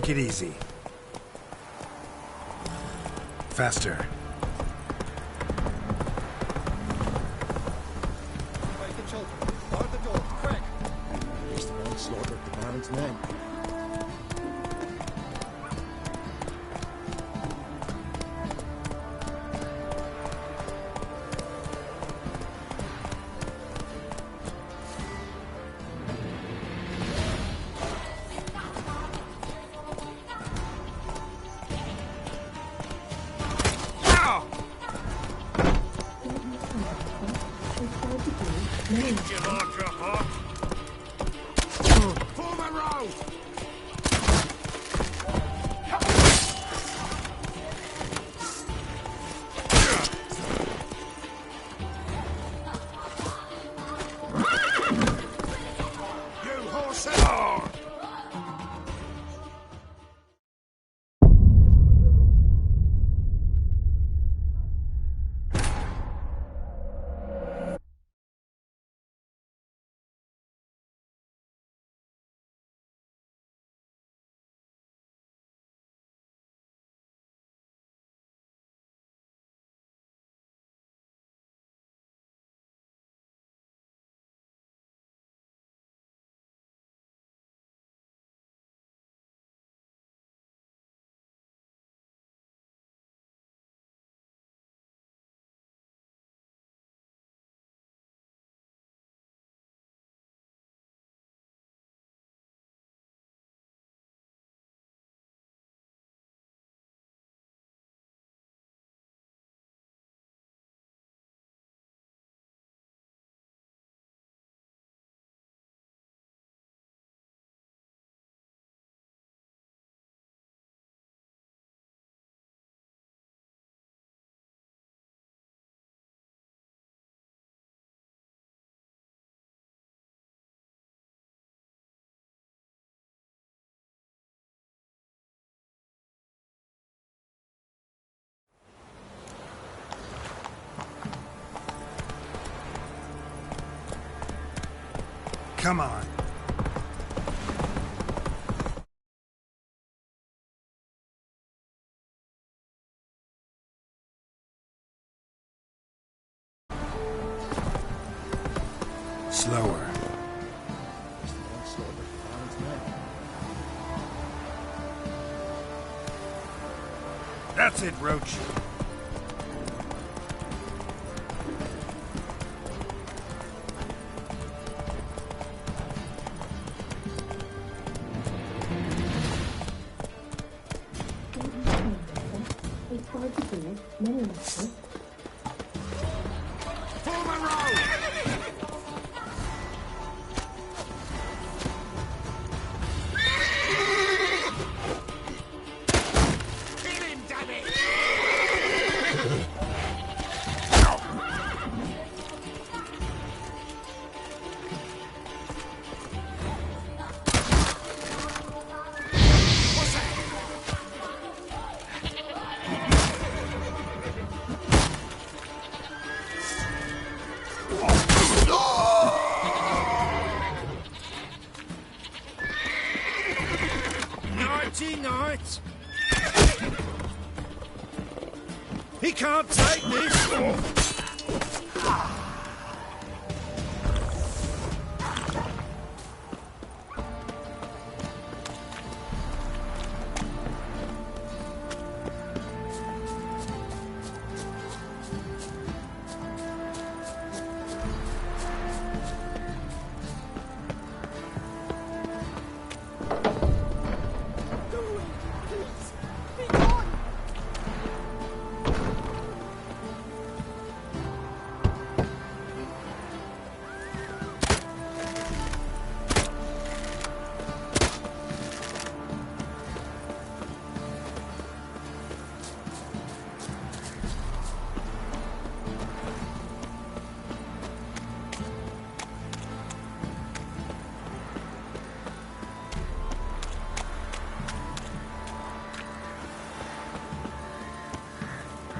Take it easy. Faster. Take control. Guard the door. Quick! He's the one slaughtered the Baron's men. Come on. Slower. He's the one slaughtered the Baron's men. That's it, Roach. Night. He can't take this.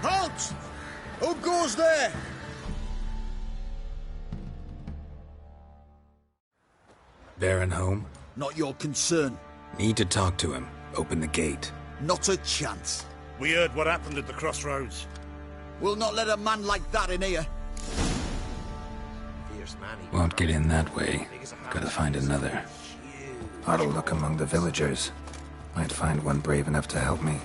Halt! Who goes there? Baron home? Not your concern. Need to talk to him. Open the gate. Not a chance. We heard what happened at the crossroads. We'll not let a man like that in here. Won't get in that way. Gotta find another. Ought to look among the villagers. Might find one brave enough to help me.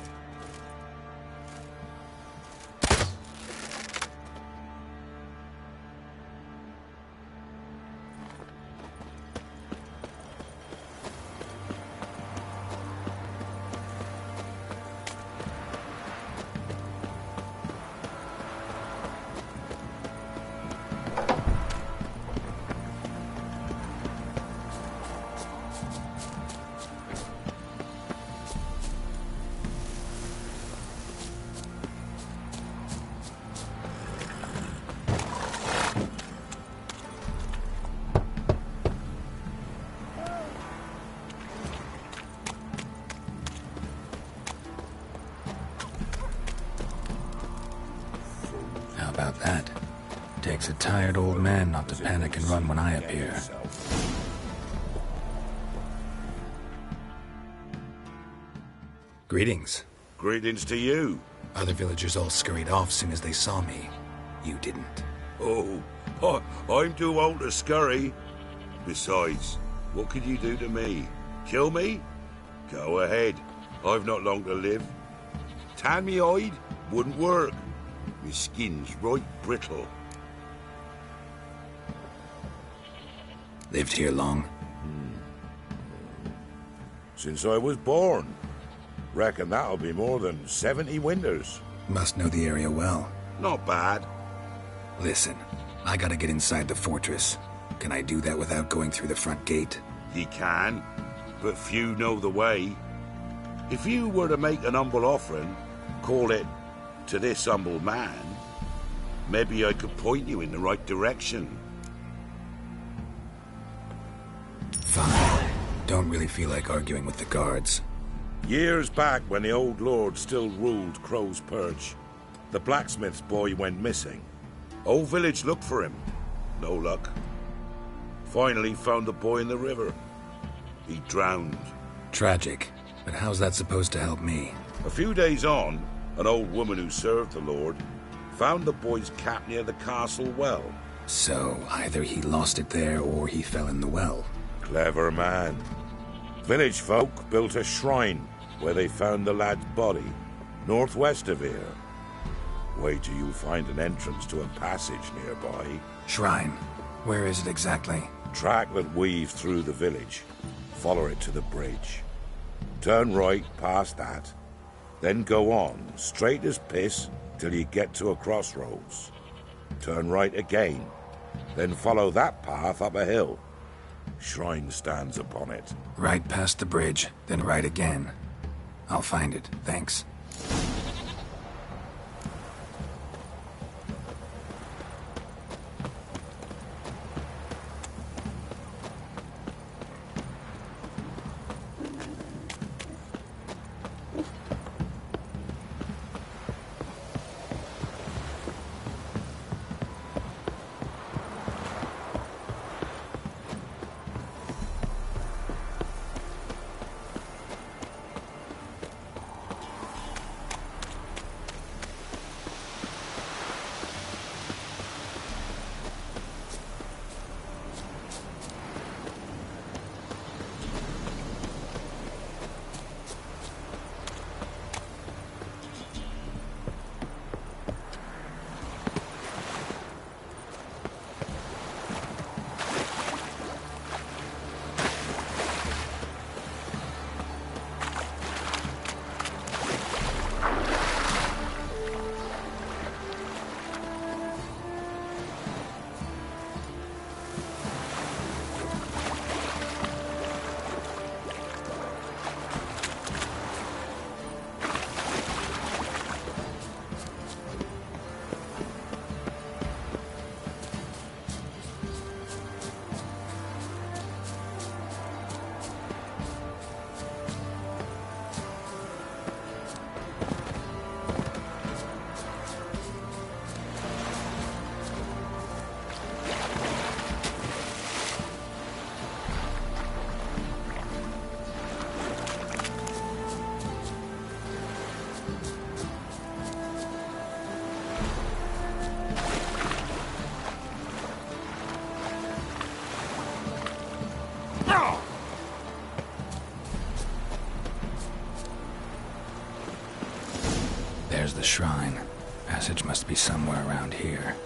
How about that? Takes a tired old man not to panic and run when I appear. Greetings. Greetings to you. Other villagers all scurried off soon as they saw me. You didn't. Oh, I'm too old to scurry. Besides, what could you do to me? Kill me? Go ahead. I've not long to live. Tan me hide? Wouldn't work. My skin's right brittle. Lived here long? Since I was born. Reckon that'll be more than 70 winters. Must know the area well. Not bad. Listen, I gotta get inside the fortress. Can I do that without going through the front gate? He can, but few know the way. If you were to make an humble offering, call it, to this humble man, maybe I could point you in the right direction. Fine. Don't really feel like arguing with the guards. Years back, when the old lord still ruled Crow's Perch, the blacksmith's boy went missing. Whole village looked for him. No luck. Finally found the boy in the river. He drowned. Tragic. But how's that supposed to help me? A few days on, an old woman who served the lord found the boy's cap near the castle well. So, either he lost it there or he fell in the well. Clever man. Village folk built a shrine where they found the lad's body, northwest of here. Wait till you find an entrance to a passage nearby. Shrine. Where is it exactly? Track that weaves through the village. Follow it to the bridge. Turn right past that. Then go on, straight as piss, till you get to a crossroads. Turn right again. Then follow that path up a hill. Shrine stands upon it. Right past the bridge, then right again. I'll find it, thanks. There's the shrine. Passage must be somewhere around here.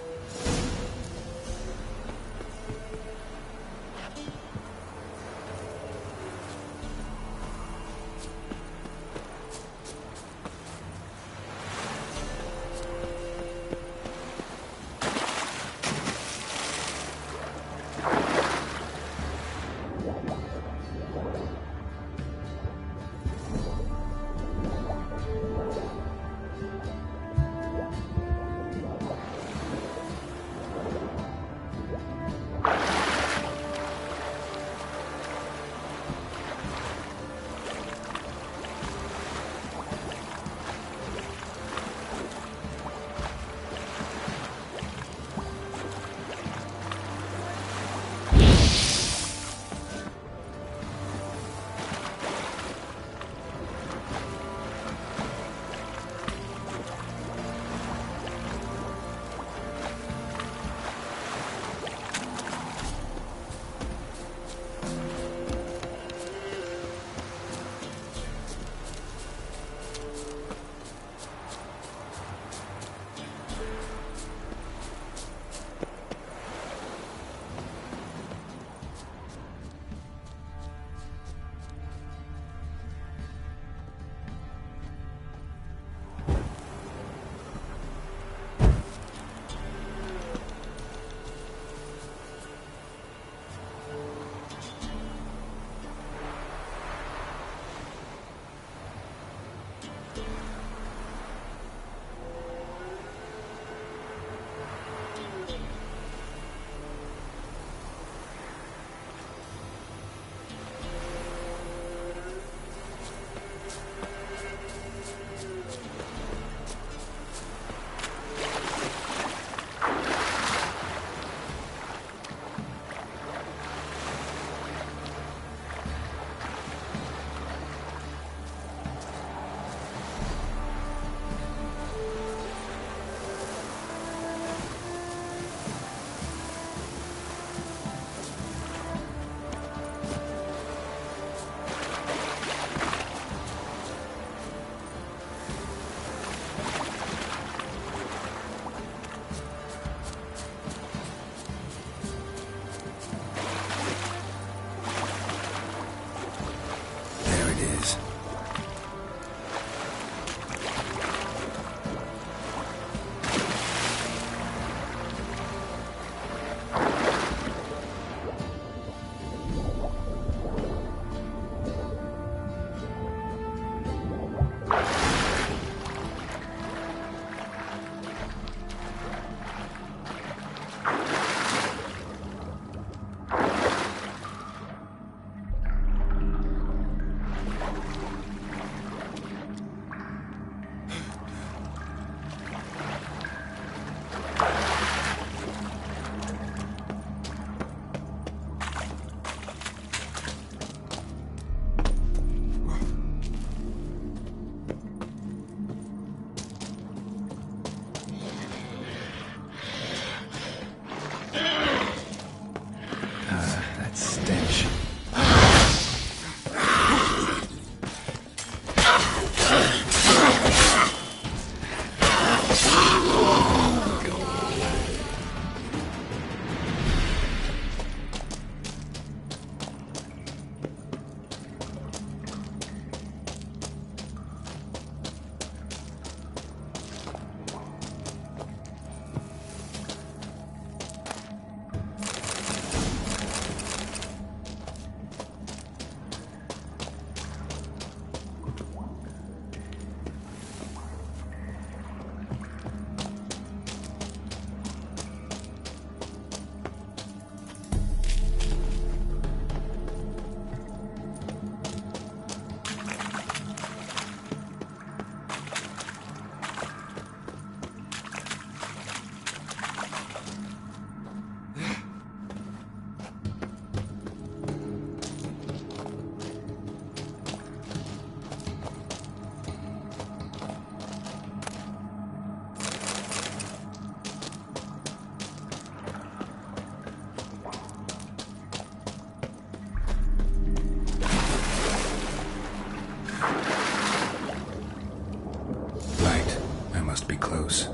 Must be close.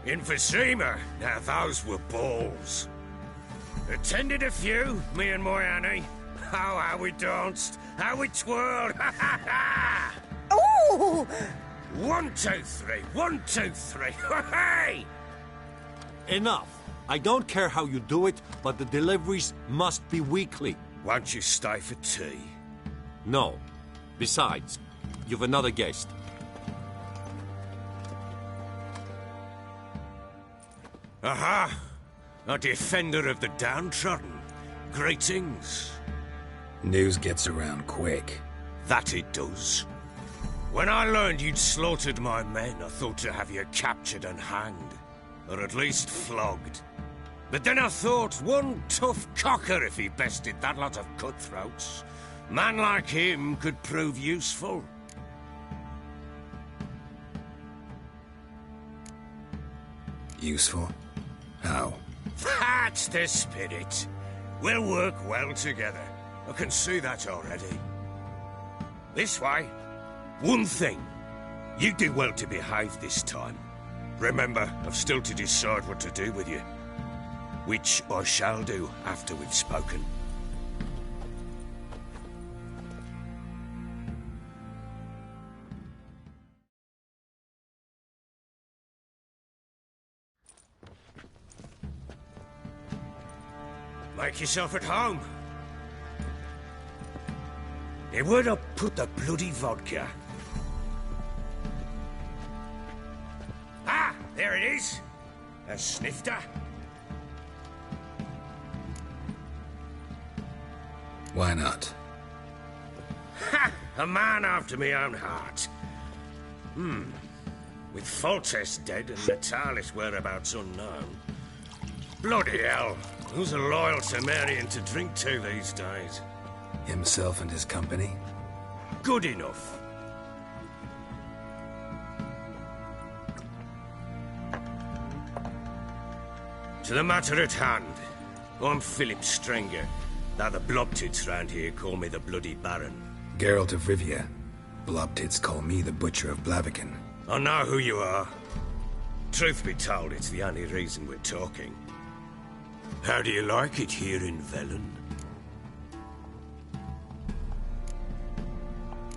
In Vizima, now those were balls. Attended a few, me and my Annie. Oh, how we danced, how we twirled, ha ha ha! Ooh! 1, 2, 3, 1, 2, 3, hey! Enough. I don't care how you do it, but the deliveries must be weekly. Won't you stay for tea? No. Besides, you've another guest. Aha! A defender of the downtrodden. Greetings. News gets around quick. That it does. When I learned you'd slaughtered my men, I thought to have you captured and hanged. Or at least flogged. But then I thought, one tough cocker if he bested that lot of cutthroats. Man like him could prove useful. Useful? How? That's the spirit. We'll work well together. I can see that already. This way. One thing. You do well to behave this time. Remember, I've still to decide what to do with you. Which I shall do after we've spoken. Make yourself at home. Now, where'd I put the bloody vodka? Ah, there it is. A snifter. Why not? Ha! A man after my own heart. With Foltest dead and Natalis whereabouts unknown. Bloody hell. Who's loyal to Marion to drink to these days? Himself and his company? Good enough. To the matter at hand. I'm Philip Strenger. Now the Blobtits round here call me the Bloody Baron. Geralt of Rivia. Blobtits call me the Butcher of Blaviken. I know who you are. Truth be told, it's the only reason we're talking. How do you like it here in Velen?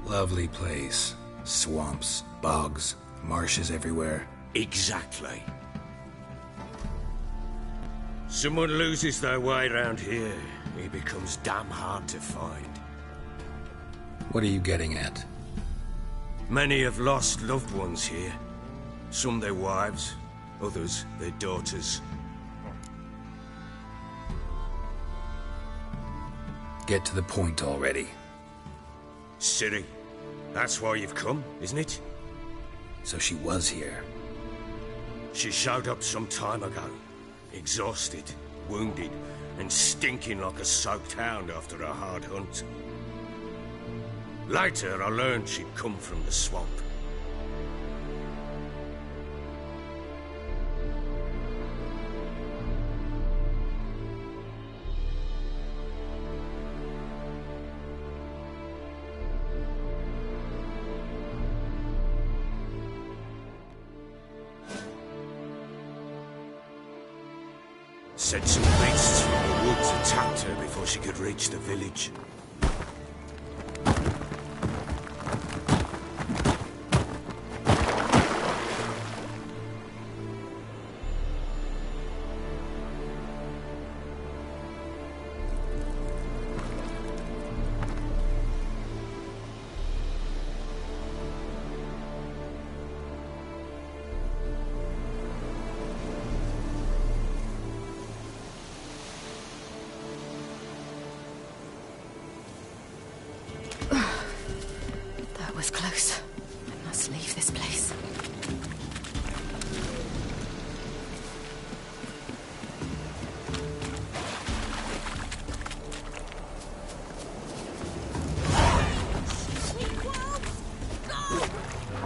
Lovely place. Swamps, bogs, marshes everywhere. Exactly. Someone loses their way round here. he becomes damn hard to find. What are you getting at? Many have lost loved ones here. Some their wives, others their daughters. Get to the point already. Ciri, that's why you've come, isn't it? So she was here. She showed up some time ago. Exhausted, wounded, and stinking like a soaked hound after a hard hunt. Later, I learned she'd come from the swamp. Said some beasts from the woods attacked her before she could reach the village. That was close. I must leave this place.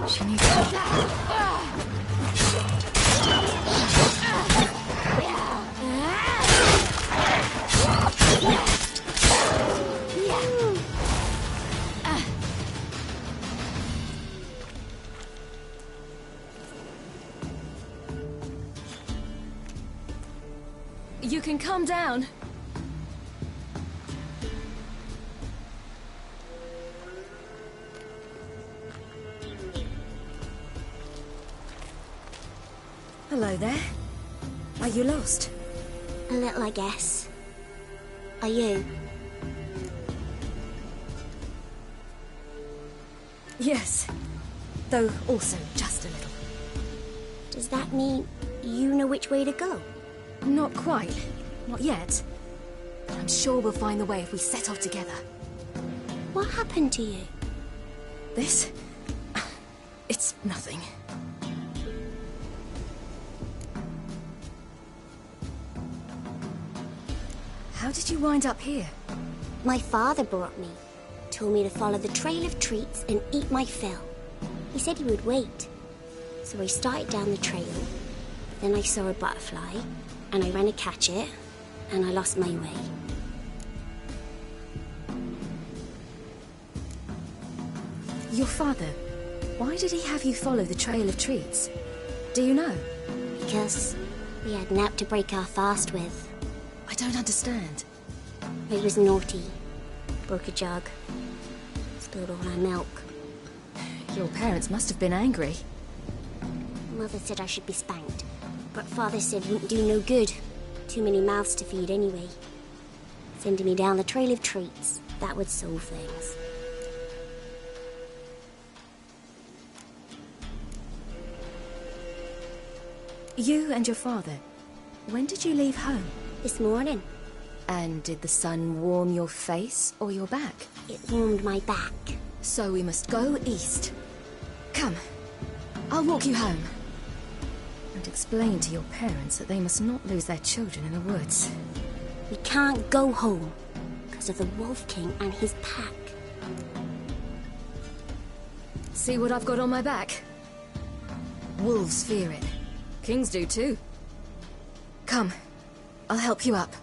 She needs You can calm down. Hello there. Are you lost? A little, I guess. Are you? Yes. Though also just a little. Does that mean you know which way to go? Not quite. Not yet. But I'm sure we'll find the way if we set off together. What happened to you? This? It's nothing. How did you wind up here? My father brought me. Told me to follow the trail of treats and eat my fill. He said he would wait. So I started down the trail. Then I saw a butterfly, and I ran to catch it, and I lost my way. Your father, why did he have you follow the trail of treats? Do you know? Because we had Nap to break our fast with. I don't understand. I was naughty. Broke a jug. Spilled all our milk. Your parents must have been angry. Mother said I should be spanked, but Father said wouldn't do no good. Too many mouths to feed anyway. Sending me down the trail of treats, that would solve things. You and your father, when did you leave home? This morning, And did the sun warm your face or your back? it warmed my back. So we must go east. Come, I'll walk you home. And explain to your parents that they must not lose their children in the woods. We can't go home because of the Wolf King and his pack. See what I've got on my back? Wolves fear it. Kings do too. Come, I'll help you up.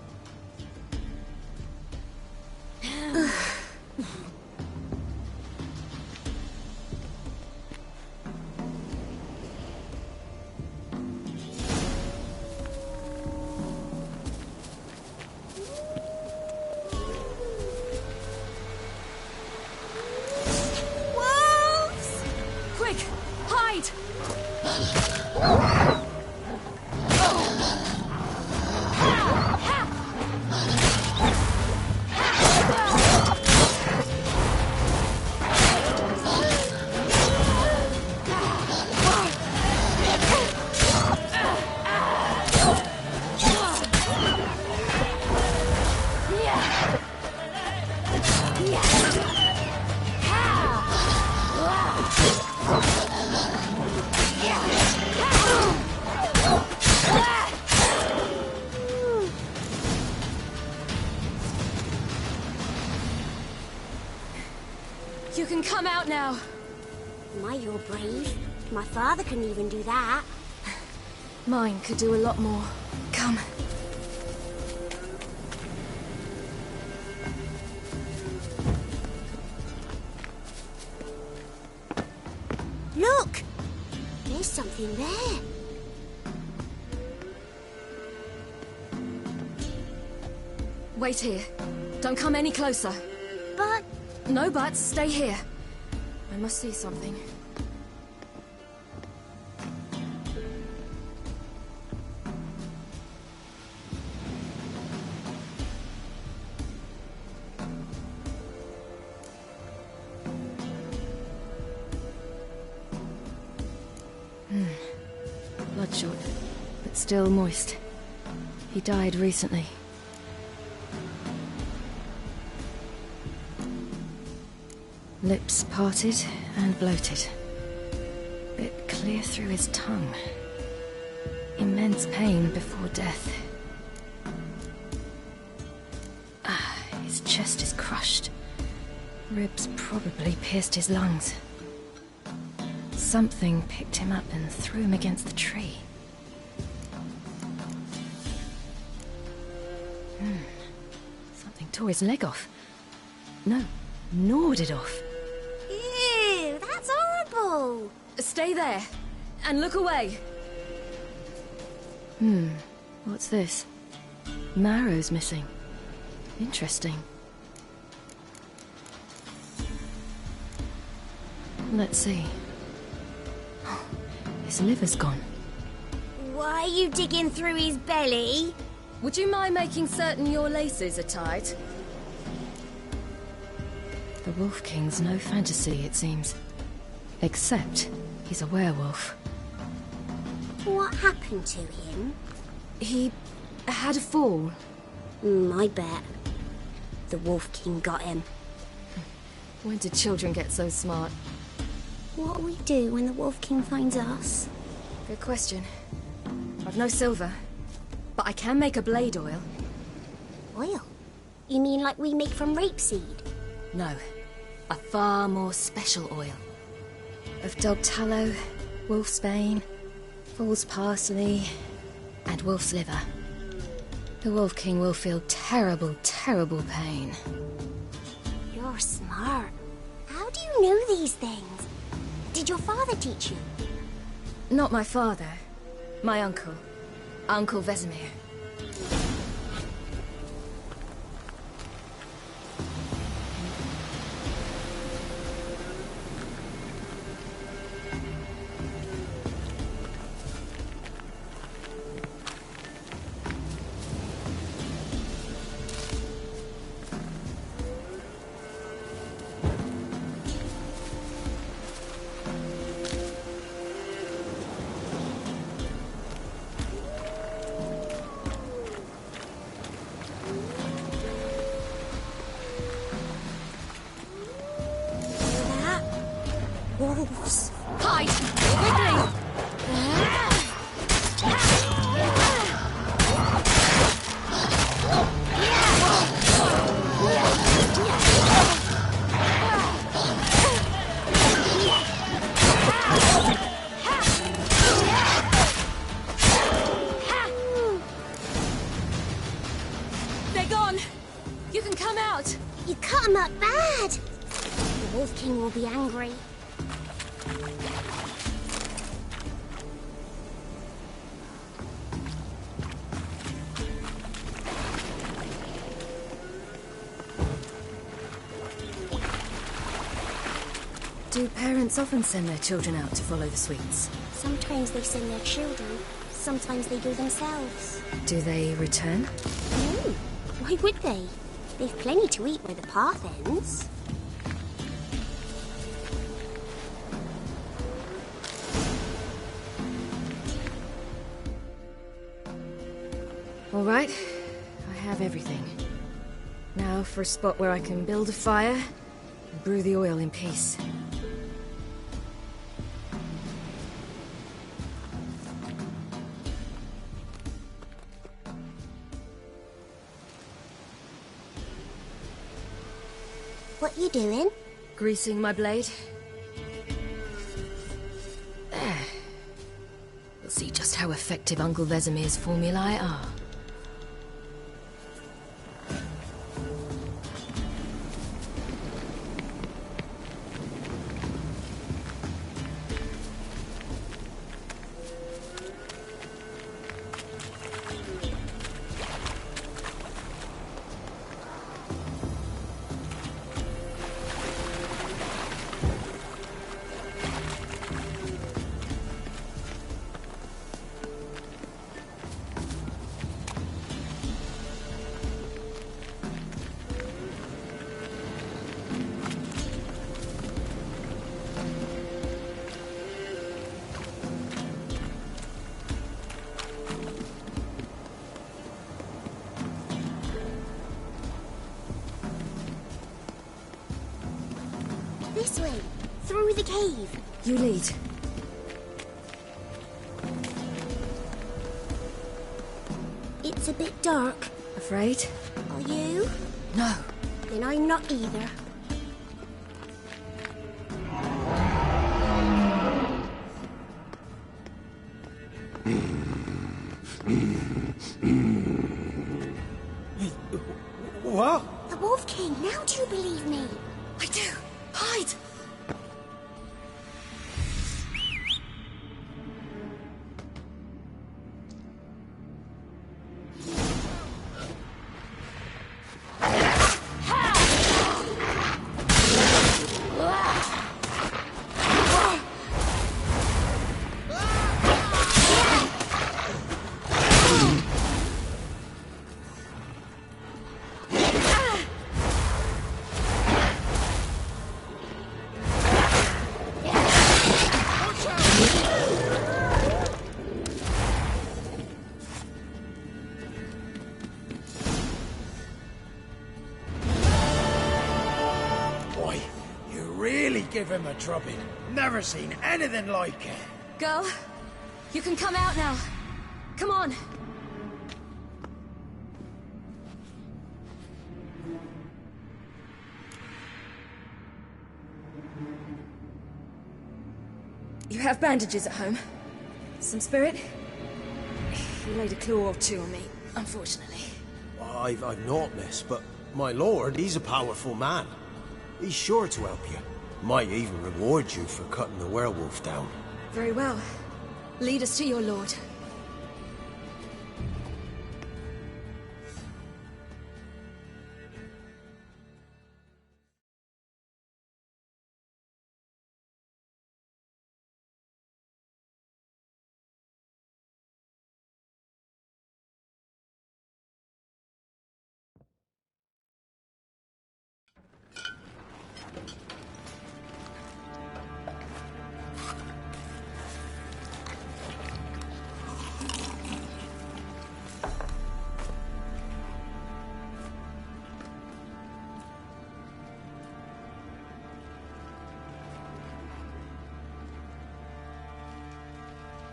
Wolves! Quick, hide! You can come out now. My, you're brave. My father couldn't even do that. Mine could do a lot more. Come. Look! There's something there. Wait here. Don't come any closer. But... No buts. Stay here. I must see something. Bloodshot, but still moist. He died recently. Lips parted and bloated. Bit clear through his tongue. Immense pain before death. His chest is crushed. Ribs probably pierced his lungs. Something picked him up and threw him against the tree. Something tore his leg off. No, gnawed it off. Ew, that's horrible! Stay there, and look away. What's this? Marrow's missing. Interesting. Let's see. His liver's gone. Why are you digging through his belly? Would you mind making certain your laces are tied? The Wolf King's no fantasy, it seems. Except he's a werewolf. What happened to him? He had a fall. I bet. The Wolf King got him. When did children get so smart? What'll we do when the Wolf King finds us? Good question. I've no silver, but I can make a blade oil. Oil? You mean like we make from rapeseed? No, a far more special oil. Of dog tallow, wolf's bane, fool's parsley, and wolf's liver. The Wolf King will feel terrible, terrible pain. You're smart. How do you know these things? Did your father teach you? Not my father. My uncle. Uncle Vesemir. Wolves. Hide! Quickly! They're gone! You can come out! You cut him up bad! The Wolf King will be angry. Do parents often send their children out to follow the sweets? Sometimes they send their children. Sometimes they go themselves. Do they return? No. Why would they? They've plenty to eat where the path ends. All right, I have everything. Now for a spot where I can build a fire and brew the oil in peace. What you doing? greasing my blade. There. We'll see just how effective Uncle Vesemir's formulae are. This way, through the cave. You lead. It's a bit dark. Afraid? Are you? No. Then I'm not either. What? The Wolf King, now do you believe me? I do. Hide! Give him a drubbing. Never seen anything like it. Girl, you can come out now. Come on. You have bandages at home? Some spirit? He laid a claw or two on me, unfortunately. I've naught, miss, but my lord, he's a powerful man. He's sure to help you. Might even reward you for cutting the werewolf down. Very well. Lead us to your lord.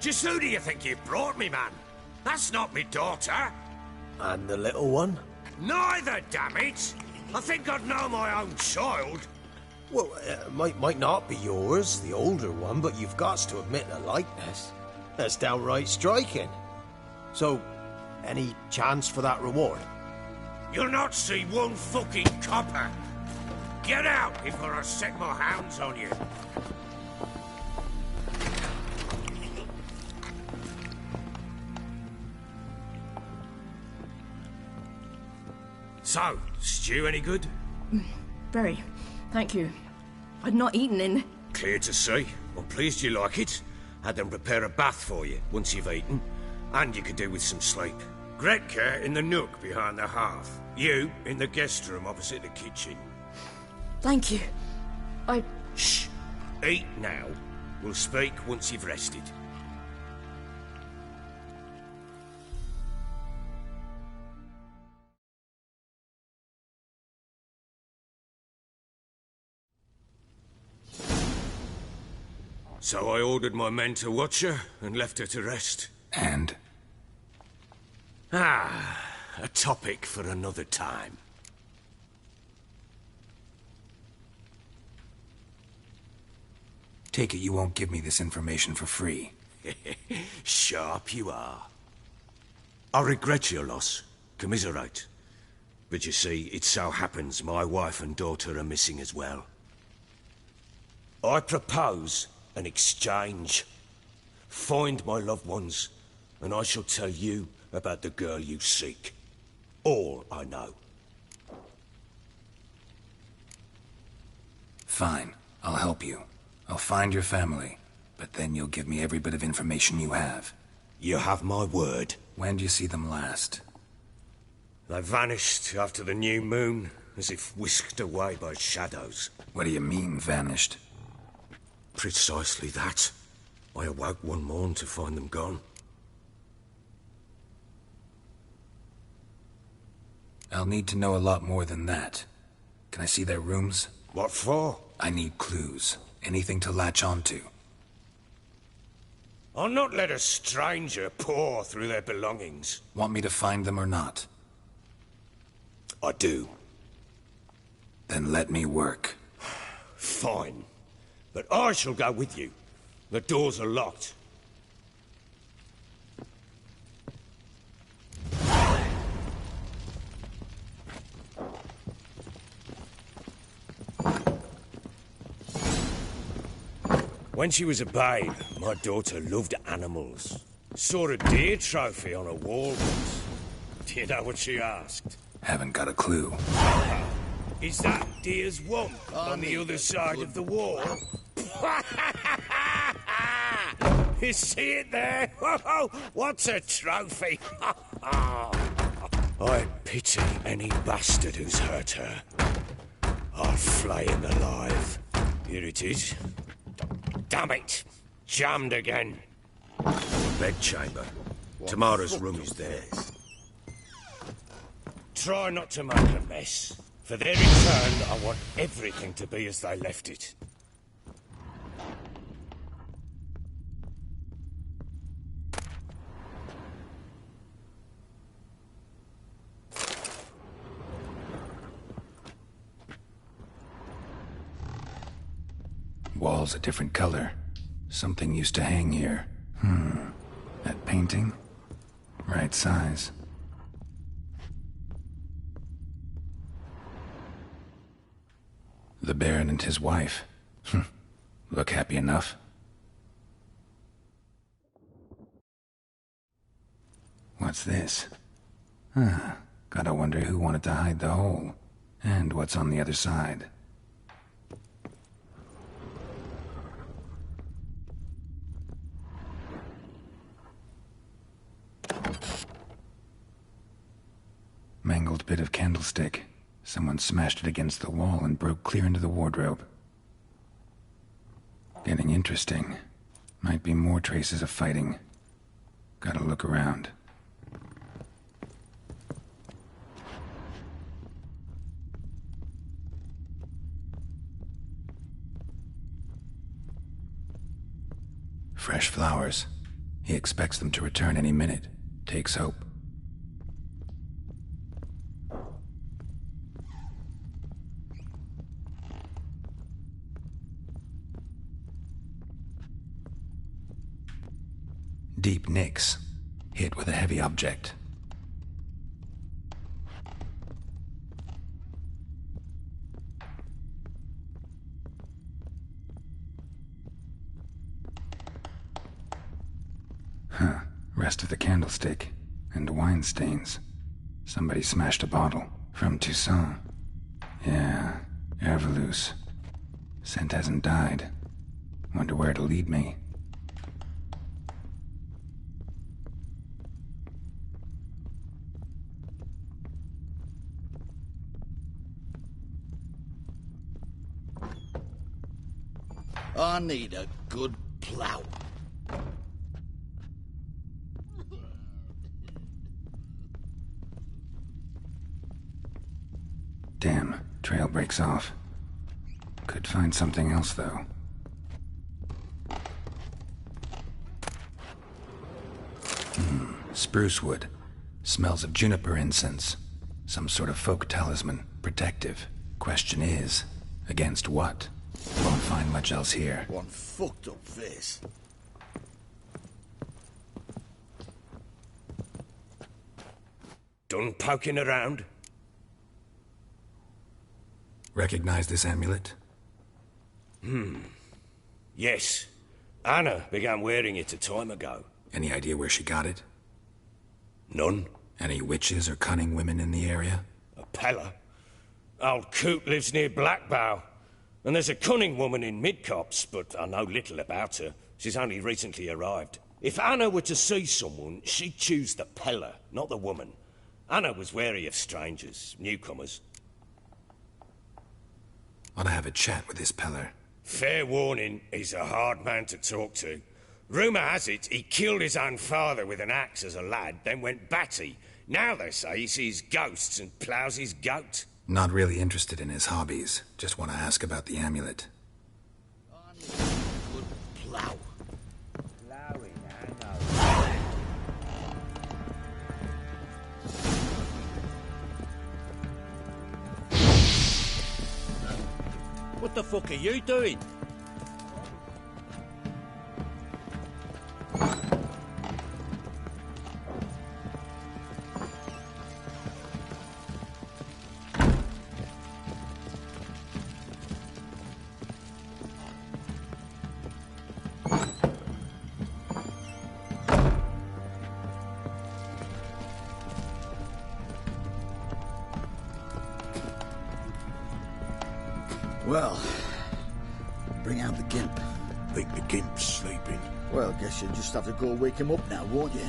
Just who do you think you brought me, man? That's not me daughter. And the little one? Neither, damn it! I think I'd know my own child. Well, might not be yours, the older one, but you've got to admit a likeness. That's downright striking. So, any chance for that reward? You'll not see one fucking copper. Get out before I set my hounds on you. So, stew any good? Very. Thank you. I'd not eaten in... Clear to see. I'm pleased you like it. Had them prepare a bath for you once you've eaten. And you could do with some sleep. Gretka in the nook behind the hearth. You in the guest room opposite the kitchen. Thank you. Shh. Eat now. We'll speak once you've rested. So I ordered my men to watch her and left her to rest. And? A topic for another time. Take it you won't give me this information for free. Sharp you are. I regret your loss. Commiserate. But you see, it so happens my wife and daughter are missing as well. I propose an exchange. Find my loved ones, and I shall tell you about the girl you seek. All I know. Fine. I'll help you. I'll find your family. But then you'll give me every bit of information you have. You have my word. When do you see them last? They vanished after the new moon, as if whisked away by shadows. What do you mean, vanished? Precisely that. I awoke one morn to find them gone. I'll need to know a lot more than that. Can I see their rooms? What for? I need clues. Anything to latch onto. I'll not let a stranger pore through their belongings. Want me to find them or not? I do. Then let me work. Fine. But I shall go with you. The doors are locked. When she was a babe, my daughter loved animals. Saw a deer trophy on a wall once. Do you know what she asked? Haven't got a clue. Is that deer's wump on the other side of the wall? You see it there? What's a trophy? I pity any bastard who's hurt her. I'll flay him alive. Here it is. Damn it! Jammed again. Bedchamber. Tamara's room is there. Try not to make a mess. For their return, I want everything to be as they left it. Wall's a different color. Something used to hang here. That painting? Right size. The Baron and his wife. Look happy enough. What's this? Gotta wonder who wanted to hide the hole. And what's on the other side. Mangled bit of candlestick. Someone smashed it against the wall and broke clear into the wardrobe. Getting interesting. Might be more traces of fighting. Gotta look around. Fresh flowers. He expects them to return any minute. Takes hope. Deep nicks, hit with a heavy object. Rest of the candlestick, and wine stains. Somebody smashed a bottle from Toussaint. Yeah, Herveloos. Scent hasn't died. Wonder where it'll lead me. I need a good plow. Damn, trail breaks off. Could find something else, though. Spruce wood. Smells of juniper incense. Some sort of folk talisman. Protective. Question is, against what? Won't find much else here. One fucked up face. Done poking around? Recognize this amulet? Yes. Anna began wearing it a time ago. Any idea where she got it? None. Any witches or cunning women in the area? A Pella. Old Coot lives near Blackbow. And there's a cunning woman in Midcopse, but I know little about her. She's only recently arrived. If Anna were to see someone, she'd choose the Pella, not the woman. Anna was wary of strangers, newcomers. Ought to have a chat with this Peller. Fair warning, he's a hard man to talk to. Rumour has it he killed his own father with an axe as a lad, then went batty. Now they say he sees ghosts and ploughs his goat. Not really interested in his hobbies. Just want to ask about the amulet. Good plough. What the fuck are you doing? Well, bring out the gimp. Think the gimp's sleeping. Well, guess you'll just have to go wake him up now, won't you?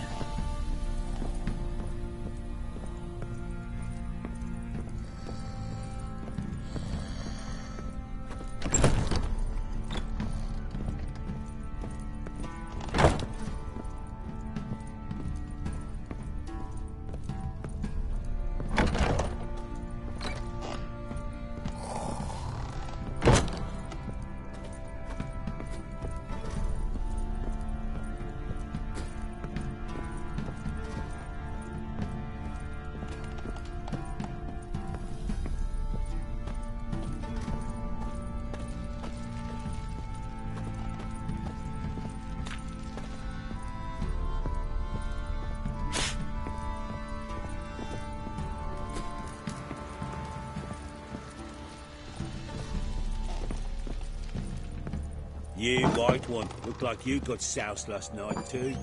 You white one. Look like you got soused last night too.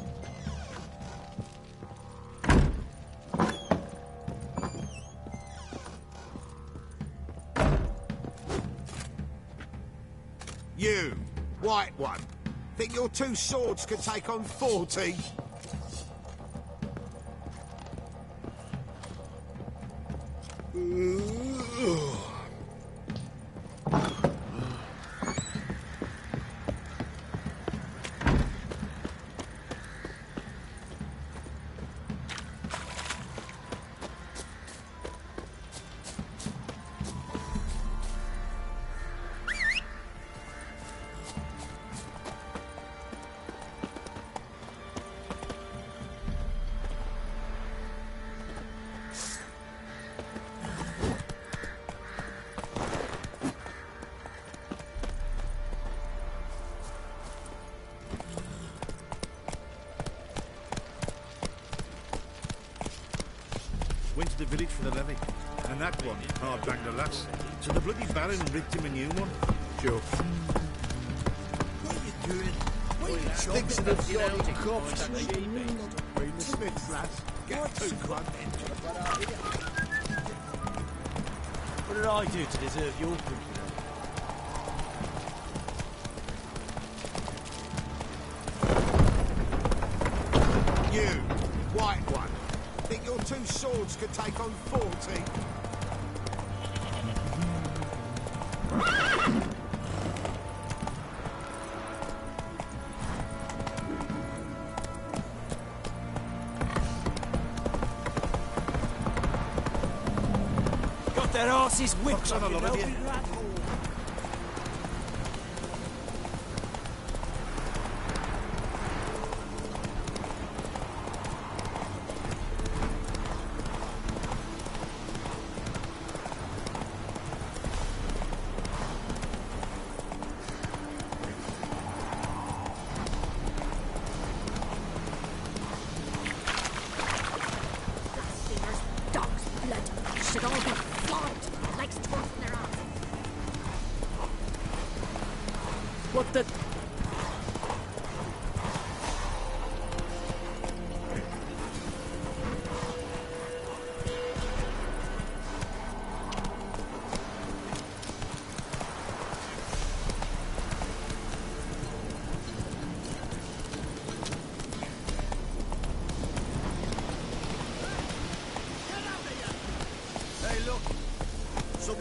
You, white one. Think your two swords could take on 40? Went to the village for the levy. And that one hard banged a lass. So the bloody Baron rigged him a new one. Sure. What are you doing? What are you sticks in the bloody corpse? Read the Smiths, lads. Get two club. What did I do to deserve your company? You, white one. Think your two swords could take on 40? Got their asses whipped on a lot of you. should all be flogged like storks in their arms. What the...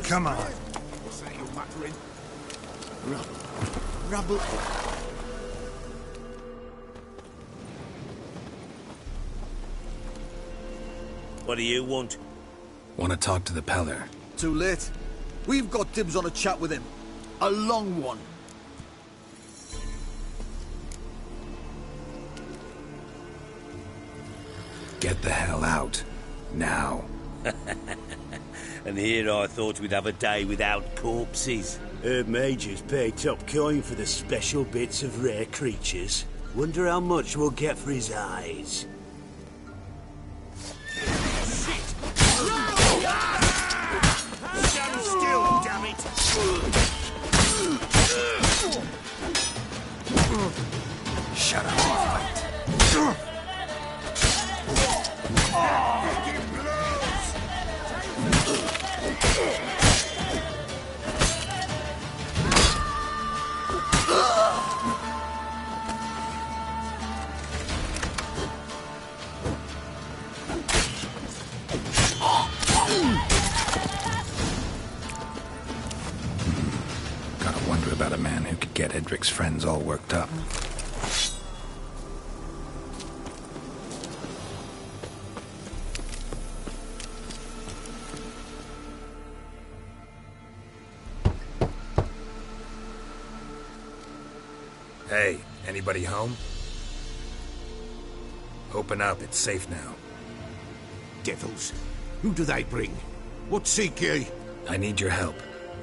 Come on. What's that you're muttering? Rubble. What do you want? Want to talk to the Peller. Too late. We've got dibs on a chat with him. A long one. Get the hell out. Now. And here I thought we'd have a day without corpses. Her Major's paid top coin for the special bits of rare creatures. Wonder how much we'll get for his eyes. Stand still, damn it! Shut up. Gotta wonder about a man who could get Edric's friends all worked up. Hey, anybody home? Open up, it's safe now. Devils. Who do they bring? What seek ye? I need your help.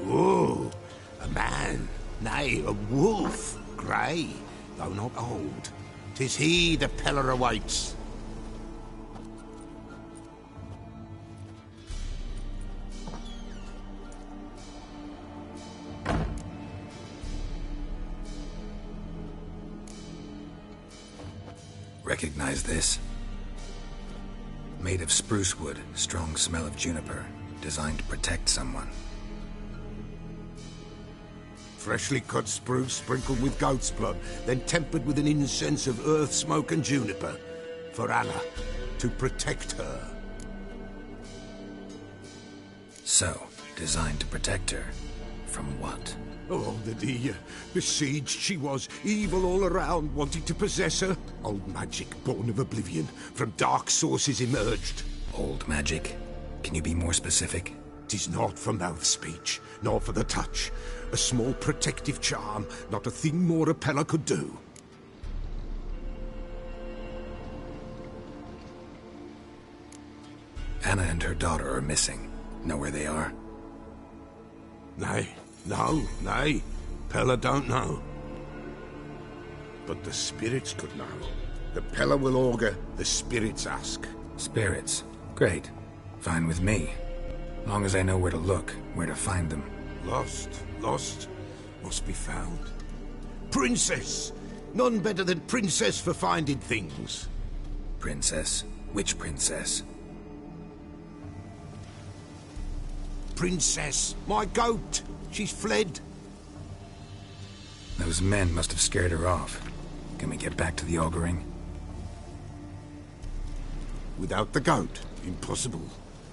Oh, a man. Nay, a wolf. Grey, though not old. 'Tis he the Peller awaits. Recognize this? Made of spruce wood, strong smell of juniper, designed to protect someone. Freshly cut spruce sprinkled with goat's blood, then tempered with an incense of earth, smoke and juniper. For Anna, to protect her. So, designed to protect her. From what? Oh, the besieged she was, evil all around, wanting to possess her. Old magic, born of oblivion, from dark sources emerged. Old magic? Can you be more specific? 'Tis not for mouth speech, nor for the touch. A small protective charm, not a thing more a Peller could do. Anna and her daughter are missing. Know where they are? Nay, nay. Peller don't know. But the spirits could know. The Peller will augur, the spirits ask. Spirits? Great. Fine with me. Long as I know where to look, where to find them. Lost, must be found. Princess! None better than Princess for finding things. Princess? Which princess? Princess, my goat! She's fled. Those men must have scared her off. Can we get back to the auguring? Without the goat, impossible.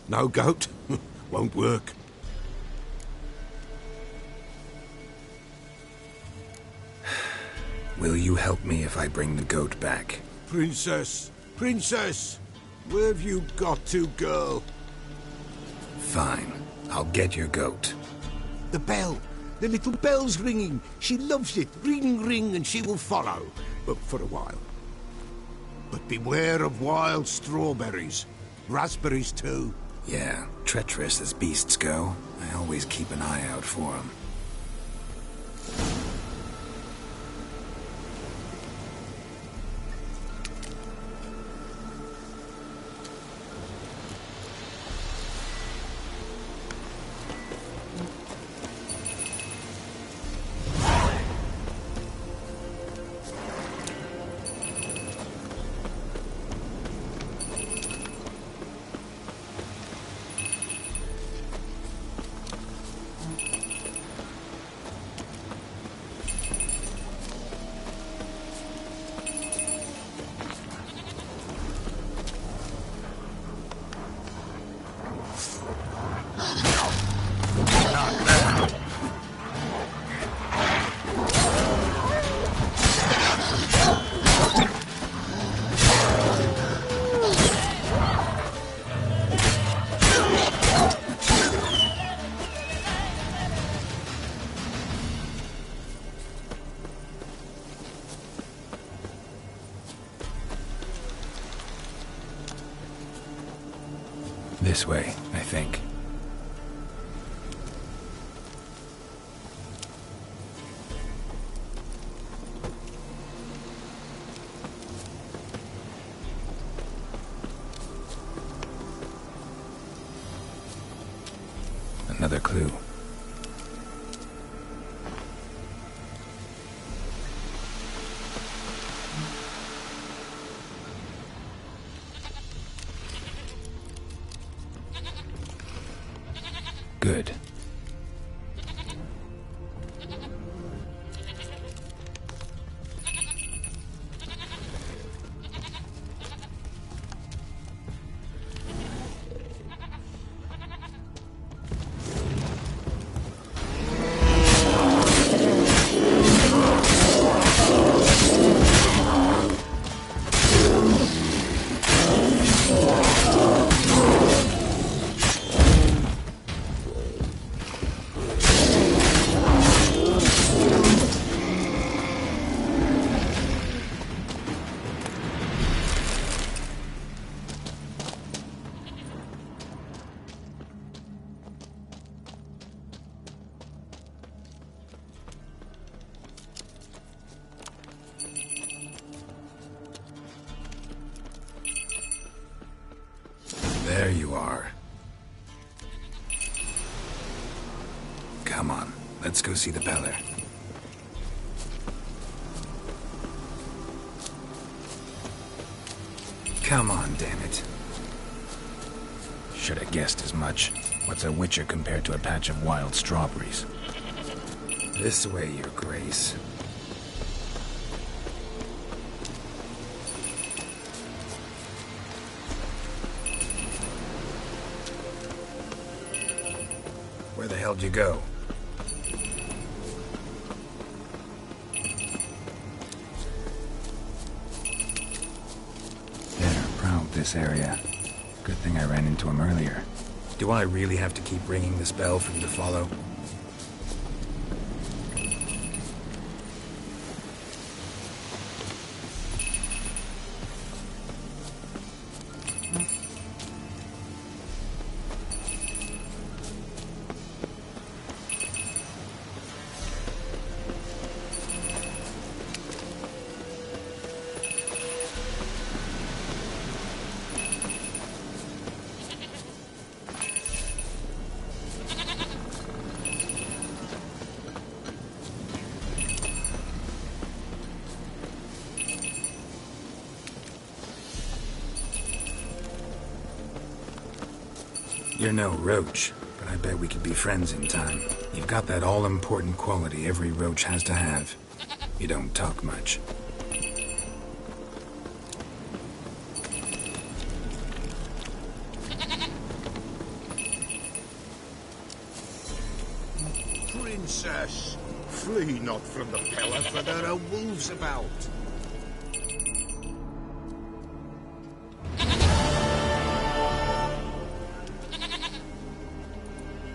No goat, won't work. Will you help me if I bring the goat back? Princess, where have you got to, girl? Fine. I'll get your goat. The bell. The little bell's ringing. She loves it. Ring, ring, and she will follow. But for a while. But beware of wild strawberries. Raspberries, too. Yeah, treacherous as beasts go. I always keep an eye out for them. This way, I think. Another clue. Good. There you are. Come on, let's go see the Peller. Come on, damn it. Should have guessed as much. What's a witcher compared to a patch of wild strawberries? This way, Your Grace. Where the hell'd you go? They're proud of this area. Good thing I ran into him earlier. Do I really have to keep ringing this bell for you to follow? You're no roach, but I bet we could be friends in time. You've got that all-important quality every roach has to have. You don't talk much. Princess, flee not from the Peller, for there are wolves about.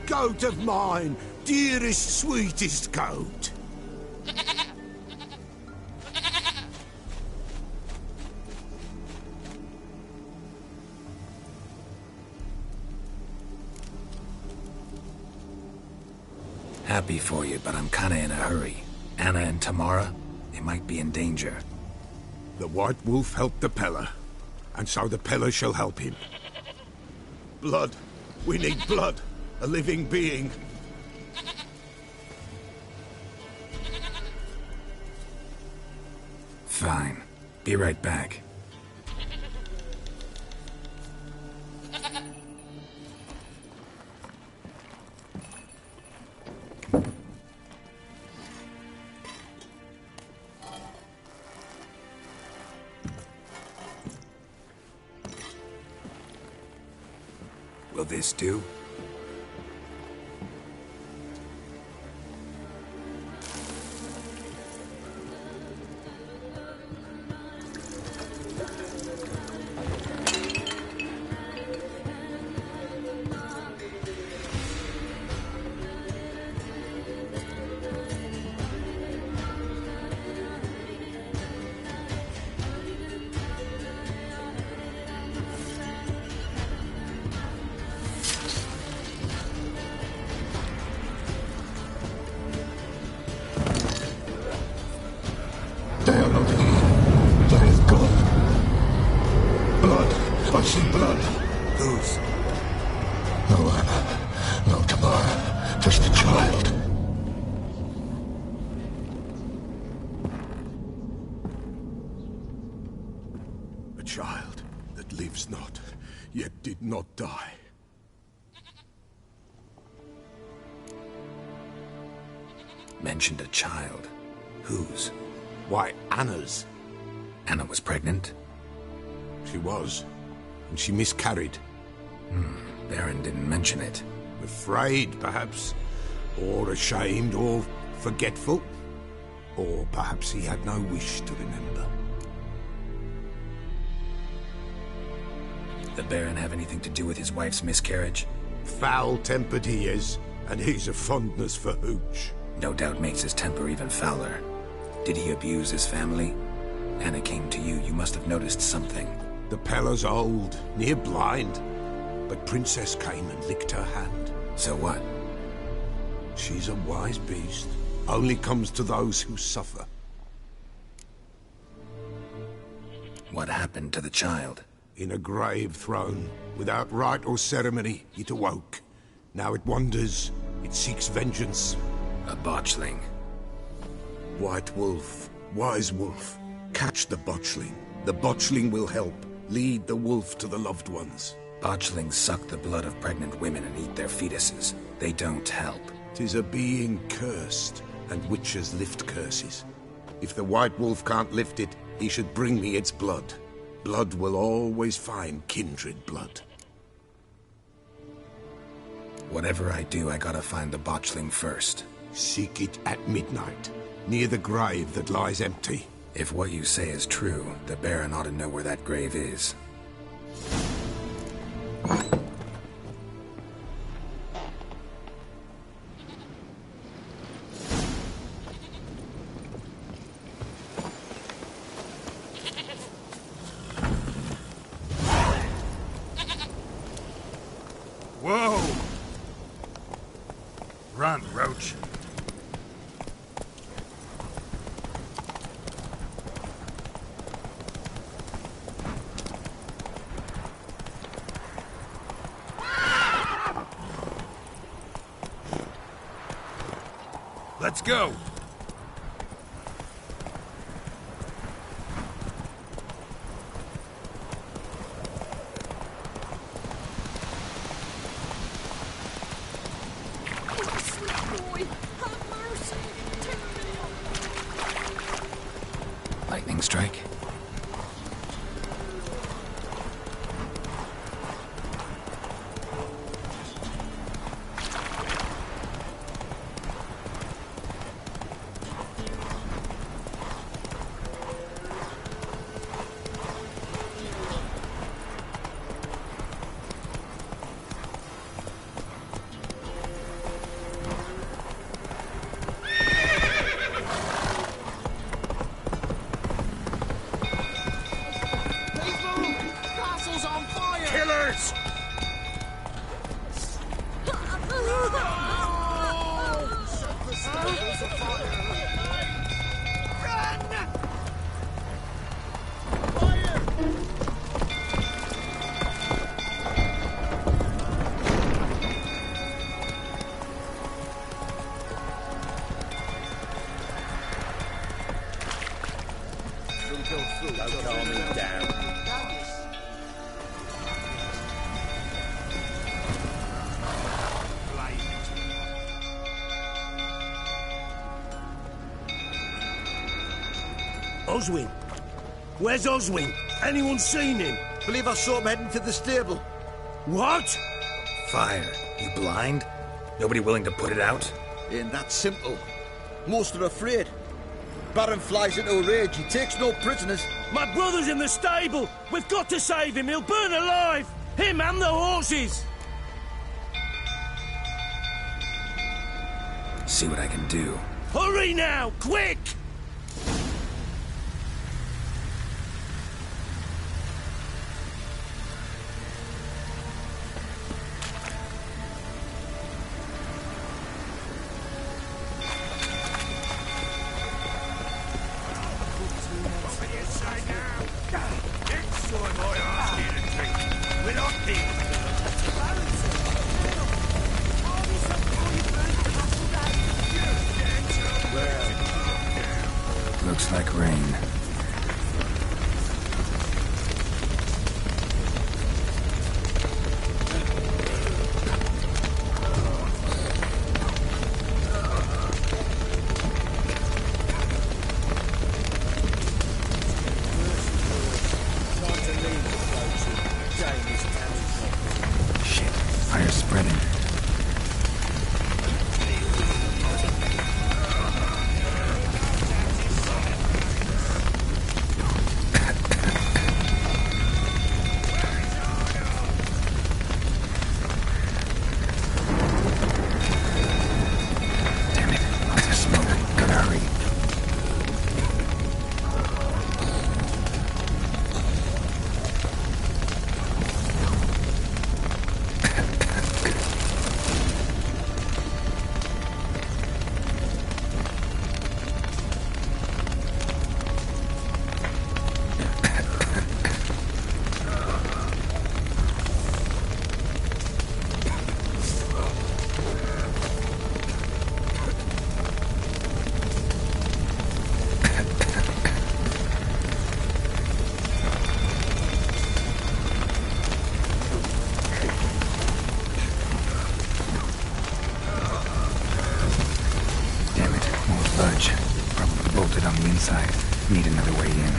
Goat of mine, dearest, sweetest goat. Happy for you, but I'm kinda in a hurry. Anna and Tamara, they might be in danger. The White Wolf helped the Peller, and so the Peller shall help him. Blood. We need blood. A living being. Fine. Be right back. Will this do? No Anna, no Tamara, just a child. A child that lives not, yet did not die. Mentioned a child. Whose? Why, Anna's. Anna was pregnant? She was, and she miscarried. Baron didn't mention it. Afraid, perhaps, or ashamed, or forgetful. Or perhaps he had no wish to remember. The Baron have anything to do with his wife's miscarriage? Foul-tempered he is, and he's a fondness for hooch. No doubt makes his temper even fouler. Did he abuse his family? Anna came to you. You must have noticed something. The Pella's old, near blind. But Princess came and licked her hand. So what? She's a wise beast. Only comes to those who suffer. What happened to the child? In a grave thrown, without rite or ceremony, it awoke. Now it wanders. It seeks vengeance. A botchling. White Wolf, Wise Wolf, catch the botchling. The botchling will help. Lead the wolf to the loved ones. Botchlings suck the blood of pregnant women and eat their fetuses. They don't help. 'Tis a being cursed, and witches lift curses. If the White Wolf can't lift it, he should bring me its blood. Blood will always find kindred blood. Whatever I do, I gotta find the botchling first. Seek it at midnight, near the grave that lies empty. If what you say is true, the Baron ought to know where that grave is. Whoa! Run, Roach. Let's go! Lightning strike? Killers! Don't calm me down. Oswin? Where's Oswin? Anyone seen him? Believe I saw him heading to the stable. What? Fire. You blind? Nobody willing to put it out? Ain't that simple. Most are afraid. Baron flies into a rage. He takes no prisoners. My brother's in the stable! We've got to save him! He'll burn alive! Him and the horses! See what I can do. Hurry now! Quick! inside. Need another way in.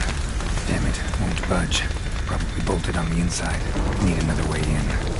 Damn it, won't budge. Probably bolted on the inside. Need another way in.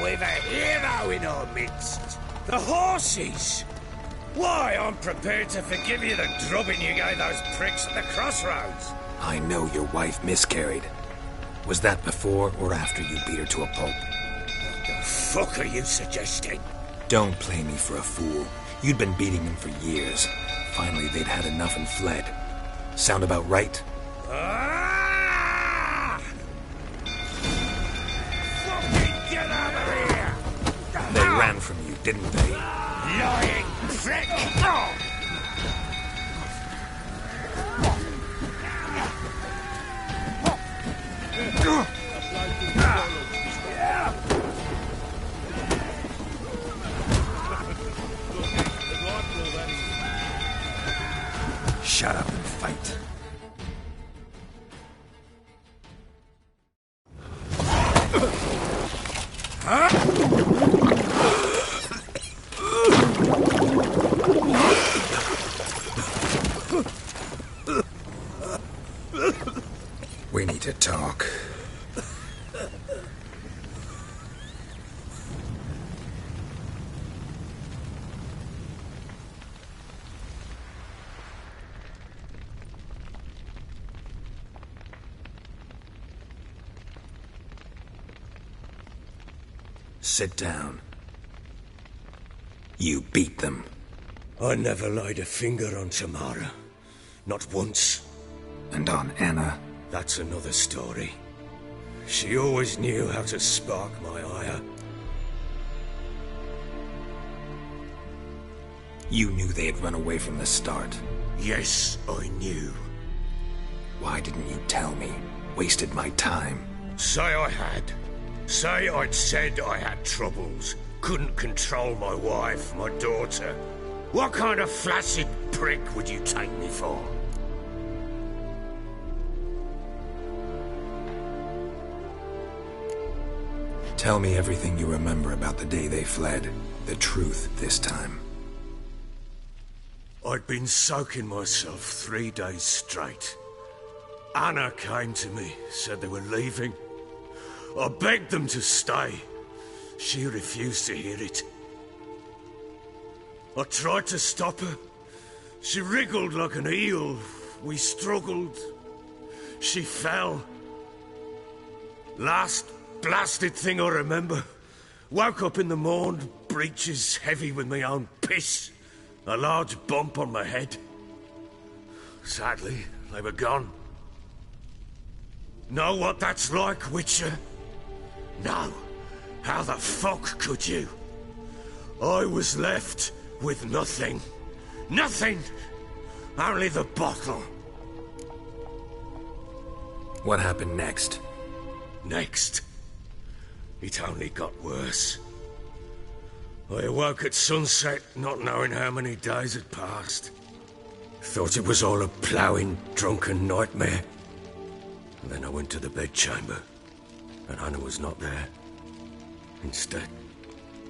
We've a hero in our midst. The horses! Why, I'm prepared to forgive you the drubbing you gave those pricks at the crossroads. I know your wife miscarried. Was that before or after you beat her to a pulp? What the fuck are you suggesting? Don't play me for a fool. You'd been beating them for years. Finally, they'd had enough and fled. Sound about right? Fucking get out of here! They ran from you, didn't they? Lying prick! Shut up and fight. We need to talk. Sit down. You beat them. I never laid a finger on Tamara. Not once. And on Anna? That's another story. She always knew how to spark my ire. You knew they had run away from the start. Yes, I knew. Why didn't you tell me? Wasted my time. Say I had. Say I'd said I had troubles. Couldn't control my wife, my daughter. What kind of flaccid prick would you take me for? Tell me everything you remember about the day they fled. The truth this time. I'd been soaking myself 3 days straight. Anna came to me, said they were leaving. I begged them to stay. She refused to hear it. I tried to stop her. She wriggled like an eel. We struggled. She fell. Last blasted thing I remember. Woke up in the morn, breeches heavy with my own piss. A large bump on my head. Sadly, they were gone. Know what that's like, Witcher? No. How the fuck could you? I was left with nothing. Nothing! Only the bottle. What happened next? Next? It only got worse. I awoke at sunset, not knowing how many days had passed. Thought it was all a ploughing, drunken nightmare. And then I went to the bedchamber, and Anna was not there. Instead,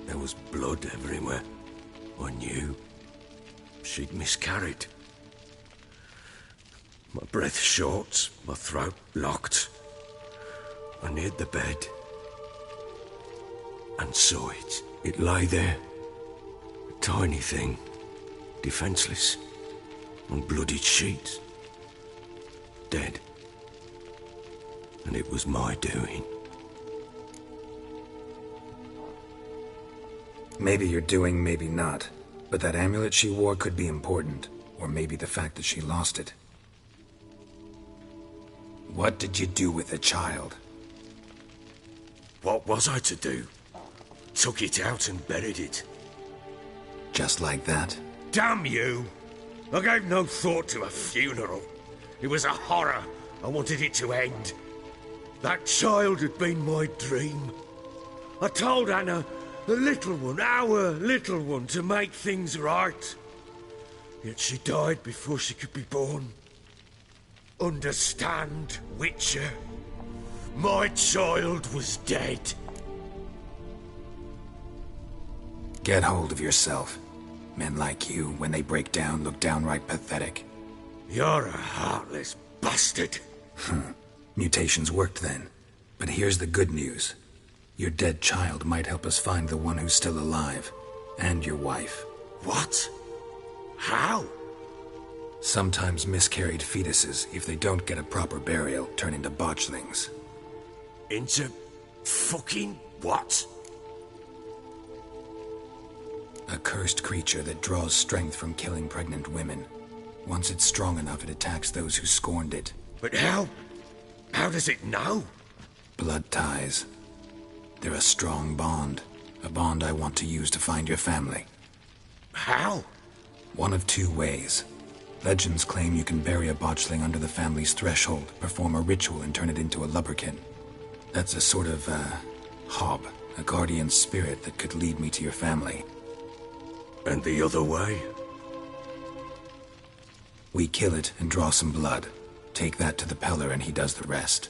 there was blood everywhere. I knew she'd miscarried. My breath short, my throat locked. I neared the bed and saw it. It lay there, Tiny thing. Defenseless. On bloodied sheets. Dead. And it was my doing. Maybe you're doing, maybe not. But that amulet she wore could be important. Or maybe the fact that she lost it. What did you do with the child? What was I to do? Took it out and buried it. Just like that? Damn you! I gave no thought to a funeral. It was a horror. I wanted it to end. That child had been my dream. I told Anna, the little one, our little one, to make things right. Yet she died before she could be born. Understand, Witcher? My child was dead. Get hold of yourself. Men like you, when they break down, look downright pathetic. You're a heartless bastard. Mutations worked then. But here's the good news. Your dead child might help us find the one who's still alive. And your wife. What? How? Sometimes miscarried fetuses, if they don't get a proper burial, turn into botchlings. Into fucking what? A cursed creature that draws strength from killing pregnant women. Once it's strong enough, it attacks those who scorned it. But how? How does it know? Blood ties. They're a strong bond. A bond I want to use to find your family. How? One of two ways. Legends claim you can bury a botchling under the family's threshold, perform a ritual, and turn it into a lubberkin. That's a sort of, hob, a guardian spirit that could lead me to your family. And the other way? We kill it and draw some blood. Take that to the Peller and he does the rest.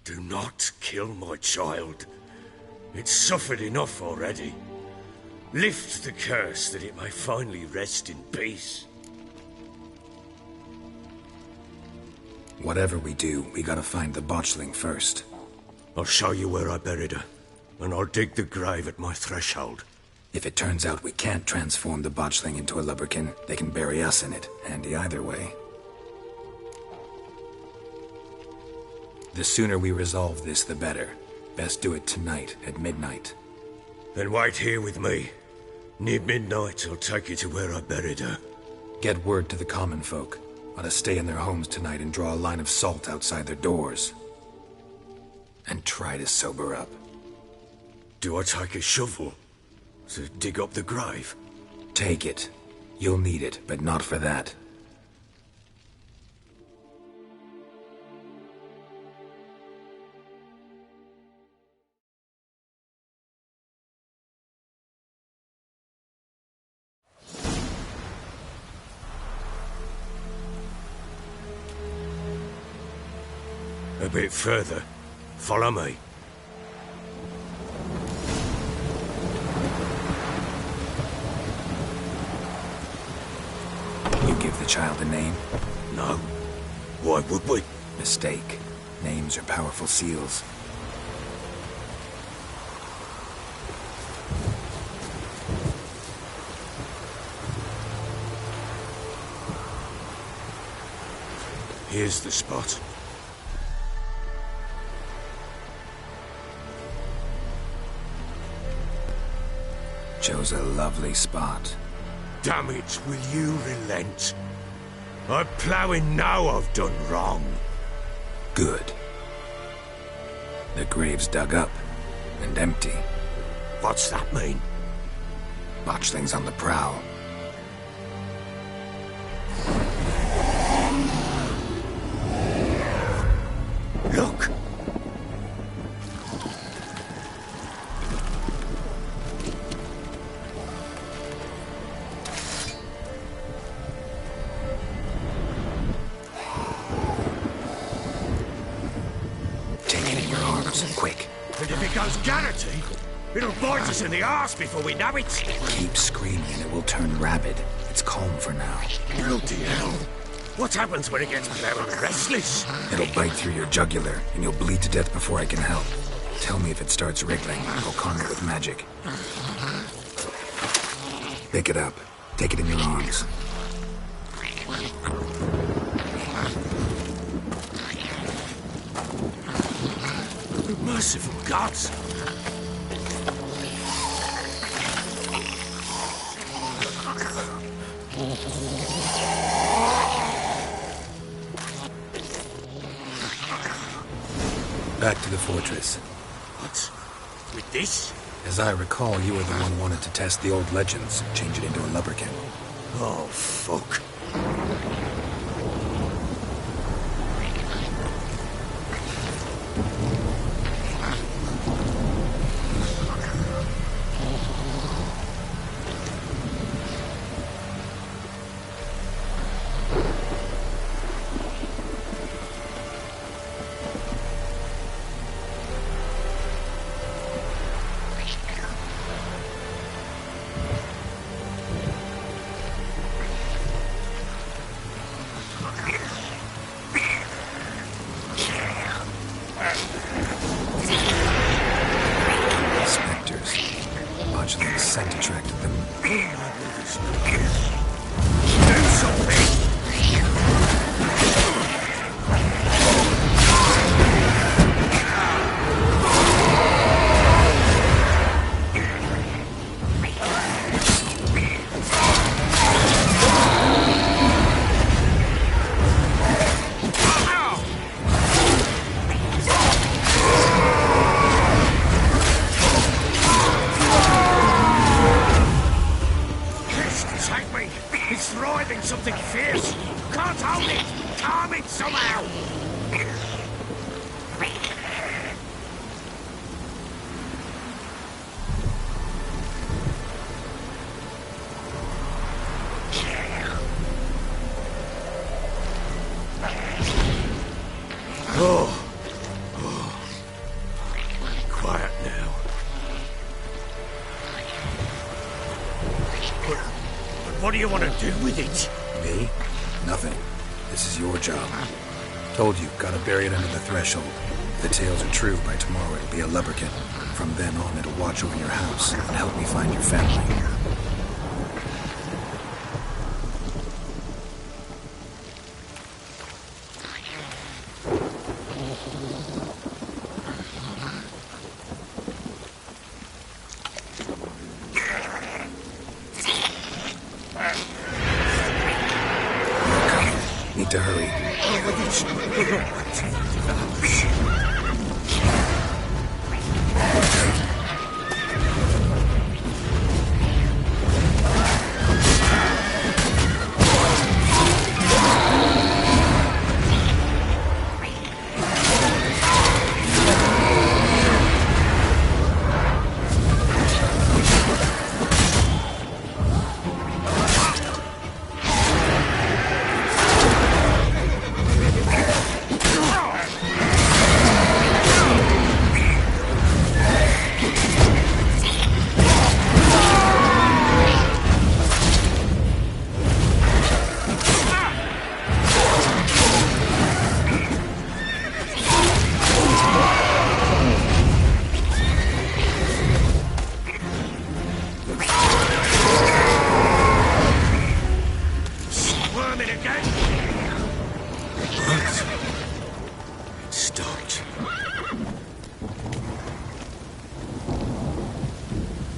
Do not kill my child. It's suffered enough already. Lift the curse that it may finally rest in peace. Whatever we do, we gotta find the botchling first. I'll show you where I buried her, and I'll dig the grave at my threshold. If it turns out we can't transform the botchling into a lubberkin, they can bury us in it. Handy either way. The sooner we resolve this, the better. Best do it tonight, at midnight. Then wait here with me. Near midnight, I'll take you to where I buried her. Get word to the common folk. Ought to stay in their homes tonight and draw a line of salt outside their doors. And try to sober up. Do I take a shovel to dig up the grave? Take it. You'll need it, but not for that. A bit further. Follow me. You give the child a name? No. Why would we? Mistake. Names are powerful seals. Here's the spot. Chose a lovely spot. Damn it, will you relent? I'm ploughing now I've done wrong. Good. The grave's dug up and empty. What's that mean? Botchling's on the prowl. Look! Take it in your arms, quick. And if it goes Garrity, it'll bite us in the arse before we know it. Keep screaming and it will turn rabid. It's calm for now. Bloody hell. What happens when it gets very restless? It'll bite through your jugular, and you'll bleed to death before I can help. Tell me if it starts wriggling. I'll calm it with magic. Pick it up. Take it in your arms. Merciful gods! Back to the fortress. What? With this? As I recall, you were the one wanted to test the old legends, change it into a lubberkin. Oh, fuck. Quiet now. But what do you want to do with it? Me? Nothing. This is your job. Told you, gotta bury it under the threshold. If the tales are true, by tomorrow it'll be a lubberkin. From then on, it'll watch over your house and help me find your family. Need to hurry.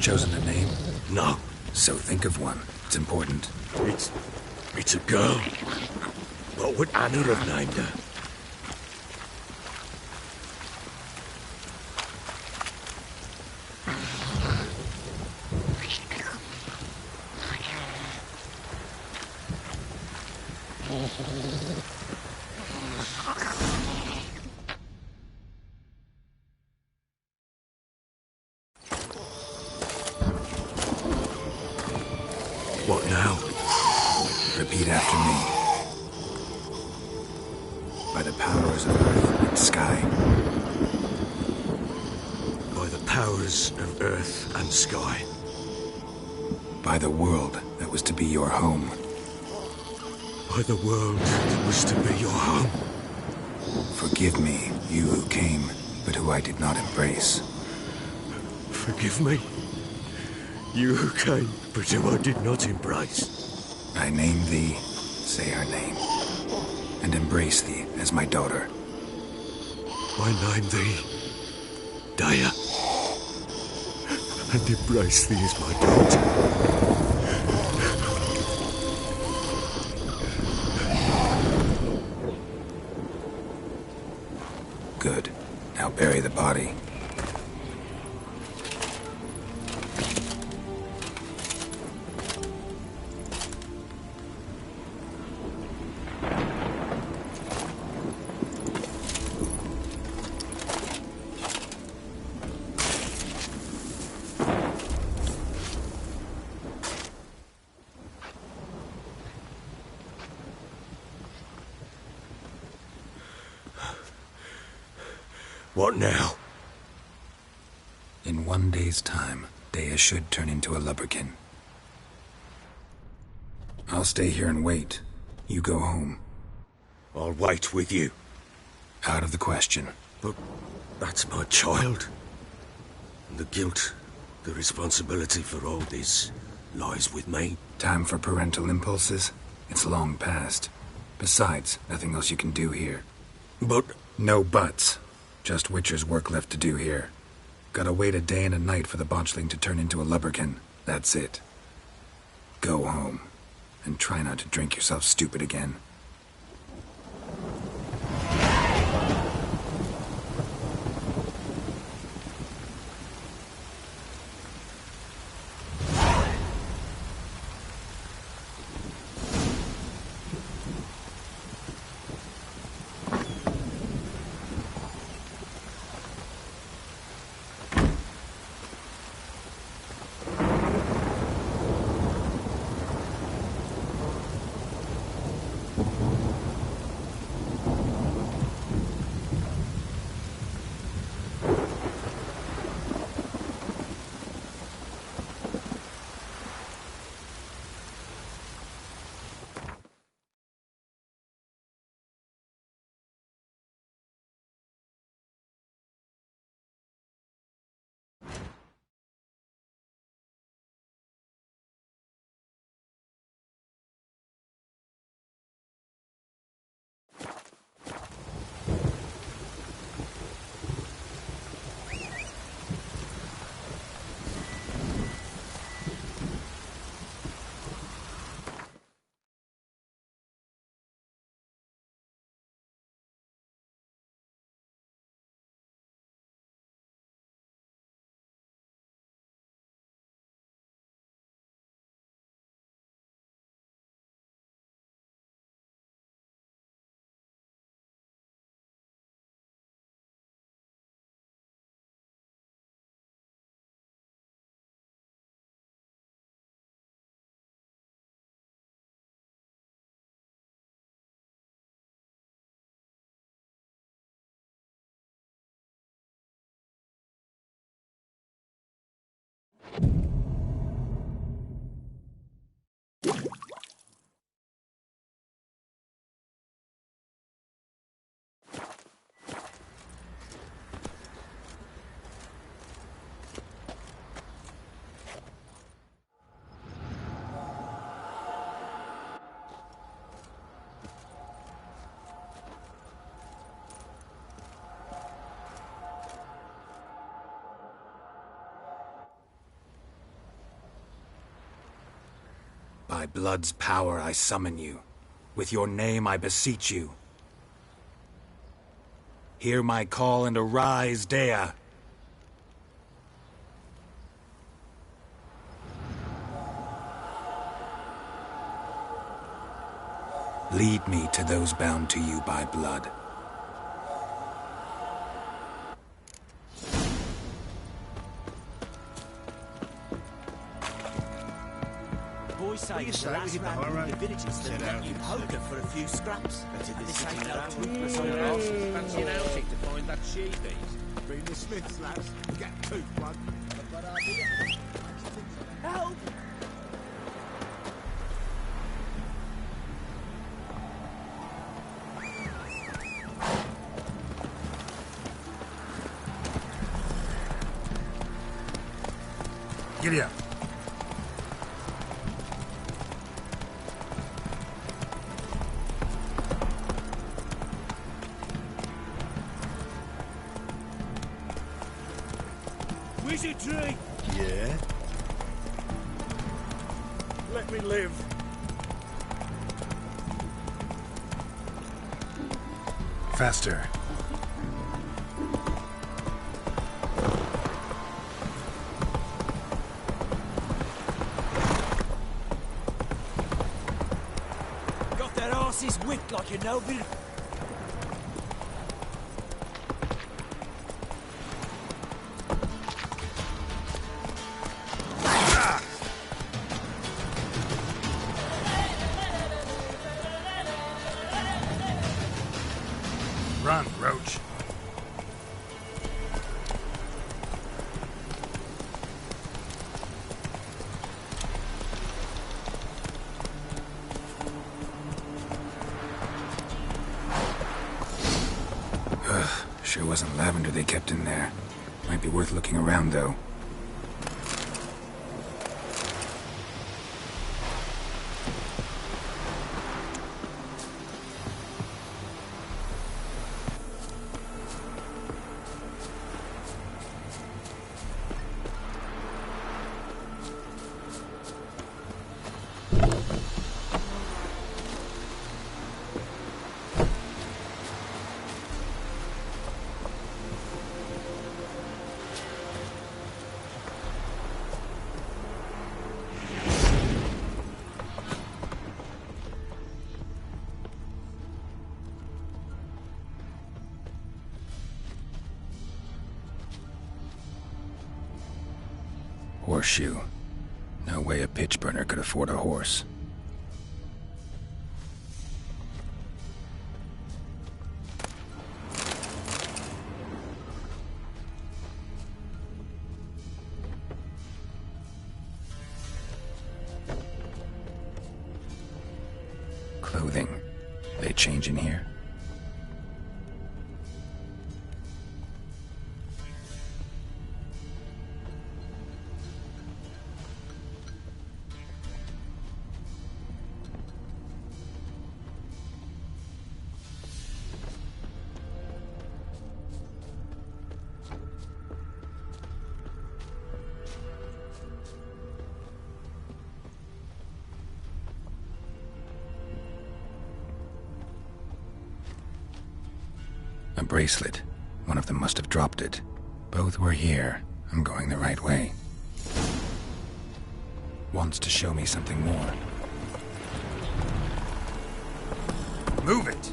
Chosen a name? No. So think of one. It's important. It's a girl. What would Anna have named her? What now? Repeat after me. By the powers of earth and sky. By the powers of earth and sky. By the world that was to be your home. By the world that was to be your home. Forgive me, you who came, but who I did not embrace. Forgive me, You came, but who I did not embrace. I name thee, say her name, and embrace thee as my daughter. I name thee, Daya, and embrace thee as my daughter. Good. Now bury the body. What now? In 1 day's time, Daya should turn into a lubberkin. I'll stay here and wait. You go home. I'll wait with you. Out of the question. But that's my child. And the guilt, the responsibility for all this lies with me. Time for parental impulses? It's long past. Besides, nothing else you can do here. But... No buts. Just Witcher's work left to do here. Gotta wait a day and a night for the botchling to turn into a lubberkin. That's it. Go home. And try not to drink yourself stupid again. By blood's power I summon you. With your name I beseech you. Hear my call and arise, Daya. Lead me to those bound to you by blood. What do you say we hit the high road? The villages that let you poker for a few scraps. And this ain't no toothless on your arse. Fancy an outing to find that sheepies. Bring the Smiths, lads. Get a tooth one. Help! Giddy up. Wizardry! Yeah? Let me live. Faster. Got their asses whipped like a noble. Run, Roach. Sure wasn't lavender they kept in there. Might be worth looking around, though. Horseshoe. No way a pitch burner could afford a horse. Clothing. They change in here? A bracelet. One of them must have dropped it. Both were here. I'm going the right way. Wants to show me something more. Move it!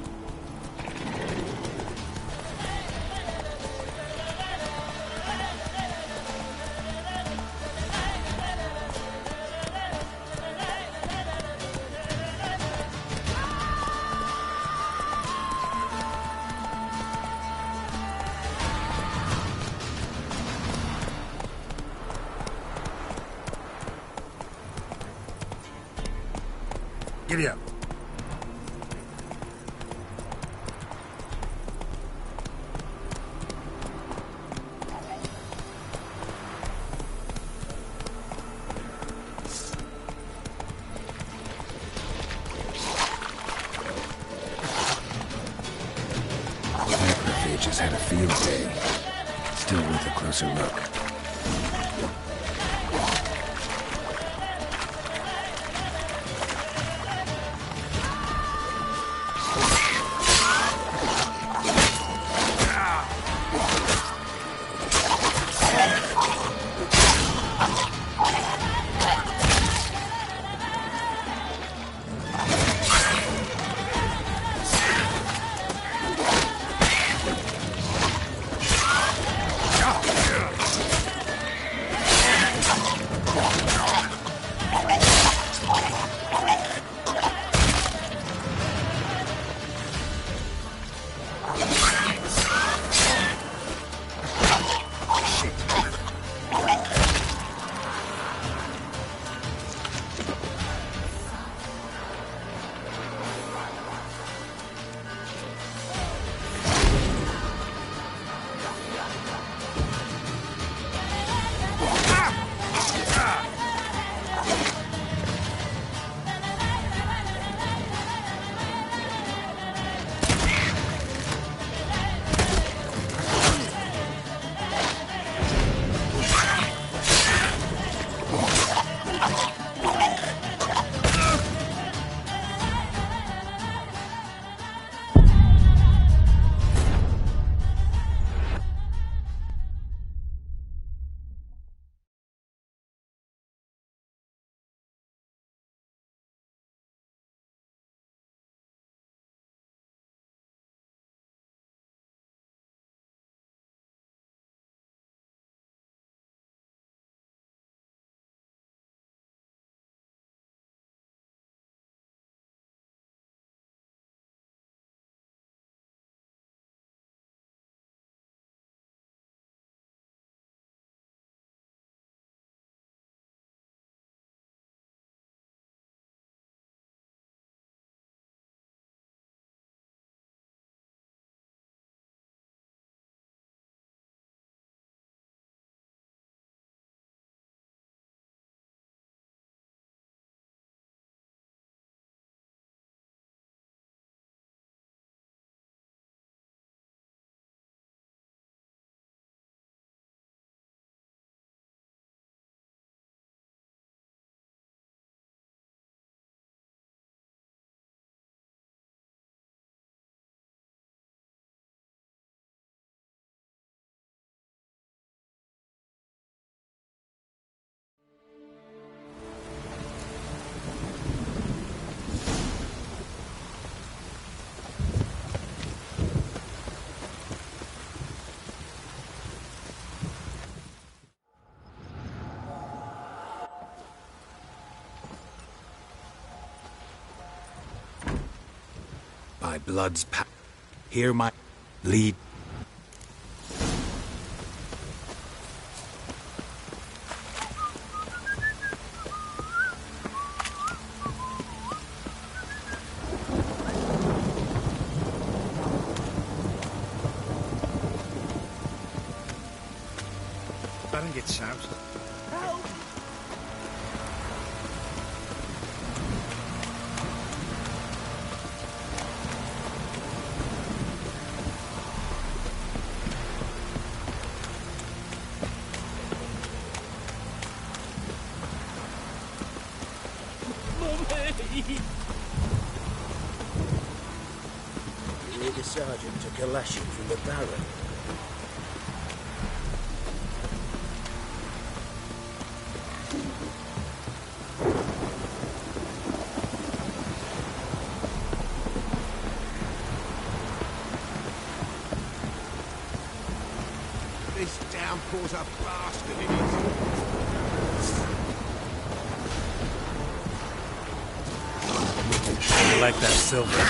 Giddy up. Macrophages had a field day. Still worth a closer look. my blood's hear my lead. Baron gets soused. You hear the sergeant took a lashing from the Baron. This downpour's a bastard, it is. You like that silver?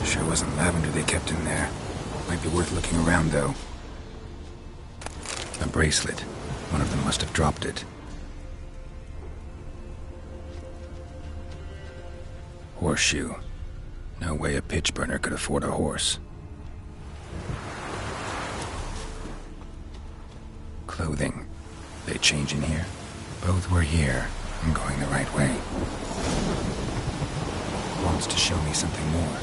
Sure wasn't lavender they kept in there. Might be worth looking around, though. A bracelet. One of them must have dropped it. Horseshoe. No way a pitch burner could afford a horse. Clothing. They change in here? Both were here. I'm going the right way. Wants to show me something more.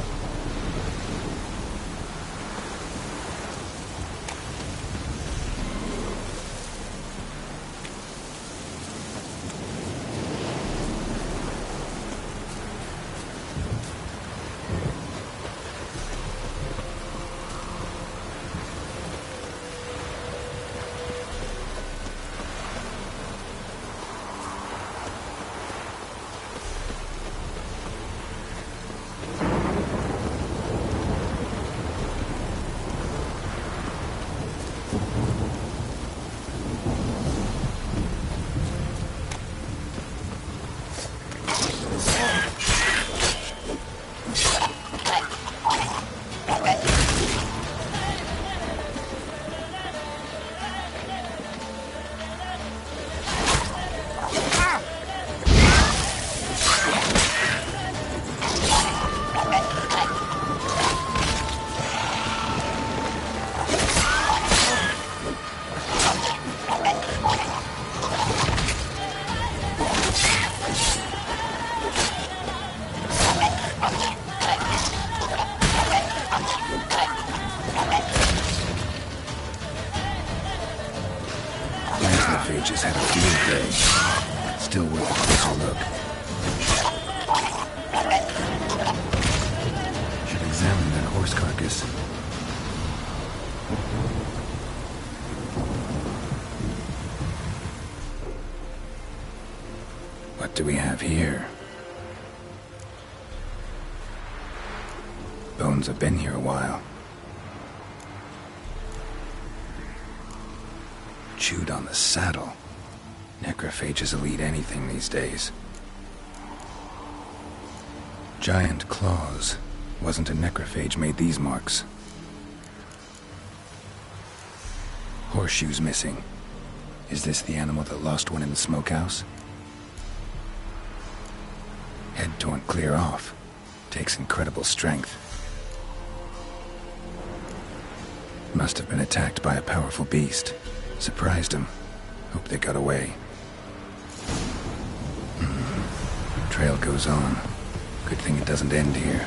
Just had a field day. Still worth a closer look. Should examine that horse carcass. What do we have here? Bones have been here a while. Chewed on the saddle. Necrophages will eat anything these days. Giant claws. Wasn't a necrophage made these marks. Horseshoes missing. Is this the animal that lost one in the smokehouse? Head torn clear off. Takes incredible strength. Must have been attacked by a powerful beast. Surprised him. Hope they got away. Trail goes on. Good thing it doesn't end here.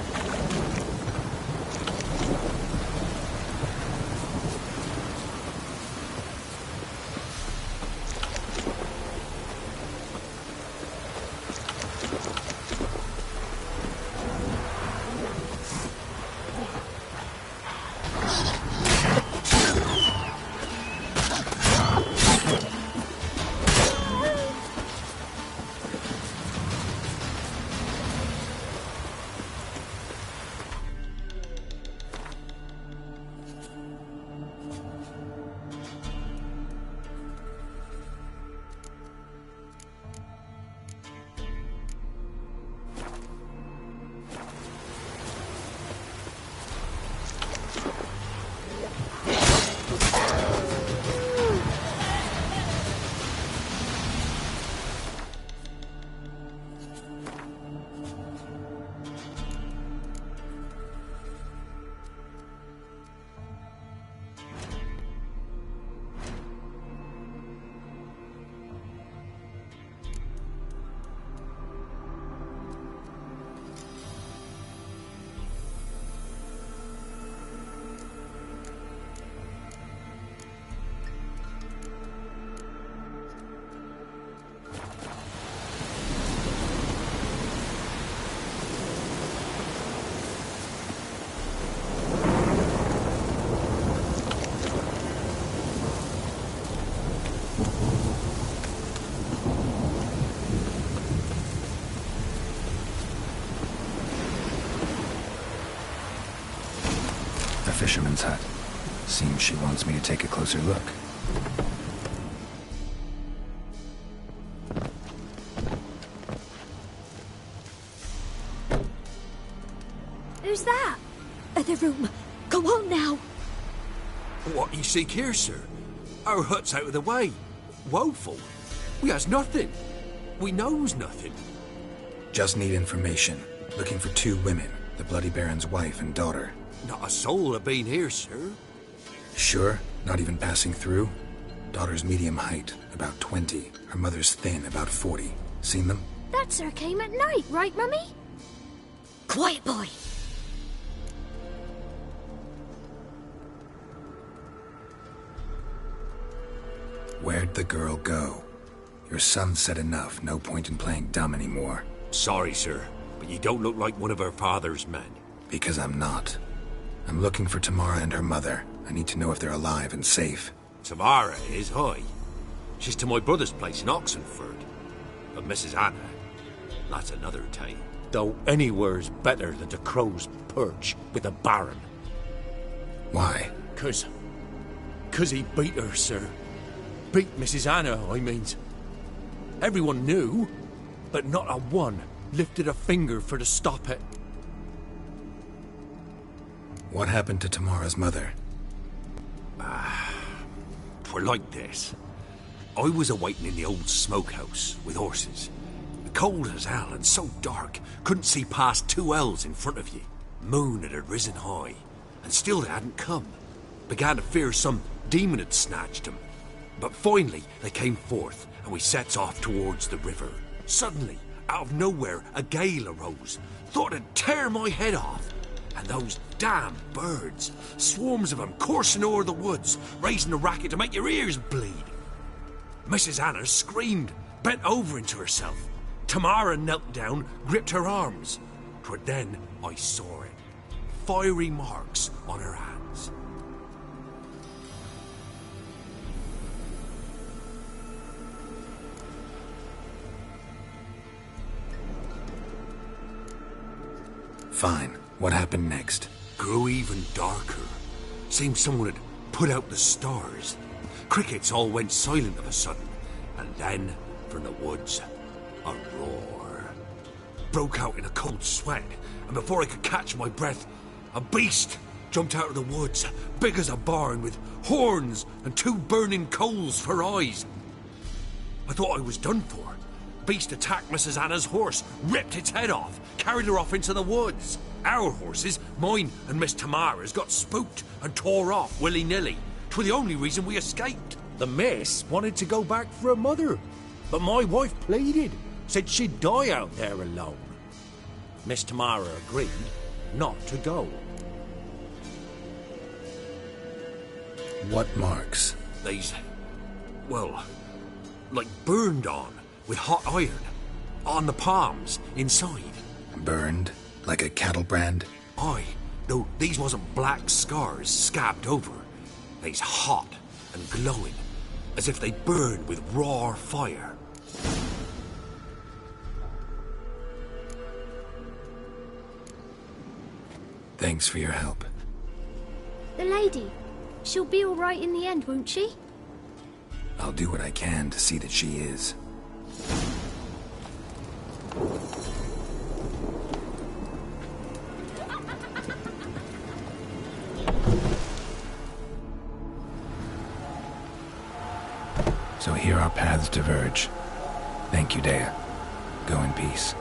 Fisherman's hut. Seems she wants me to take a closer look. Who's that? Other room. Go on now. What you seek here, sir? Our hut's out of the way. Woeful. We has nothing. We knows nothing. Just need information. Looking for 2 women, the Bloody Baron's wife and daughter. Not a soul have been here, sir. Sure? Not even passing through? Daughter's medium height, about 20. Her mother's thin, about 40. Seen them? That sir came at night, right, Mummy? Quiet, boy. Where'd the girl go? Your son said enough. No point in playing dumb anymore. Sorry, sir, but you don't look like one of her father's men. Because I'm not. I'm looking for Tamara and her mother. I need to know if they're alive and safe. Tamara is, aye. She's to my brother's place in Oxenford. But Mrs. Anna, that's another tale. Though anywhere's better than the Crow's Perch with the Baron. Why? 'Cause he beat her, sir. Beat Mrs. Anna, I means. Everyone knew, but not a one lifted a finger for to stop it. What happened to Tamara's mother? Twere like this. I was awaiting in the old smokehouse with horses. Cold as hell and so dark, couldn't see past 2 ells in front of you. Moon had risen high, and still they hadn't come. Began to fear some demon had snatched them. But finally they came forth, and we sets off towards the river. Suddenly, out of nowhere, a gale arose. Thought it'd tear my head off. And those damn birds, swarms of them coursing o'er the woods, raising a racket to make your ears bleed. Mrs. Anna screamed, bent over into herself. Tamara knelt down, gripped her arms. 'Twere then I saw it. Fiery marks on her hands. Fine. What happened next? Grew even darker. Seemed someone had put out the stars. Crickets all went silent of a sudden. And then, from the woods, a roar. Broke out in a cold sweat, and before I could catch my breath, a beast jumped out of the woods, big as a barn, with horns and 2 burning coals for eyes. I thought I was done for. Beast attacked Mrs. Anna's horse, ripped its head off, carried her off into the woods. Our horses, mine and Miss Tamara's, got spooked and tore off willy-nilly. 'Twere the only reason we escaped. The miss wanted to go back for her mother, but my wife pleaded, said she'd die out there alone. Miss Tamara agreed not to go. What marks? These, well, like burned on with hot iron. On the palms, inside. Burned? Like a cattle brand? Aye, though these wasn't black scars scabbed over. They's hot and glowing, as if they burned with raw fire. Thanks for your help. The lady. She'll be all right in the end, won't she? I'll do what I can to see that she is. So here our paths diverge. Thank you, Dea. Go in peace.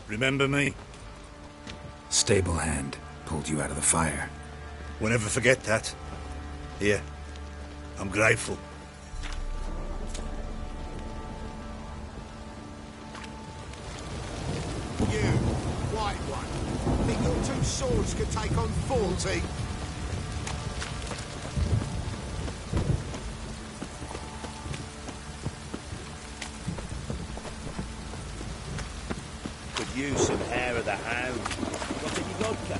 Remember me? Stable hand pulled you out of the fire. We'll never forget that. Here, I'm grateful. You, white one, think your two swords could take on 40? Could use some hair of the hound. Got any vodka?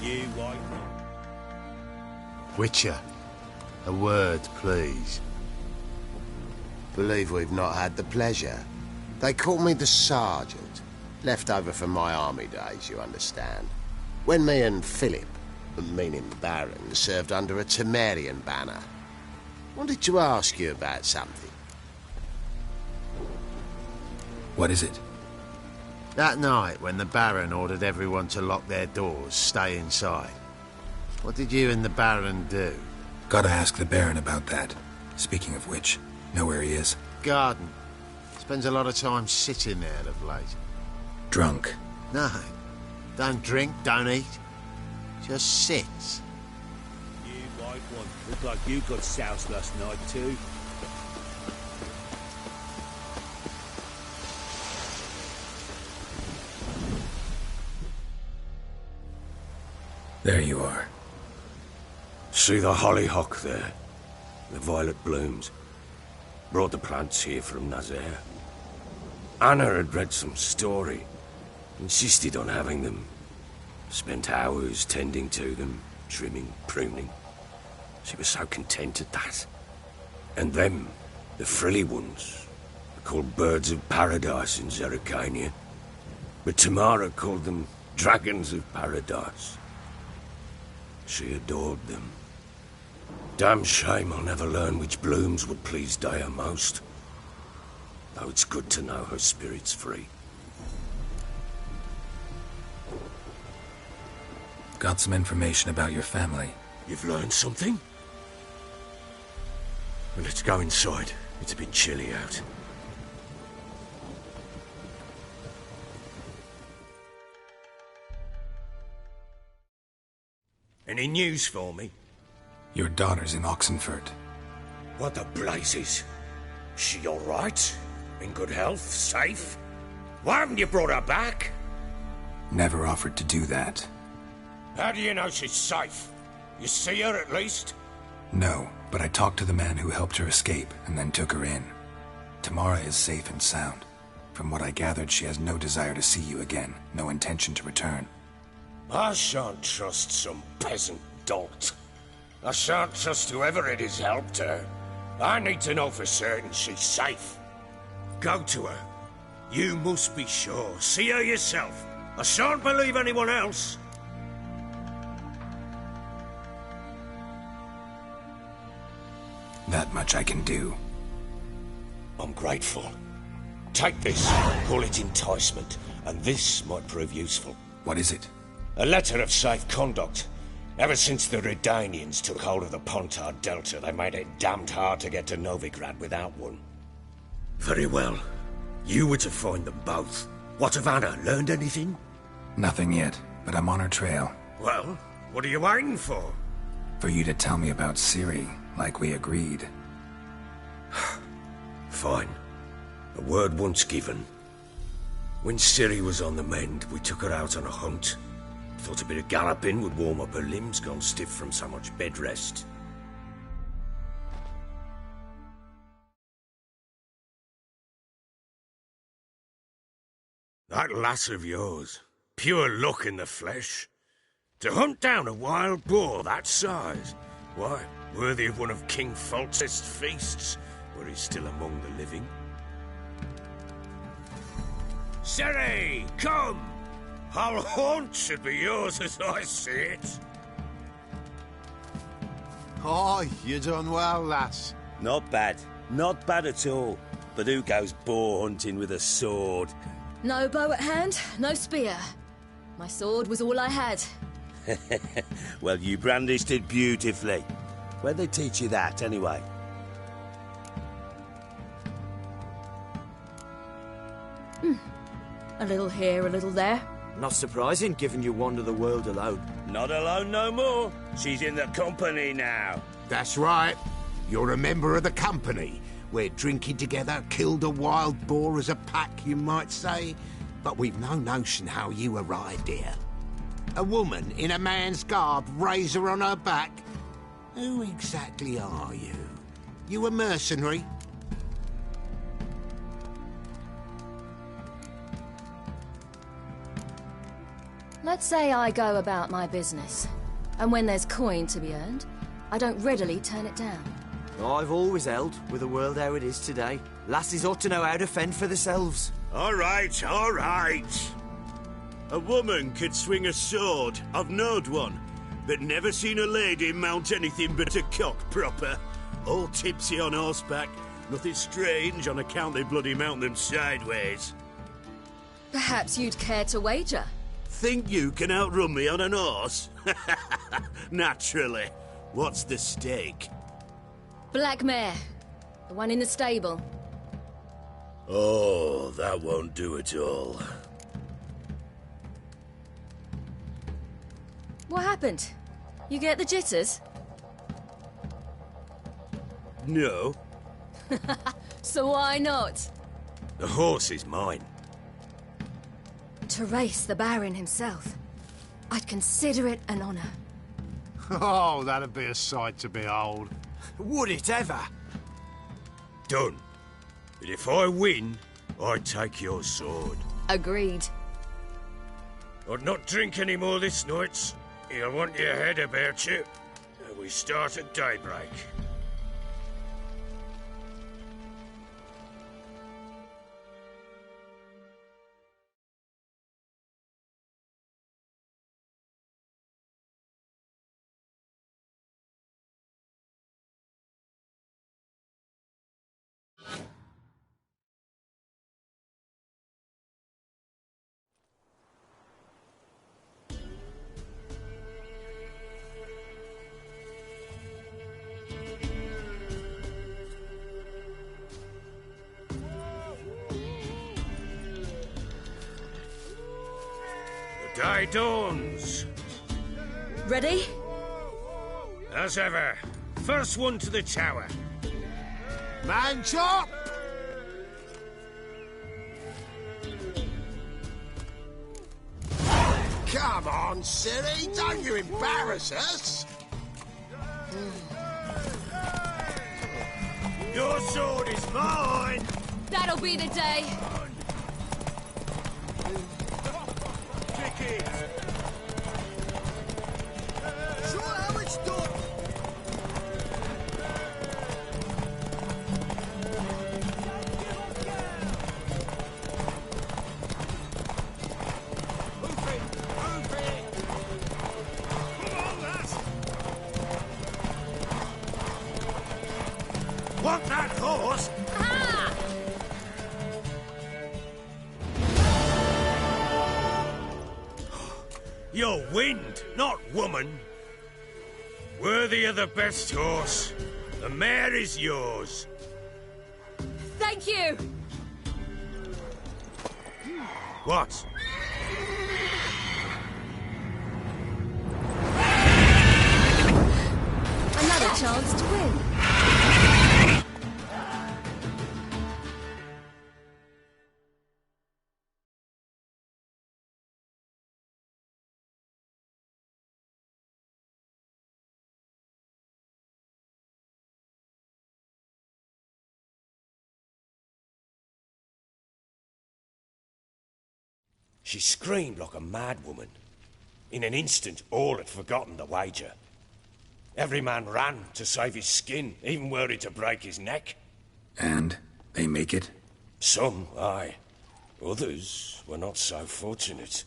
You white one. Witcher, a word, please. Believe we've not had the pleasure. They call me the Sergeant. Left over from my army days, you understand. When me and Philip, meaning the Baron, served under a Temerian banner. Wanted to ask you about something. What is it? That night when the Baron ordered everyone to lock their doors, stay inside. What did you and the Baron do? Gotta ask the Baron about that. Speaking of which, know where he is? Garden. Spends a lot of time sitting there of late. Drunk. No. Don't drink, don't eat. Just sits. You white one. Look like you got soused last night too. There you are. See the hollyhock there? The violet blooms. Brought the plants here from Nazaire. Anna had read some story. Insisted on having them. Spent hours tending to them, trimming, pruning. She was so content at that. And them, the frilly ones, are called birds of paradise in Zerrikania. But Tamara called them dragons of paradise. She adored them. Damn shame I'll never learn which blooms would please Dea most. Though it's good to know her spirit's free. Got some information about your family. You've learned something? Well, let's go inside. It's a bit chilly out. Any news for me? Your daughter's in Oxenfurt. What the blazes? She all right? In good health? Safe? Why haven't you brought her back? Never offered to do that. How do you know she's safe? You see her at least? No, but I talked to the man who helped her escape and then took her in. Tamara is safe and sound. From what I gathered, she has no desire to see you again, no intention to return. I shan't trust some peasant dolt. I shan't trust whoever it is helped her. I need to know for certain she's safe. Go to her. You must be sure. See her yourself. I shan't believe anyone else. That much I can do. I'm grateful. Take this, call it enticement, and this might prove useful. What is it? A letter of safe conduct. Ever since the Redanians took hold of the Pontar Delta, they made it damned hard to get to Novigrad without one. Very well. You were to find them both. What of Anna? Learned anything? Nothing yet, but I'm on her trail. Well, what are you waiting for? For you to tell me about Ciri, like we agreed. Fine. A word once given. When Ciri was on the mend, we took her out on a hunt. Thought a bit of galloping would warm up her limbs, gone stiff from so much bed rest. That lass of yours, pure luck in the flesh. To hunt down a wild boar that size, why, worthy of one of King Foltest's feasts, were he still among the living. Ciri, come! Our haunt should be yours as I see it. Oh, you done well, lass. Not bad. Not bad at all. But who goes boar hunting with a sword? No bow at hand, no spear. My sword was all I had. Well, you brandished it beautifully. Where'd they teach you that, anyway? A little here, a little there. Not surprising, given you wander the world alone. Not alone no more. She's in the company now. That's right. You're a member of the company. We're drinking together, killed a wild boar as a pack, you might say. But we've no notion how you arrived here. A woman in a man's garb, razor on her back. Who exactly are you? You a mercenary? Let's say I go about my business. And when there's coin to be earned, I don't readily turn it down. I've always held, with the world how it is today, lassies ought to know how to fend for themselves. All right, all right. A woman could swing a sword. I've knowed one, but never seen a lady mount anything but a cock proper. All tipsy on horseback. Nothing strange on account they bloody mount them sideways. Perhaps you'd care to wager? Think you can outrun me on an horse? Naturally. What's the stake? Black mare. The one in the stable. Oh, that won't do at all. What happened? You get the jitters? No. So why not? The horse is mine. To race the Baron himself. I'd consider it an honor. Oh, that'd be a sight to behold. Would it ever? Done. But if I win, I take your sword. Agreed. I'd not drink any more this night. You'll want your head about you. We start at daybreak. Day dawns. Ready? As ever. First one to the tower. Man chop! Come on, Ciri, don't you embarrass us! Your sword is mine! That'll be the day. Kick it! Show how it's done! Want that horse? You're wind, not woman. Worthy of the best horse. The mare is yours. Thank you! What? Another chance to win. She screamed like a mad woman. In an instant, all had forgotten the wager. Every man ran to save his skin, even worried to break his neck. And they make it? Some, aye. Others were not so fortunate.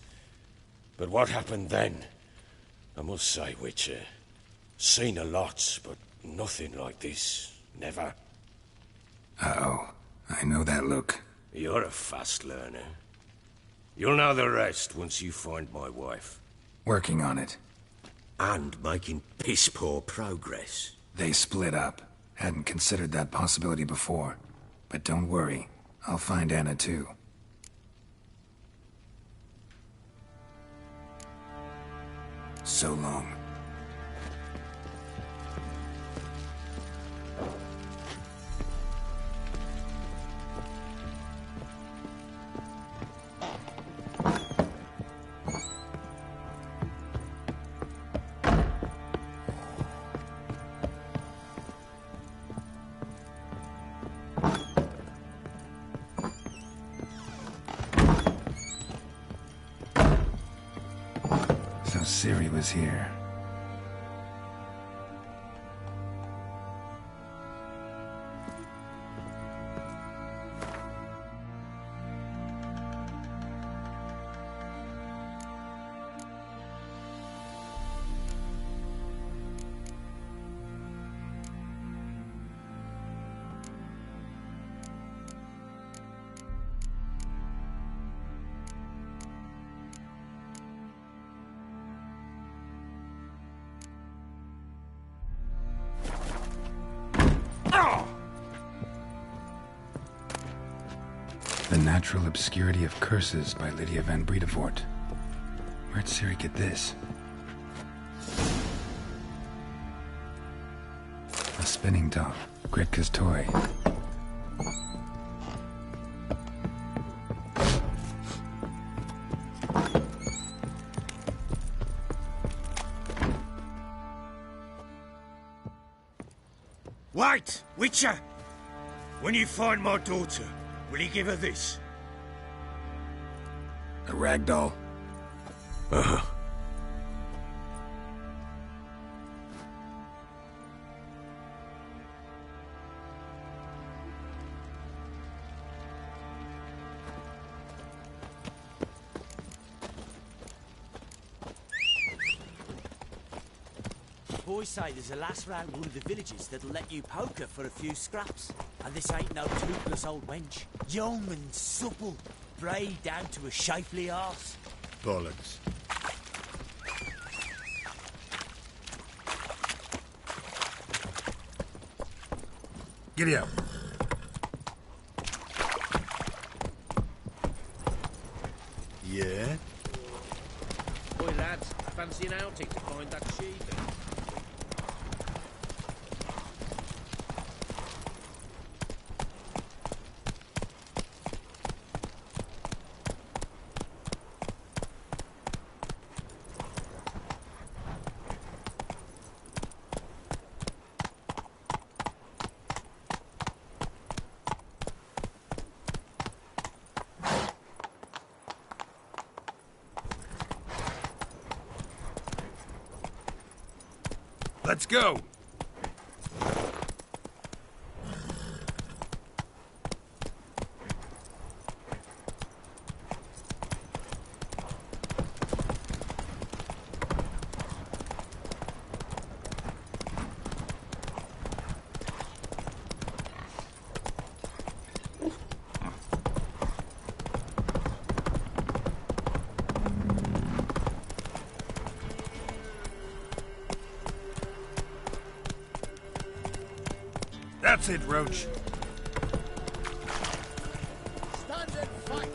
But what happened then? I must say, Witcher, seen a lot, but nothing like this. Never. Uh-oh. I know that look. You're a fast learner. You'll know the rest once you find my wife. Working on it. And making piss-poor progress. They split up. Hadn't considered that possibility before. But don't worry. I'll find Anna too. So long. So Ciri was here. The Natural Obscurity of Curses by Lydia van Bredevoort. Where'd Ciri get this? A spinning top. Gretka's toy. Wait, Witcher! When you find my daughter, will you give her this? A rag doll. Uh-huh. Boys say there's a lass round one of the villages that'll let you poker for a few scraps. And this ain't no toothless old wench. Young and supple, brayed down to a shapely arse. Bollocks. Giddy up. Yeah? lads. Fancy an outing to find that sheep? Let's go! That's it, Roach. Stand and fight!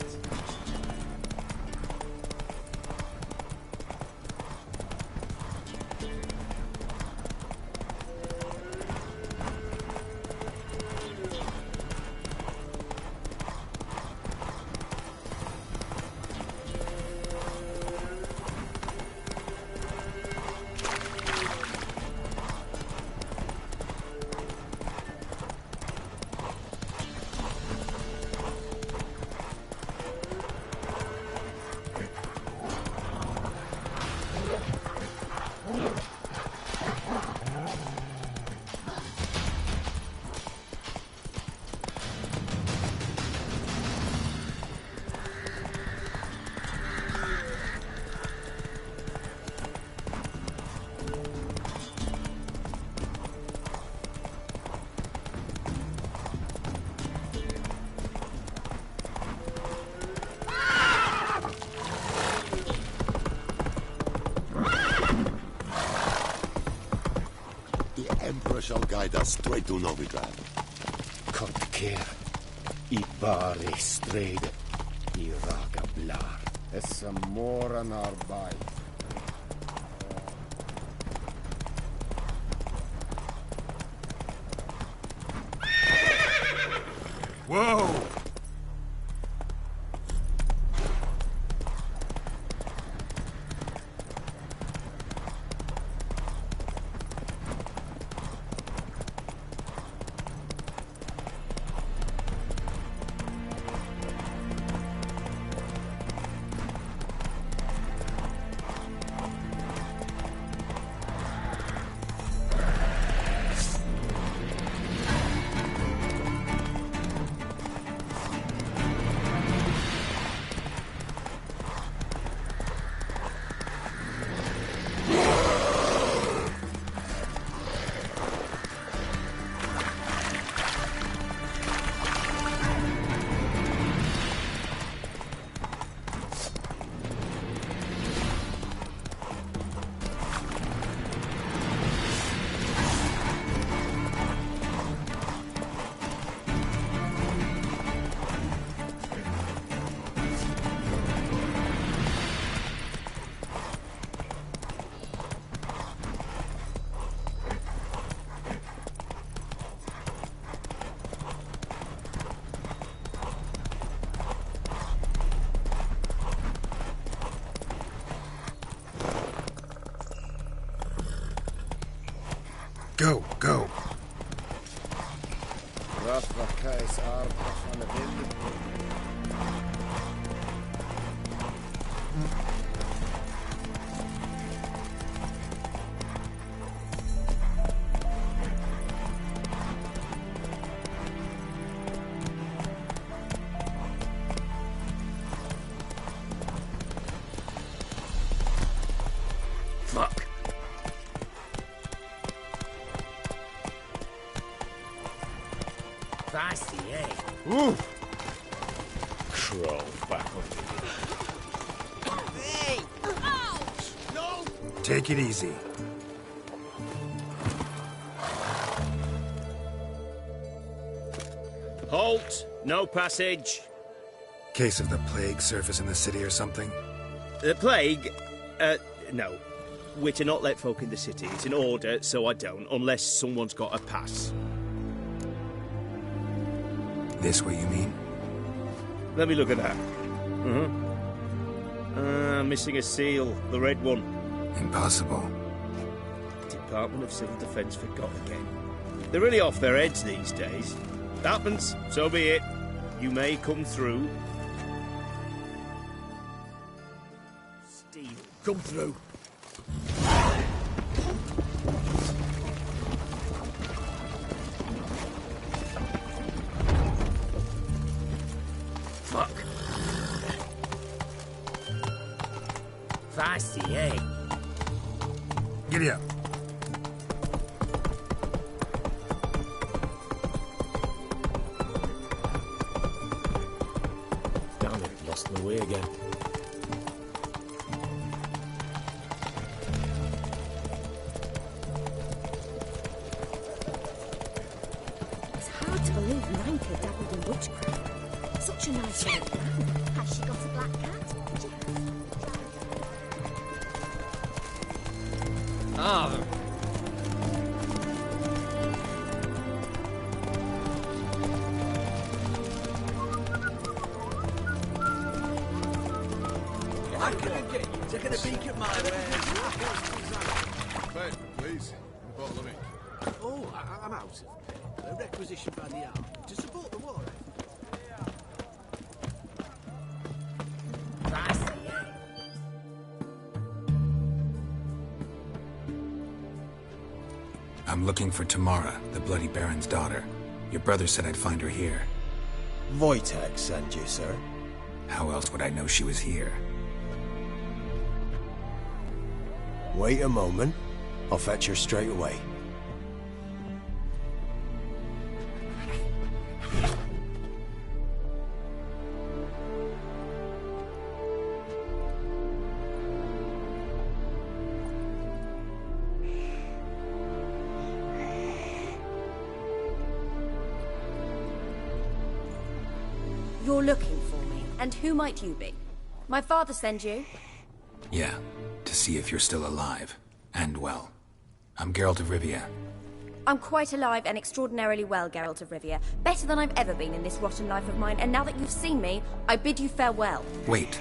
Emperor shall guide us straight to Novigrad. Cut care. I bare stred. I raga blar. Essa moran arbei. Whoa! Go, go. Fuck. Feisty, eh? Ooh! Crawl back under the... Hey! Ouch! No! Take it easy. Halt! No passage. Case of the plague surface in the city or something? The plague? No. We're to not let folk in the city. It's an order, so I don't, unless someone's got a pass. This what you mean? Let me look at that. Missing a seal. The red one. Impossible. Department of Civil Defence forgot again. They're really off their heads these days. Happens, so be it. You may come through. Steve, come through. Fuck. Feisty, eh? Giddy up. Damn it, lost my way again. It's hard to believe Nanka dabbled in witchcraft. Such a nice old man. Has she got a black cat? Ah. I'm gonna get you. Taking a peek at my wares. Ben, please. A bottle of ink. Oh, I'm out of paper. A requisition by the army to support the war effort. Feisty, eh? I'm looking for Tamara, the Bloody Baron's daughter. Your brother said I'd find her here. Wojtek sent you, sir. How else would I know she was here? Wait a moment. I'll fetch her straight away. You're looking for me, and who might you be? My father sent you? Yeah, to see if you're still alive. And well. I'm Geralt of Rivia. I'm quite alive and extraordinarily well, Geralt of Rivia. Better than I've ever been in this rotten life of mine, and now that you've seen me, I bid you farewell. Wait.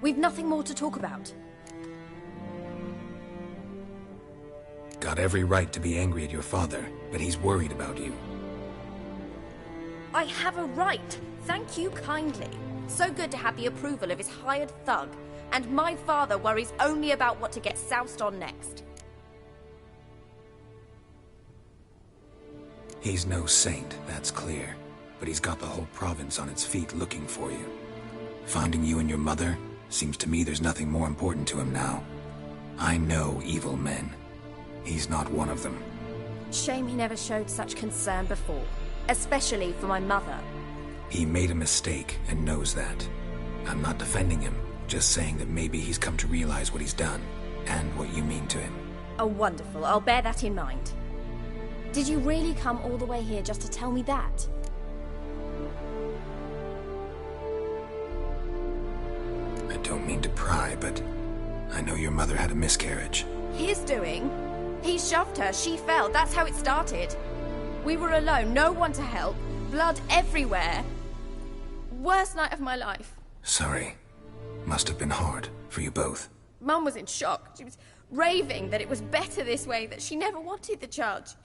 We've nothing more to talk about. Got every right to be angry at your father, but he's worried about you. I have a right. Thank you kindly. So good to have the approval of his hired thug. And my father worries only about what to get soused on next. He's no saint, that's clear. But he's got the whole province on its feet looking for you. Finding you and your mother, seems to me there's nothing more important to him now. I know evil men. He's not one of them. Shame he never showed such concern before. Especially for my mother. He made a mistake and knows that. I'm not defending him, just saying that maybe he's come to realize what he's done, and what you mean to him. Oh, wonderful. I'll bear that in mind. Did you really come all the way here just to tell me that? I don't mean to pry, but I know your mother had a miscarriage. His doing? He shoved her, she fell, that's how it started. We were alone, no one to help, blood everywhere. Worst night of my life. Sorry. Must have been hard for you both. Mum was in shock. She was raving that it was better this way, that she never wanted the child.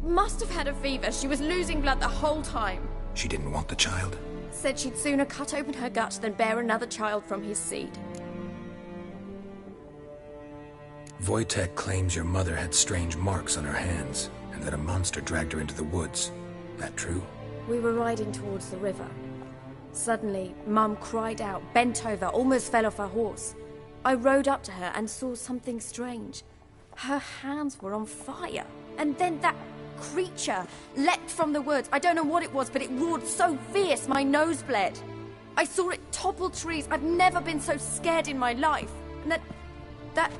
Must have had a fever. She was losing blood the whole time. She didn't want the child? Said she'd sooner cut open her gut than bear another child from his seed. Wojtek claims your mother had strange marks on her hands, and that a monster dragged her into the woods. That true? We were riding towards the river. Suddenly, Mum cried out, bent over, almost fell off her horse. I rode up to her and saw something strange. Her hands were on fire. And then that creature leapt from the woods. I don't know what it was, but it roared so fierce my nose bled. I saw it topple trees. I've never been so scared in my life. And that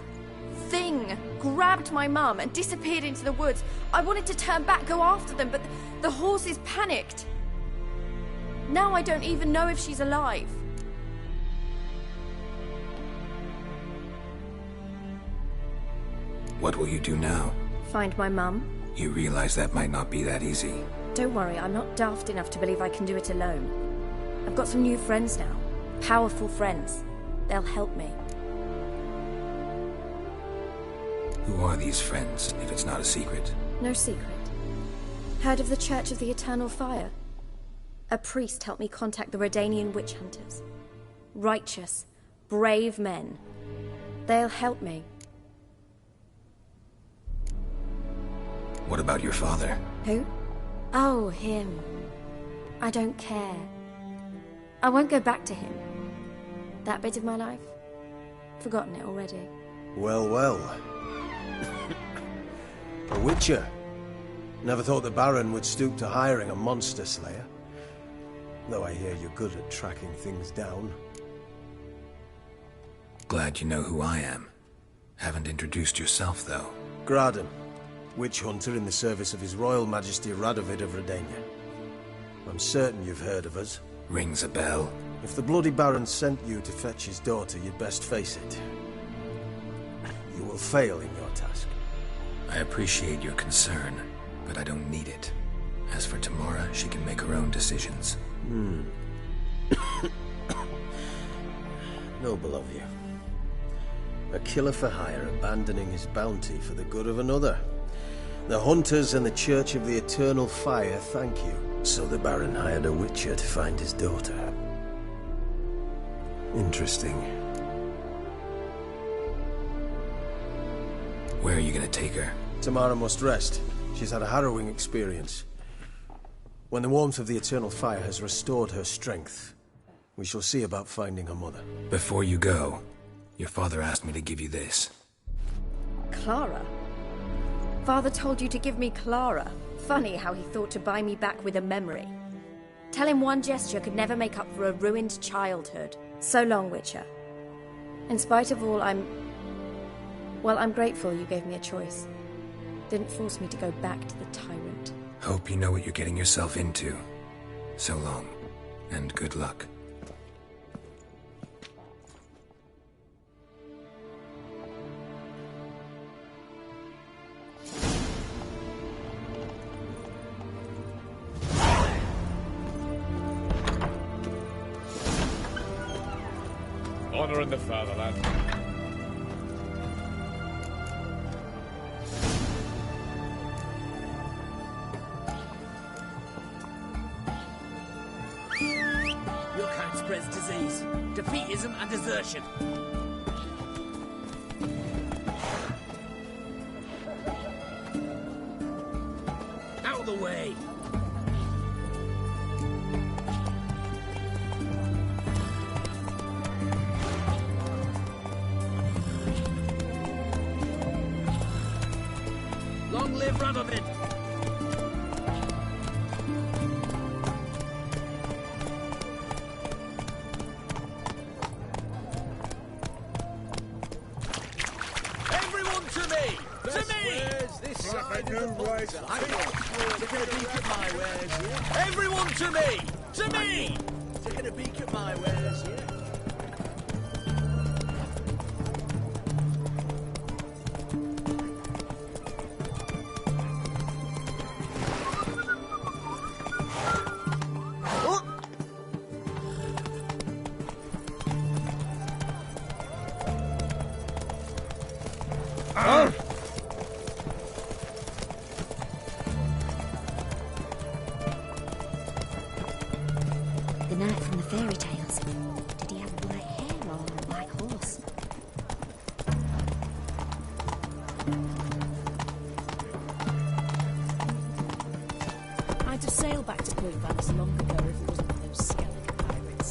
thing grabbed my mum and disappeared into the woods. I wanted to turn back, go after them, but the horses panicked. Now I don't even know if she's alive. What will you do now? Find my mum. You realize that might not be that easy. Don't worry, I'm not daft enough to believe I can do it alone. I've got some new friends now. Powerful friends. They'll help me. Who are these friends, if it's not a secret? No secret. Heard of the Church of the Eternal Fire? A priest helped me contact the Redanian witch hunters. Righteous, brave men. They'll help me. What about your father? Who? Oh, him. I don't care. I won't go back to him. That bit of my life? Forgotten it already. Well, well. A witcher. Never thought the Baron would stoop to hiring a monster slayer. Though I hear you're good at tracking things down. Glad you know who I am. Haven't introduced yourself, though. Graden, witch hunter in the service of His Royal Majesty Radovid of Redania. I'm certain you've heard of us. Rings a bell. If the Bloody Baron sent you to fetch his daughter, you'd best face it. You will fail in your task. I appreciate your concern, but I don't need it. As for Tamara, she can make her own decisions. Noble of you. A killer for hire abandoning his bounty for the good of another. The Hunters and the Church of the Eternal Fire thank you. So the Baron hired a witcher to find his daughter. Interesting. Where are you gonna take her? Tamara must rest. She's had a harrowing experience. When the warmth of the Eternal Fire has restored her strength, we shall see about finding her mother. Before you go, your father asked me to give you this. Clara? Father told you to give me Clara. Funny how he thought to buy me back with a memory. Tell him one gesture could never make up for a ruined childhood. So long, Witcher. In spite of all, I'm grateful you gave me a choice. Didn't force me to go back to the tyrant. Hope you know what you're getting yourself into. So long, and good luck. Honor in the fatherland. Your kind spreads disease, defeatism and desertion. Out of the way! Long live Radovid! Everyone to me! To me! This afternoon, right? Taking a peek at my wares, yeah? Everyone to me! To me! Taking a peek at my wares, yeah? The knight from the fairy tales. Did he have white hair or a white horse? I'd have sailed back to Point Vallis long ago if it wasn't for those skeleton pirates.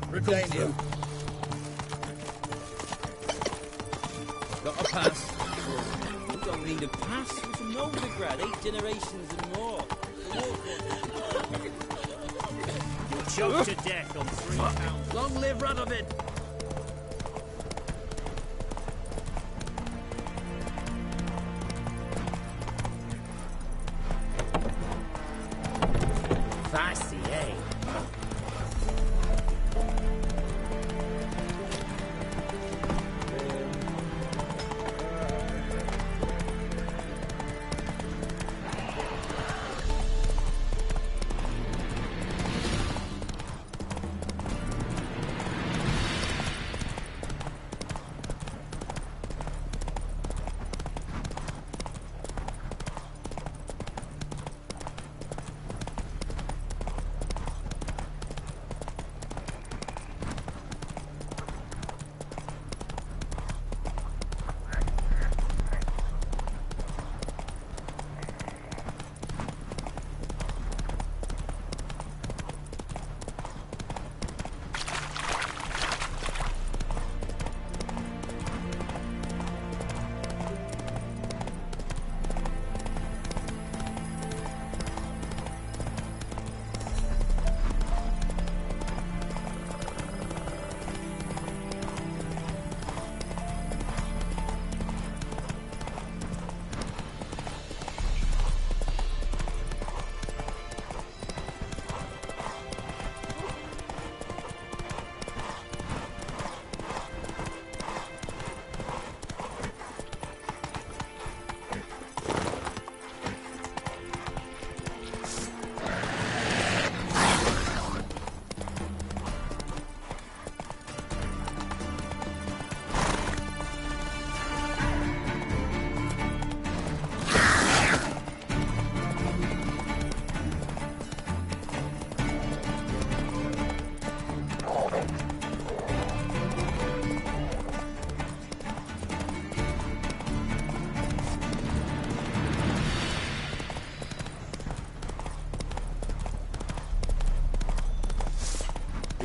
Redania. Got a pass. You don't need a pass. We're from Novigrad, 8 generations and more. You're choked to death on 3 pounds. Long live Radovid! Fancy, eh?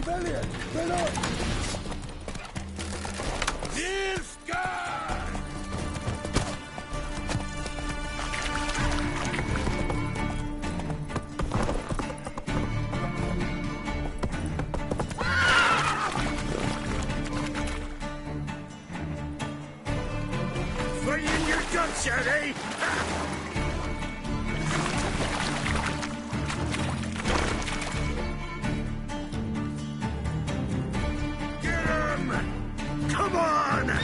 Rebellion! Below! Bring in your guns, Eddie! Get him! Come on!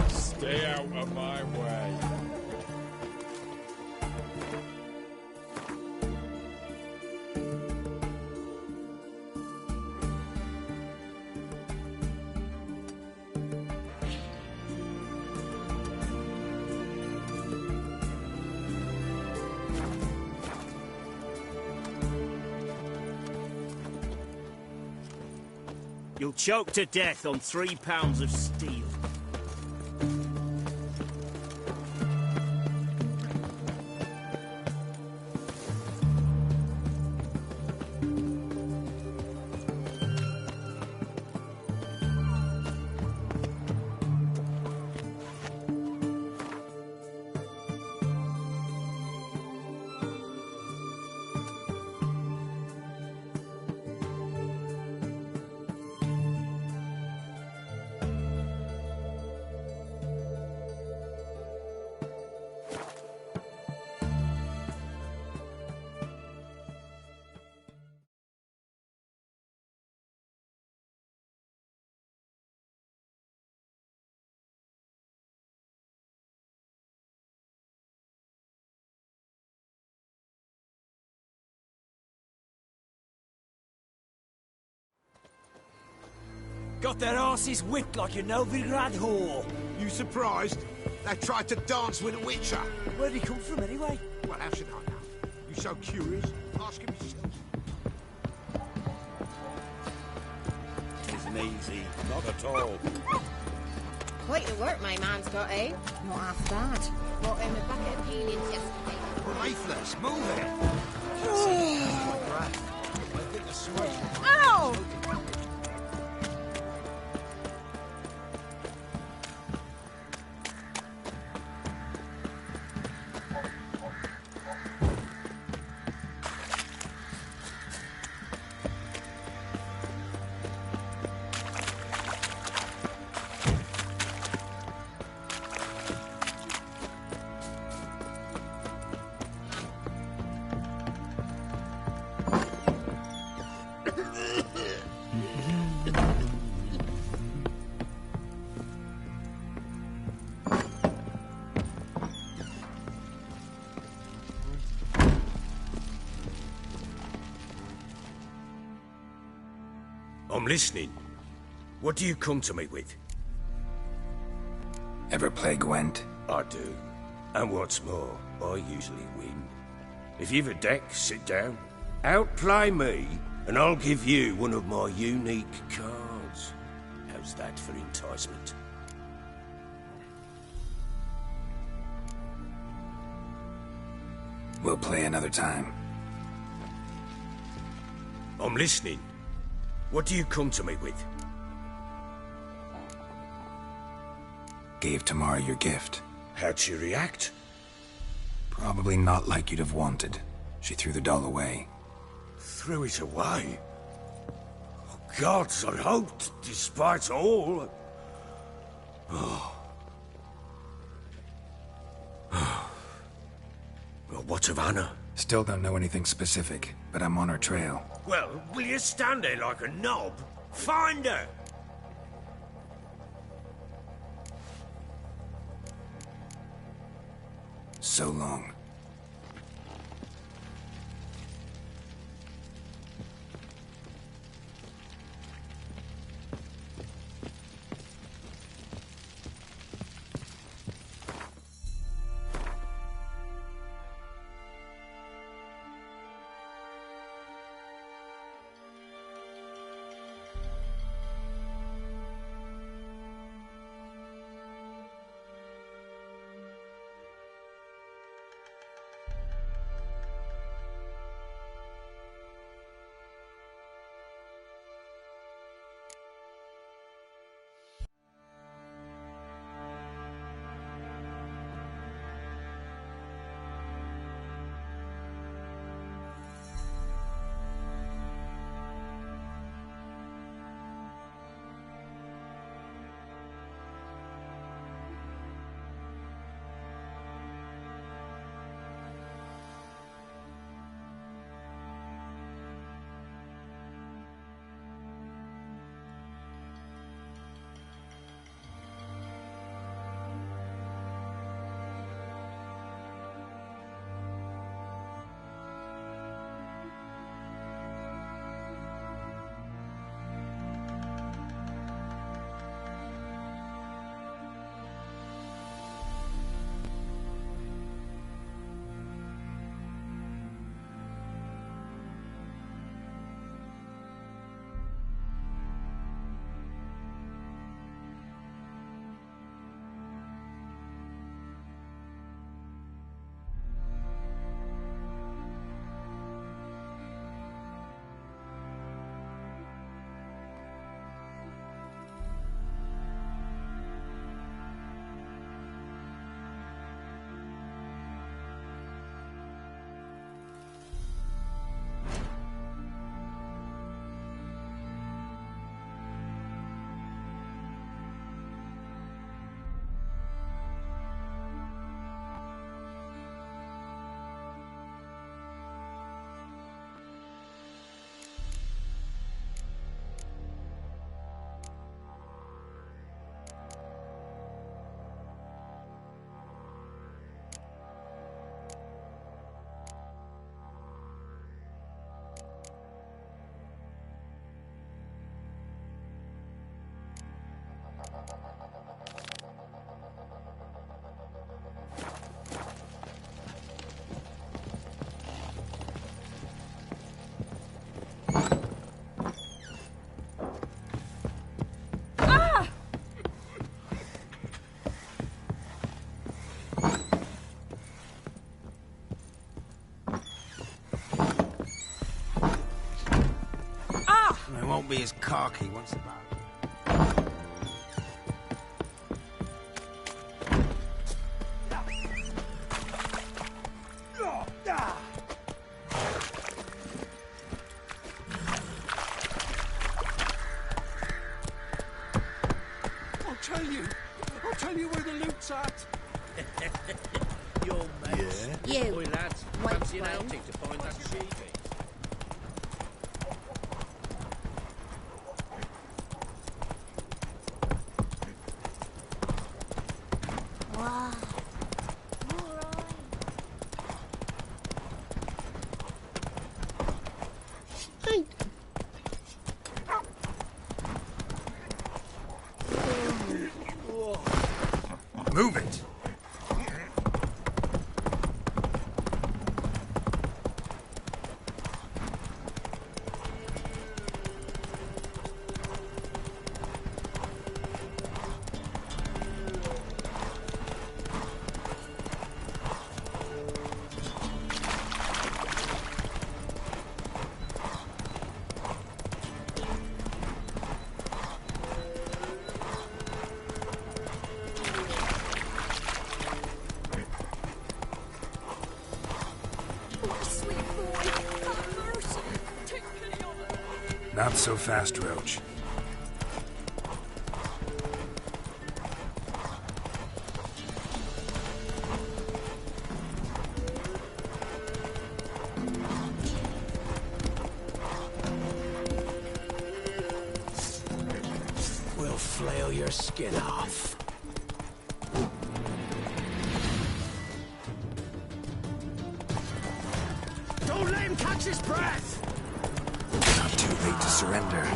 Stay out of my way. You'll choke to death on 3 pounds of steel. Got their asses whipped like a Novigrad whore. You surprised? They tried to dance with a witcher. Where'd he come from, anyway? Well, how should I know? You so curious? Ask him yourself. Isn't easy. Not at all. Quite the work my man's got, eh? Not half bad. Brought him a bucket of peelings yesterday. Lifeless, move it! Ow! I'm listening. What do you come to me with? Ever play Gwent? I do. And what's more, I usually win. If you've a deck, sit down. Outplay me, and I'll give you one of my unique cards. How's that for enticement? We'll play another time. I'm listening. What do you come to me with? Gave Tamara your gift. How'd she react? Probably not like you'd have wanted. She threw the doll away. Threw it away? Oh, gods, I hoped, despite all... Oh. Well, what of Anna? Still don't know anything specific, but I'm on her trail. Well, will you stand there like a knob? Find her! So long. be as cocky once about. I'll tell you where the loot's at. Your mate. Yeah. You. Boy, lads, White fancy an wine. outing to find that sheepy. Wow. Move it! Not so fast, Roach. We'll flail your skin off. Don't let him catch his breath! Not too late to surrender.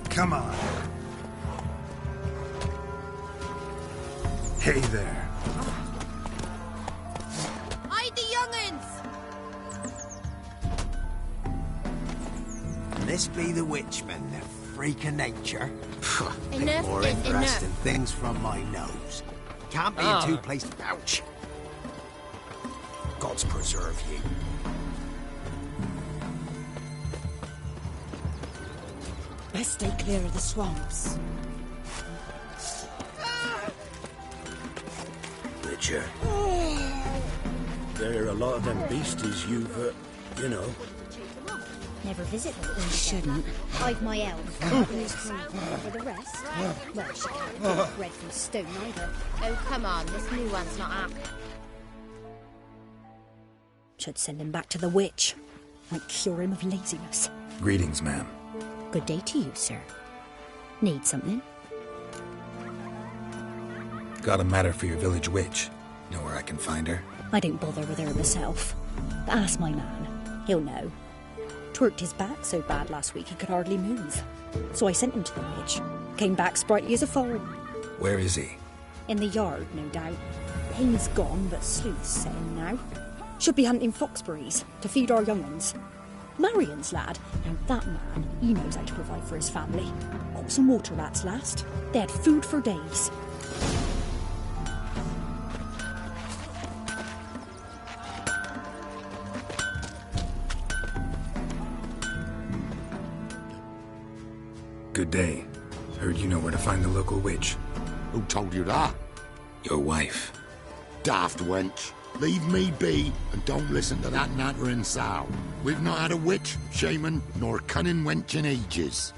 Come on. Hey there. Hide the young'uns! This be the witchmen, the freak of nature. Bit Enough more is interesting enough. things from my nose. Can't be Ah. in two places. Ouch! God's preserve you. Best stay clear of the swamps. Witcher. There are a lot of them beasties you've, you know. Never visit them. We shouldn't. I've my elf. Who's for the rest? Well, she can't cook bread from stone either. Oh, come on, this new one's not up. Should send him back to the witch. Might cure him of laziness. Greetings, ma'am. Good day to you, sir. Need something? Got a matter for your village witch. Know where I can find her? I don't bother with her myself. But ask my man. He'll know. Twerked his back so bad last week he could hardly move. So I sent him to the witch. Came back sprightly as a foal. Where is he? In the yard, no doubt. Pain's gone, but sleuth's setting now. Should be hunting foxberries to feed our young ones. Marion's lad. Now that man, he knows how to provide for his family. Got some water rats last. They had food for days. Good day. Heard you know where to find the local witch. Who told you that? Your wife. Daft wench. Leave me be and don't listen to that nattering sow. We've not had a witch, shaman, nor cunning wench in ages.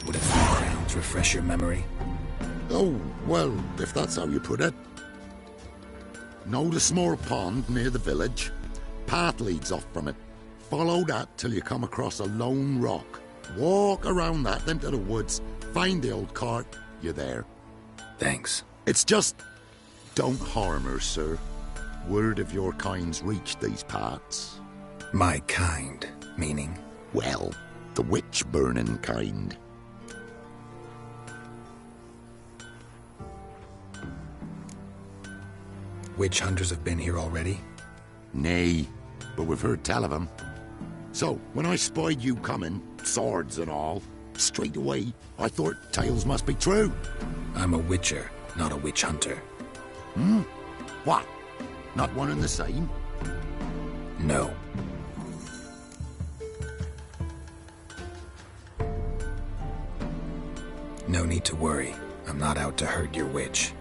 Would a few crowns refresh your memory? Oh, well, if that's how you put it. Know the small pond near the village? Path leads off from it. Follow that till you come across a lone rock. Walk around that into the woods, find the old cart, you're there. Thanks. It's just... don't harm her, sir. word of your kind's reached these parts. My kind, meaning? Well, the witch-burning kind. Witch hunters have been here already? Nay, but we've heard tell of them. So, when I spied you coming, swords and all, straight away, I thought tales must be true. I'm a witcher, not a witch hunter. Hmm? What? Not one and the same? No. No need to worry. I'm not out to hurt your witch.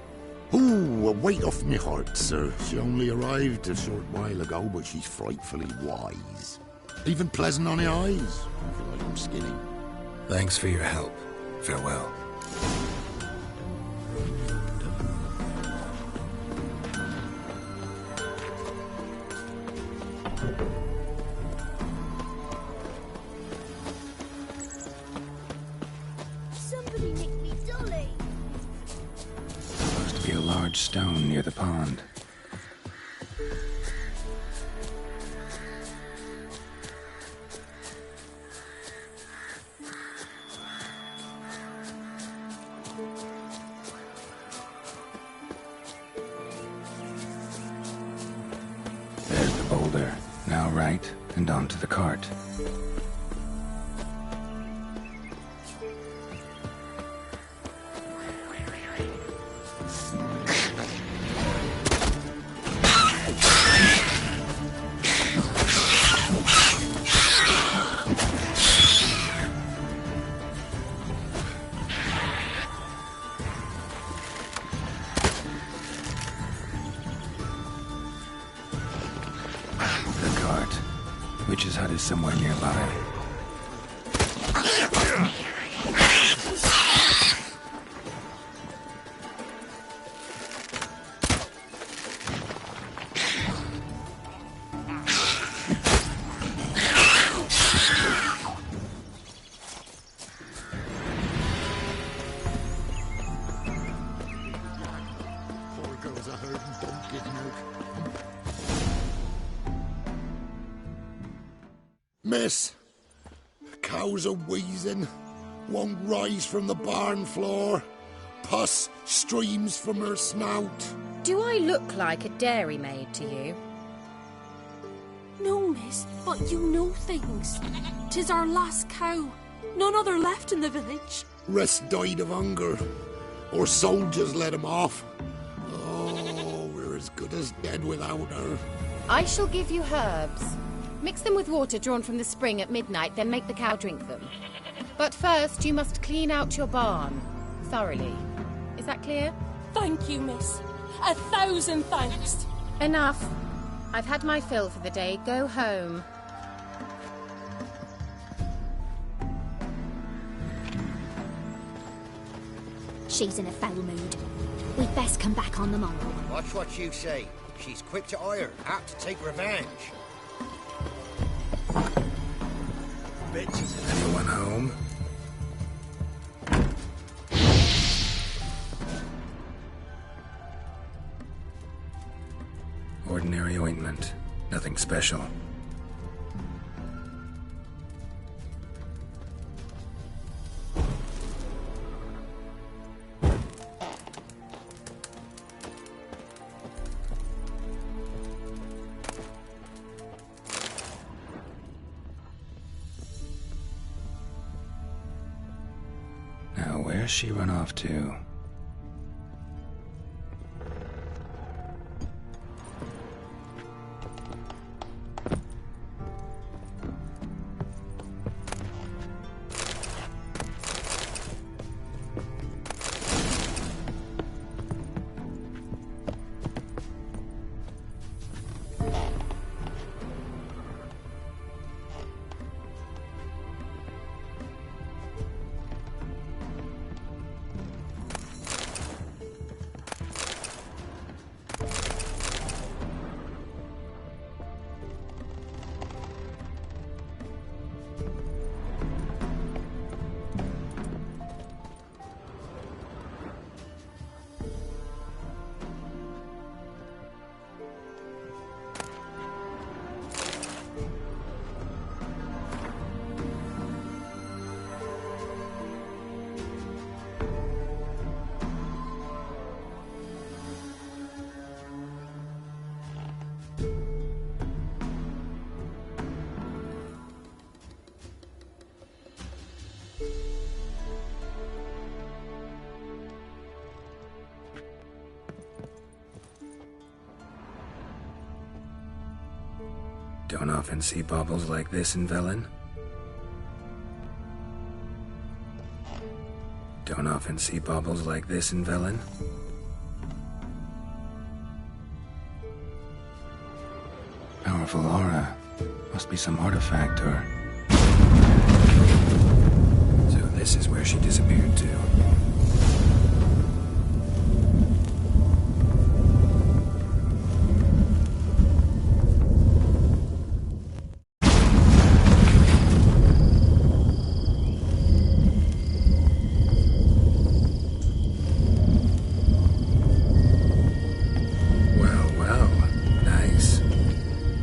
Ooh, a weight off me heart, sir. She only arrived a short while ago, but she's frightfully wise. Even pleasant on the eyes. I feel like I'm skinny. Thanks for your help. Farewell. Somebody nicked me dolly. Supposed to be a large stone near the pond. There's the boulder. Now right, and onto the cart. Witch's hut is somewhere nearby. Poor girls are herding don't give milk. Miss, cows are wheezing, won't rise from the barn floor, pus streams from her snout. Do I look like a dairymaid to you? No, miss, but you know things. 'Tis our last cow. None other left in the village. Rest died of hunger, or soldiers let him off. Oh, we're as good as dead without her. I shall give you herbs. Mix them with water drawn from the spring at midnight, then make the cow drink them. But first, you must clean out your barn. Thoroughly. Is that clear? Thank you, miss. 1,000 thanks. Enough. I've had my fill for the day. Go home. She's in a foul mood. We'd best come back on the morrow. Watch what you say. She's quick to ire, apt to take revenge. Bitches. Anyone home? Ordinary ointment. Nothing special. Now, where's she run off to? Don't often see baubles like this in Velen. Don't often see baubles like this in Velen. Powerful aura. Must be some artifact or... So this is where she disappeared to.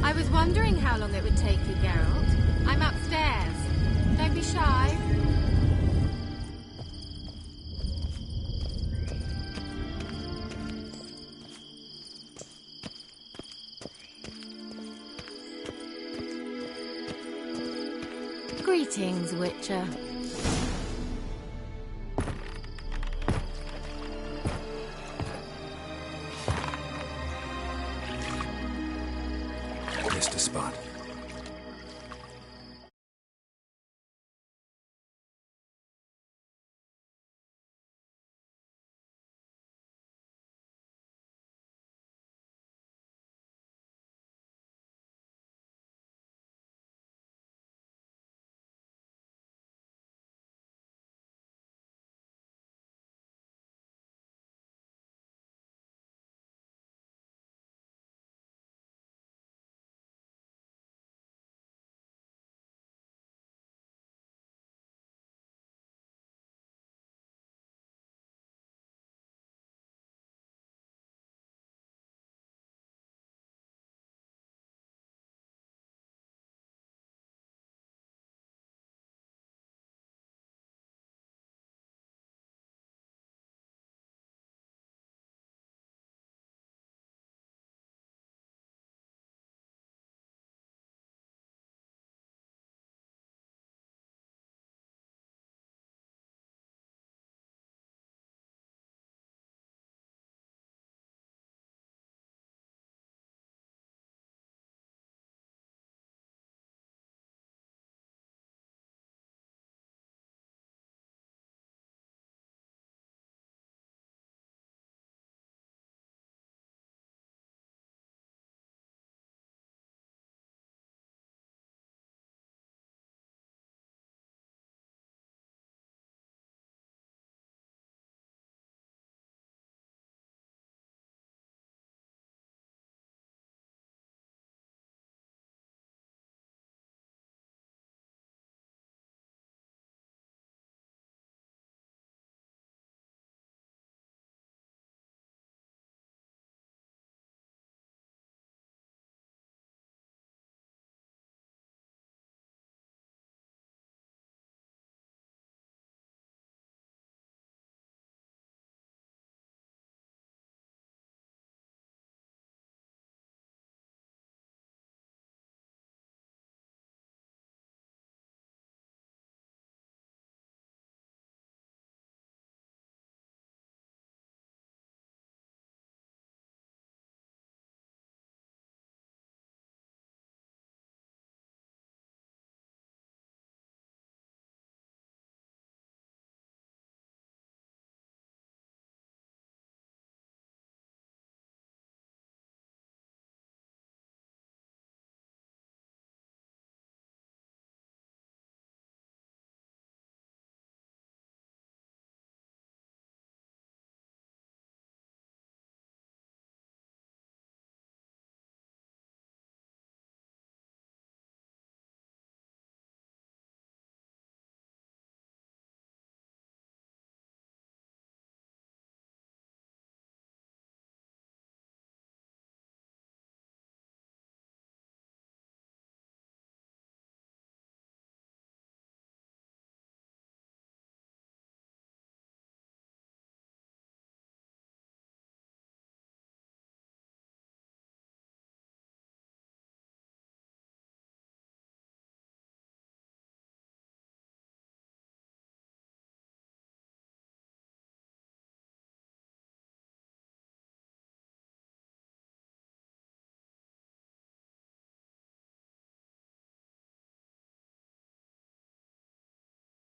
I was wondering how long it would take you, Geralt. I'm upstairs. Don't be shy. Greetings, Witcher. Missed a spot.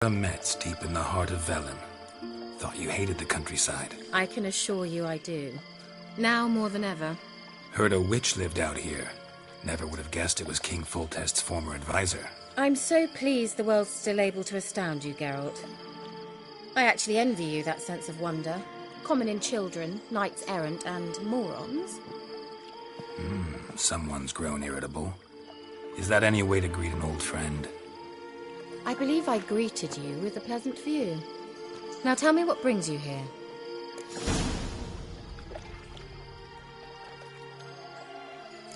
Metz deep in the heart of Velen. Thought you hated the countryside. I can assure you I do. Now more than ever. Heard a witch lived out here. Never would have guessed it was King Foltest's former advisor. I'm so pleased the world's still able to astound you, Geralt. I actually envy you that sense of wonder. Common in children, knights errant, and morons. Someone's grown irritable. Is that any way to greet an old friend? I believe I greeted you with a pleasant view. Now tell me what brings you here.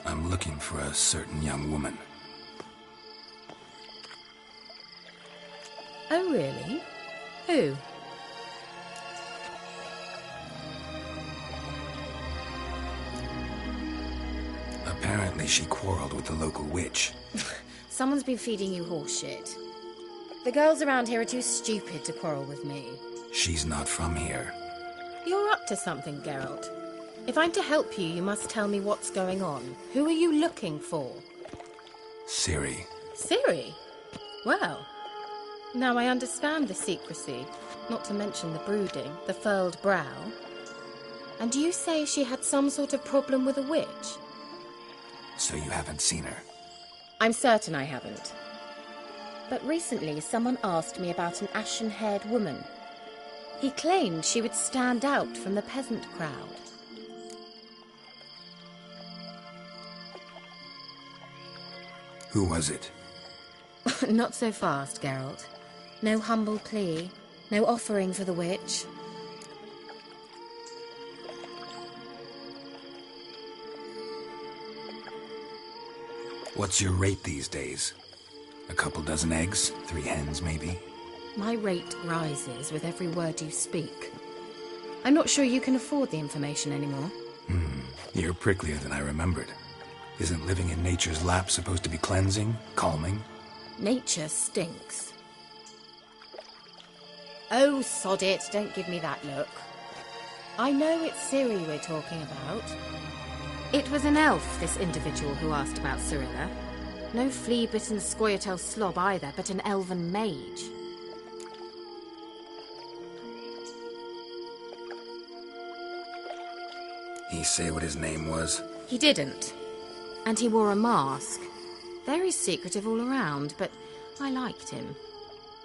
I'm looking for a certain young woman. Oh, really? Who? Apparently she quarreled with the local witch. Someone's been feeding you horse shit. The girls around here are too stupid to quarrel with me. She's not from here. You're up to something, Geralt. If I'm to help you, you must tell me what's going on. Who are you looking for? Ciri. Ciri? Well, now I understand the secrecy, not to mention the brooding, the furled brow. And you say she had some sort of problem with a witch? So you haven't seen her? I'm certain I haven't. But recently someone asked me about an ashen-haired woman. He claimed she would stand out from the peasant crowd. Who was it? Not so fast, Geralt. No humble plea, no offering for the witch. What's your rate these days? A couple dozen eggs? 3 hens, maybe? My rate rises with every word you speak. I'm not sure you can afford the information anymore. You're pricklier than I remembered. Isn't living in nature's lap supposed to be cleansing, calming? Nature stinks. Oh, sod it, don't give me that look. I know it's Ciri we're talking about. It was an elf, this individual who asked about Cirilla. No flea-bitten Scoia'tael slob either, but an elven mage. He say what his name was? He didn't. And he wore a mask. Very secretive all around, but I liked him.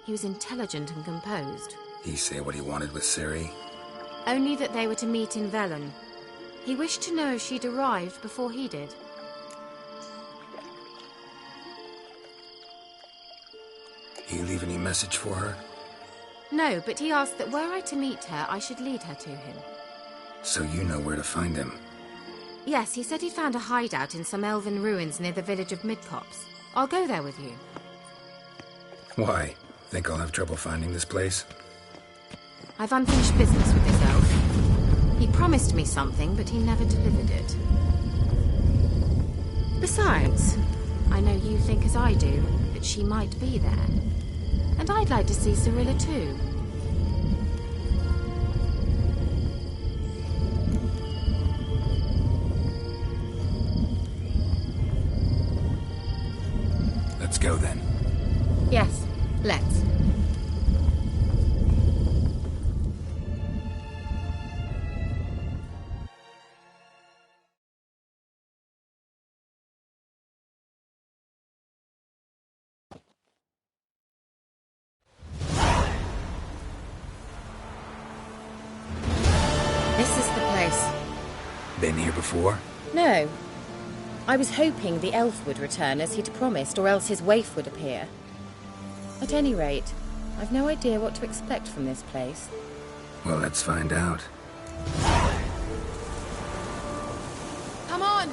He was intelligent and composed. He say what he wanted with Ciri? Only that they were to meet in Velen. He wished to know if she'd arrived before he did. He leave any message for her? No, but he asked that were I to meet her, I should lead her to him. So you know where to find him? Yes, he said he'd found a hideout in some elven ruins near the village of Midcopse. I'll go there with you. Why? Think I'll have trouble finding this place? I've unfinished business with this elf. He promised me something, but he never delivered it. Besides, I know you think as I do, that she might be there. And I'd like to see Cirilla too. Let's go then. Yes, let's. This is the place. Been here before? No. I was hoping the elf would return as he'd promised, or else his waif would appear. At any rate, I've no idea what to expect from this place. Well, let's find out. Come on!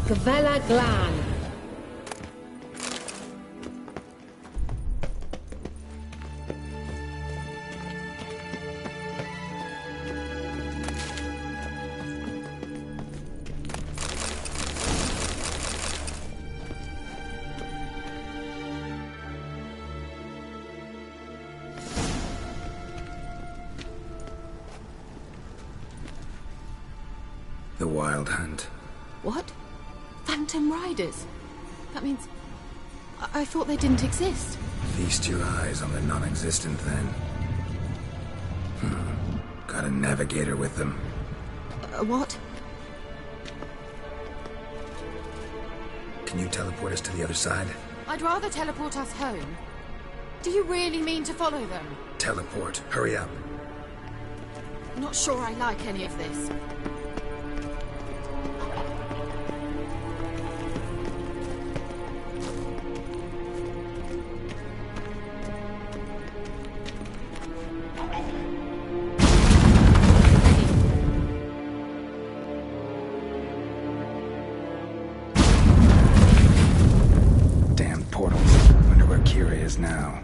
Gavella Glan. The Wild Hunt. What? Phantom Riders? That means I thought they didn't exist. Feast your eyes on the non-existent, then. Got a navigator with them. What? Can you teleport us to the other side? I'd rather teleport us home. Do you really mean to follow them? Teleport. Hurry up. Not sure I like any of this. Damn portals. Wonder where Kira is now.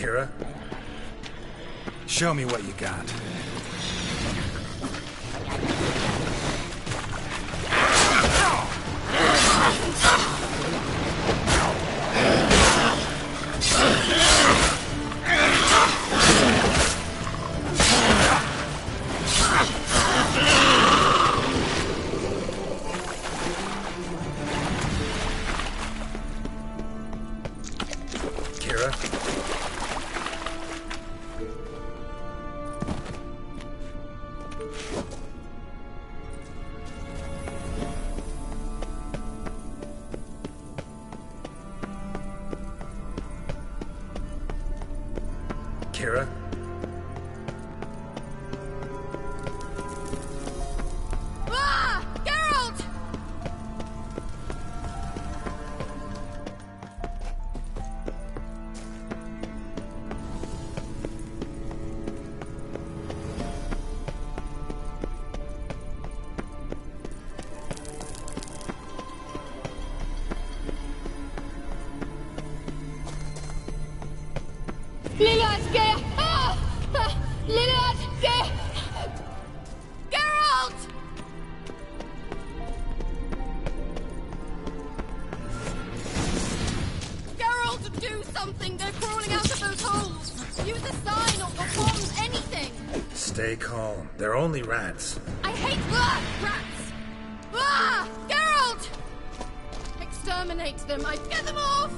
Kira? Show me what you got. Kira? Ah! Geralt! Lillard's Lillard! Geralt! Geralt, do something! They're crawling out of those holes! Use a sign or wand, anything! Stay calm. They're only rats. I hate rats! Geralt! Exterminate them! I get them off!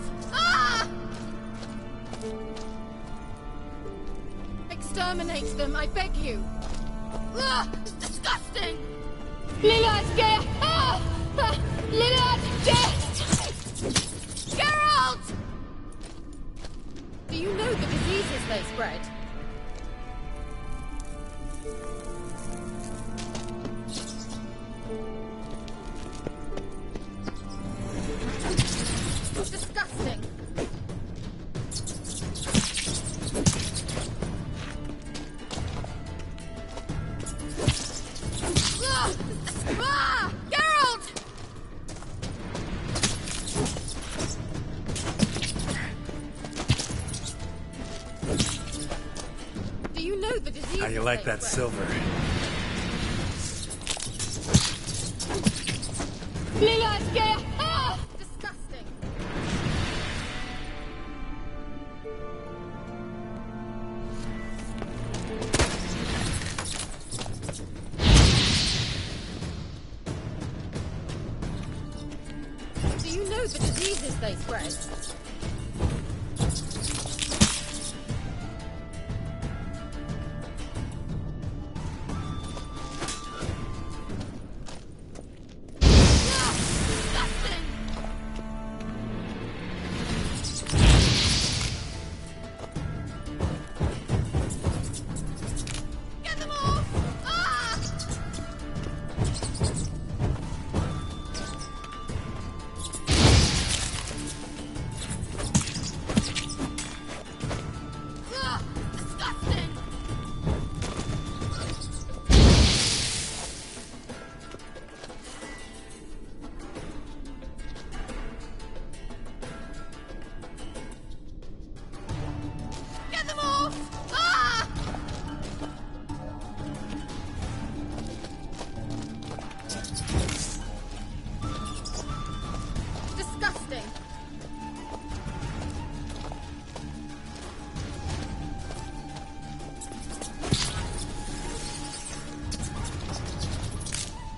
Exterminate them, I beg you! It's disgusting! Lillard! Lillard! Geralt! Do you know the diseases they spread? It's disgusting! Geralt! Do you know the disease? How you like that silver? Disgusting! Do you know the diseases they spread? Get them off! Disgusting! Get them off! Disgusting!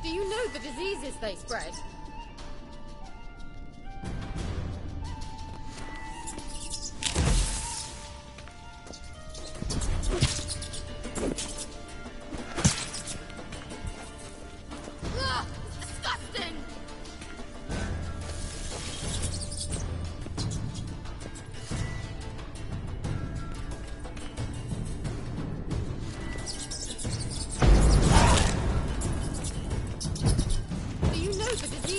Do you know the diseases they spread? Disgusting! Do you know the disease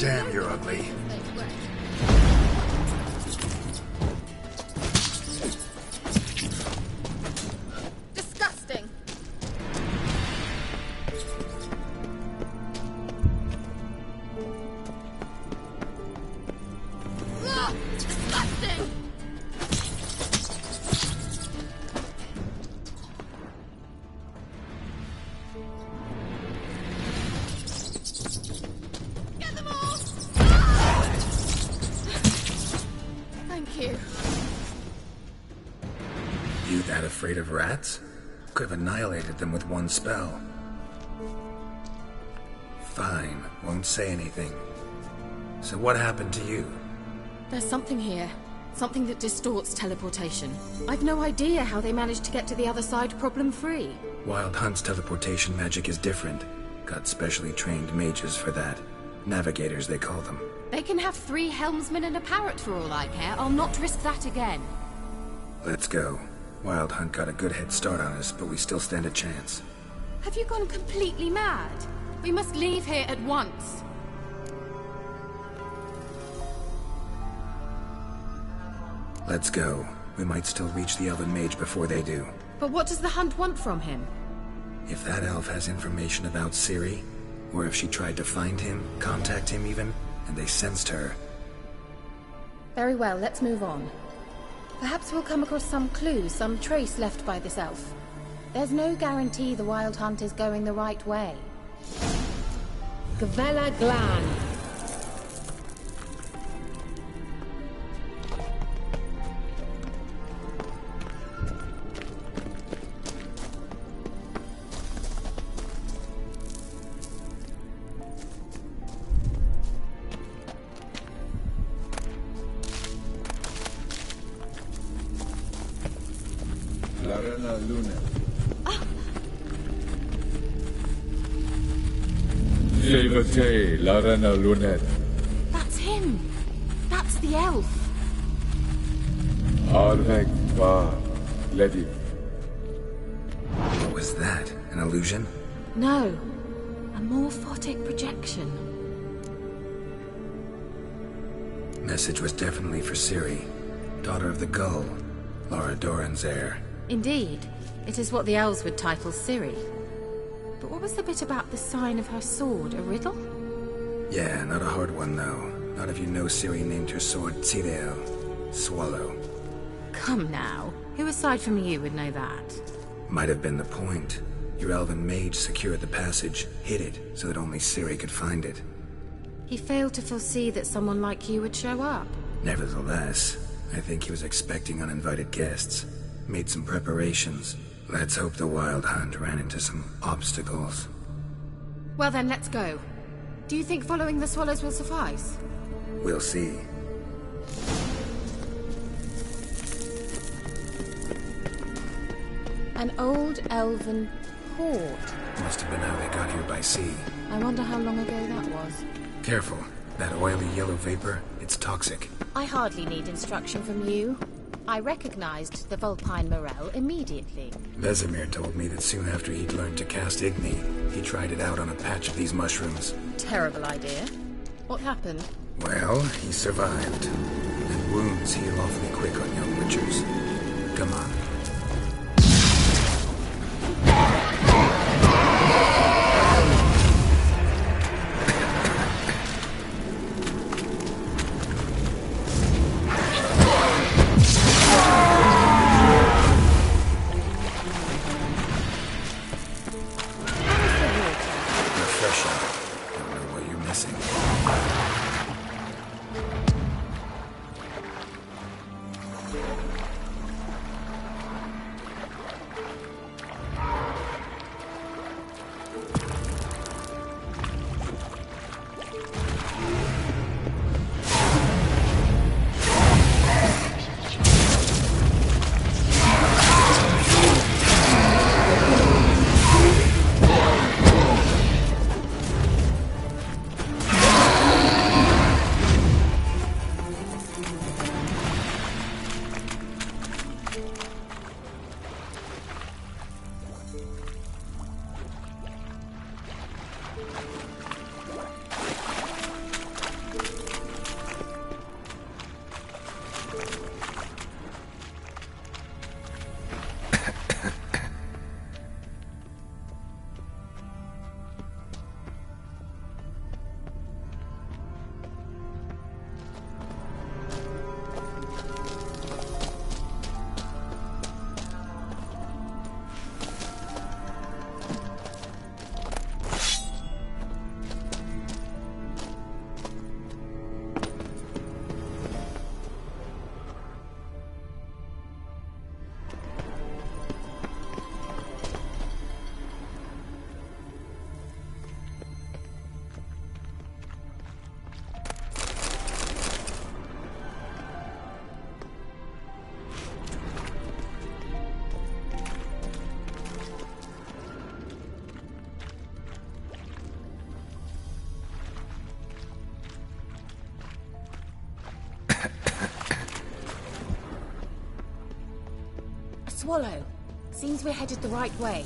Damn, you're ugly. Disgusting. Ugh, disgusting. Get them all! Thank you. You that afraid of rats? Could have annihilated them with one spell. Fine, won't say anything. So what happened to you? There's something here. Something that distorts teleportation. I've no idea how they managed to get to the other side problem-free. Wild Hunt's teleportation magic is different. Got specially trained mages for that. Navigators, they call them. They can have 3 helmsmen and a parrot for all I care. I'll not risk that again. Let's go. Wild Hunt got a good head start on us, but we still stand a chance. Have you gone completely mad? We must leave here at once. Let's go. We might still reach the Elven Mage before they do. But what does the Hunt want from him? If that elf has information about Ciri, or if she tried to find him, contact him even, and they sensed her. Very well, let's move on. Perhaps we'll come across some clue, some trace left by this elf. There's no guarantee the Wild Hunt is going the right way. Gavella Glan. Larena Luna. Jevate, Larena Lunet. That's him! That's the elf! Arvek Va Ledi. What was that? An illusion? No. A morphotic projection. Message was definitely for Ciri, daughter of the Gull, Lara Doran's heir. Indeed. It is what the elves would title Ciri. But what was the bit about the sign of her sword? A riddle? Yeah, not a hard one though. Not if you know Ciri named her sword Tzidel, Swallow. Come now. Who aside from you would know that? Might have been the point. Your elven mage secured the passage, hid it, so that only Ciri could find it. He failed to foresee that someone like you would show up. Nevertheless, I think he was expecting uninvited guests. Made some preparations. Let's hope the Wild Hunt ran into some obstacles. Well then, let's go. Do you think following the swallows will suffice? We'll see. An old elven port. Must have been how they got here by sea. I wonder how long ago that was. Careful. That oily yellow vapor, it's toxic. I hardly need instruction from you. I recognized the Vulpine Morel immediately. Vesemir told me that soon after he'd learned to cast Igni, he tried it out on a patch of these mushrooms. Terrible idea. What happened? Well, he survived. And wounds heal awfully quick on young witchers. Come on. Swallow. Seems we're headed the right way.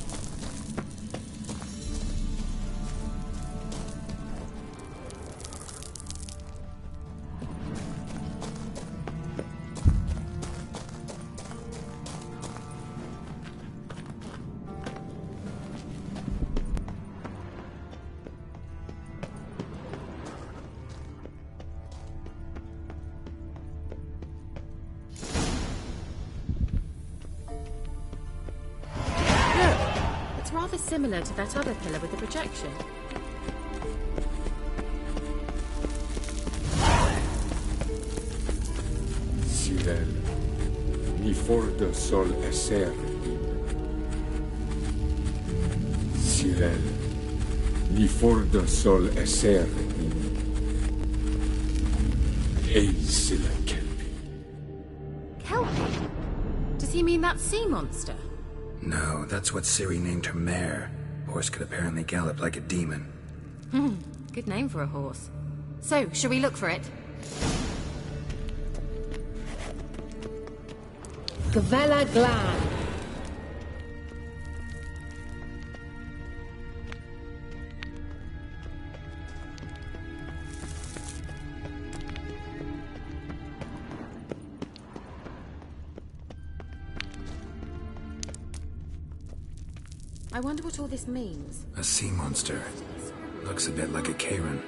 Rather similar to that other pillar with the projection. Sirel, ni forte sol esser. Sirel, ni forte sol esser. Ei sila Kelpie. Kelpie? Does he mean that sea monster? No, that's what Ciri named her mare. Horse could apparently gallop like a demon. Good name for a horse. So, shall we look for it? Gavella Glan. I wonder what all this means. A sea monster. Looks a bit like a Karen.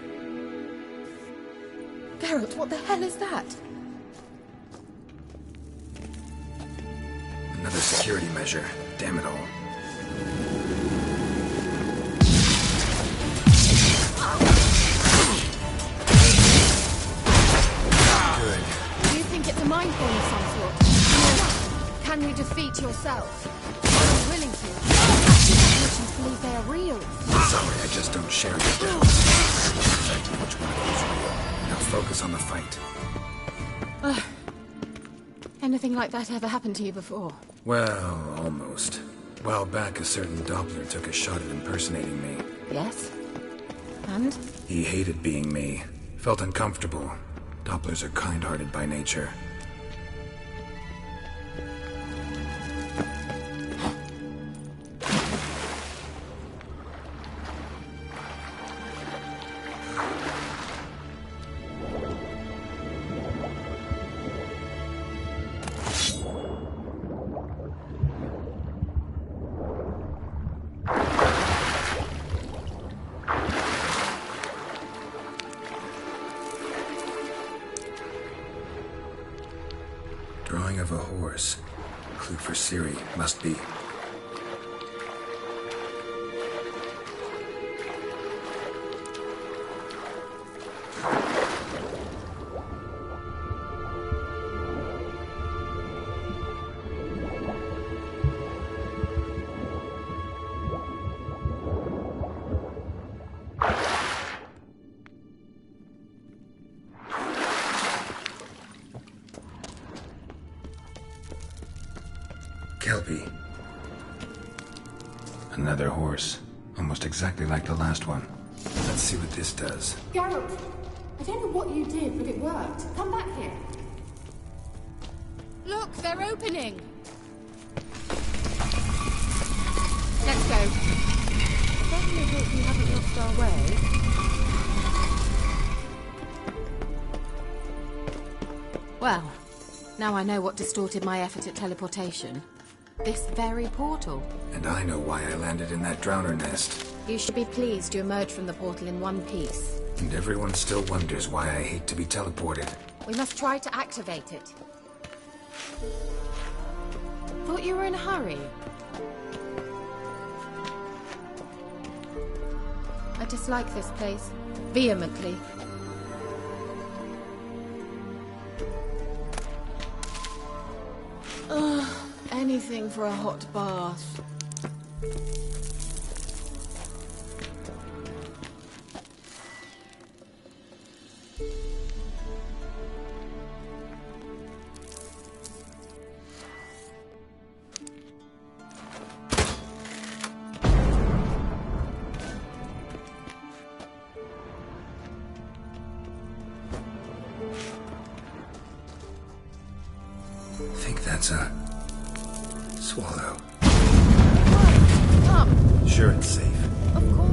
Geralt, what the hell is that? Another security measure. Damn it all. Good. Do you think it's a mind form of some sort? Can you defeat yourself? I'm willing to. Permission to believe they are real. Sorry, I just don't share your doubts. Which one of these real? Now focus on the fight. Anything like that ever happened to you before? Well, almost. A while back, a certain Doppler took a shot at impersonating me. Yes? And? He hated being me. Felt uncomfortable. Dopplers are kind-hearted by nature. Drawing of a horse. Clue for Ciri. Must be. Kelpie. Another horse. Almost exactly like the last one. Let's see what this does. Geralt, I don't know what you did, but it worked. Come back here. Look, they're opening. Let's go. I certainly hope we haven't lost our way. Well, now I know what distorted my effort at teleportation. This very portal. And I know why I landed in that drowner nest. You should be pleased you emerged from the portal in one piece. And everyone still wonders why I hate to be teleported. We must try to activate it. Thought you were in a hurry. I dislike this place. Vehemently. Ugh, anything for a hot bath. Think that's a Swallow. Come. Sure it's safe. Of course.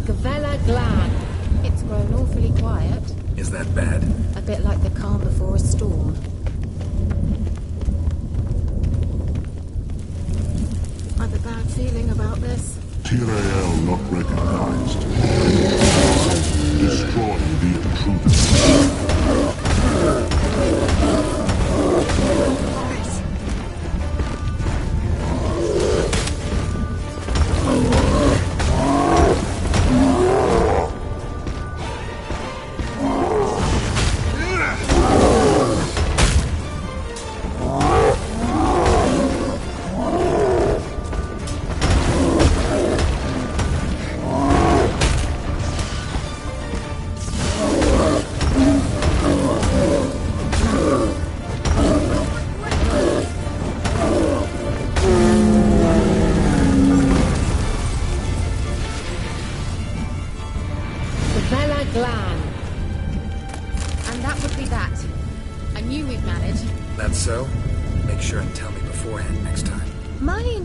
Gavella Glan. It's grown awfully quiet. Is that bad? A bit like the calm before a storm. I've a bad feeling about this. Tyrael not recognized. Destroy the intruders.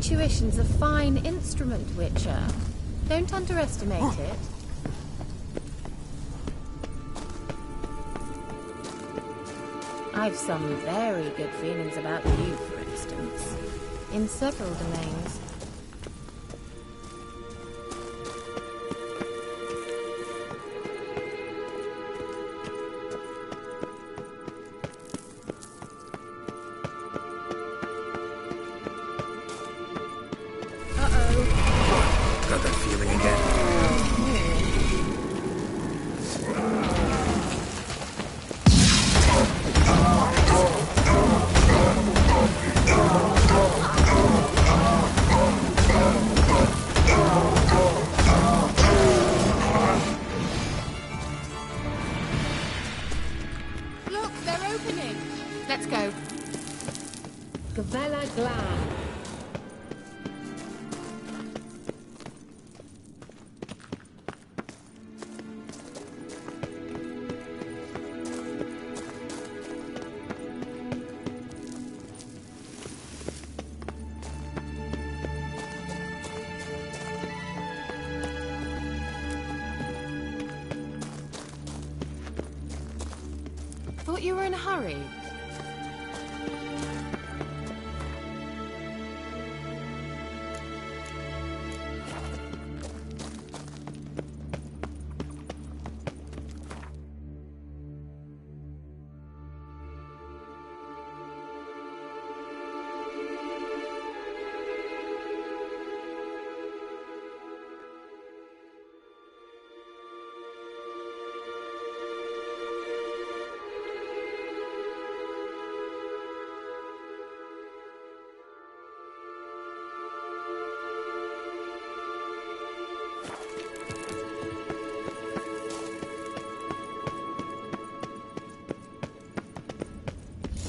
Intuition's a fine instrument, Witcher. Don't underestimate it. I've some very good feelings about you, for instance. In several domains. Got that feeling again? Look, they're opening. Let's go. Gavella Glan. Thought you were in a hurry.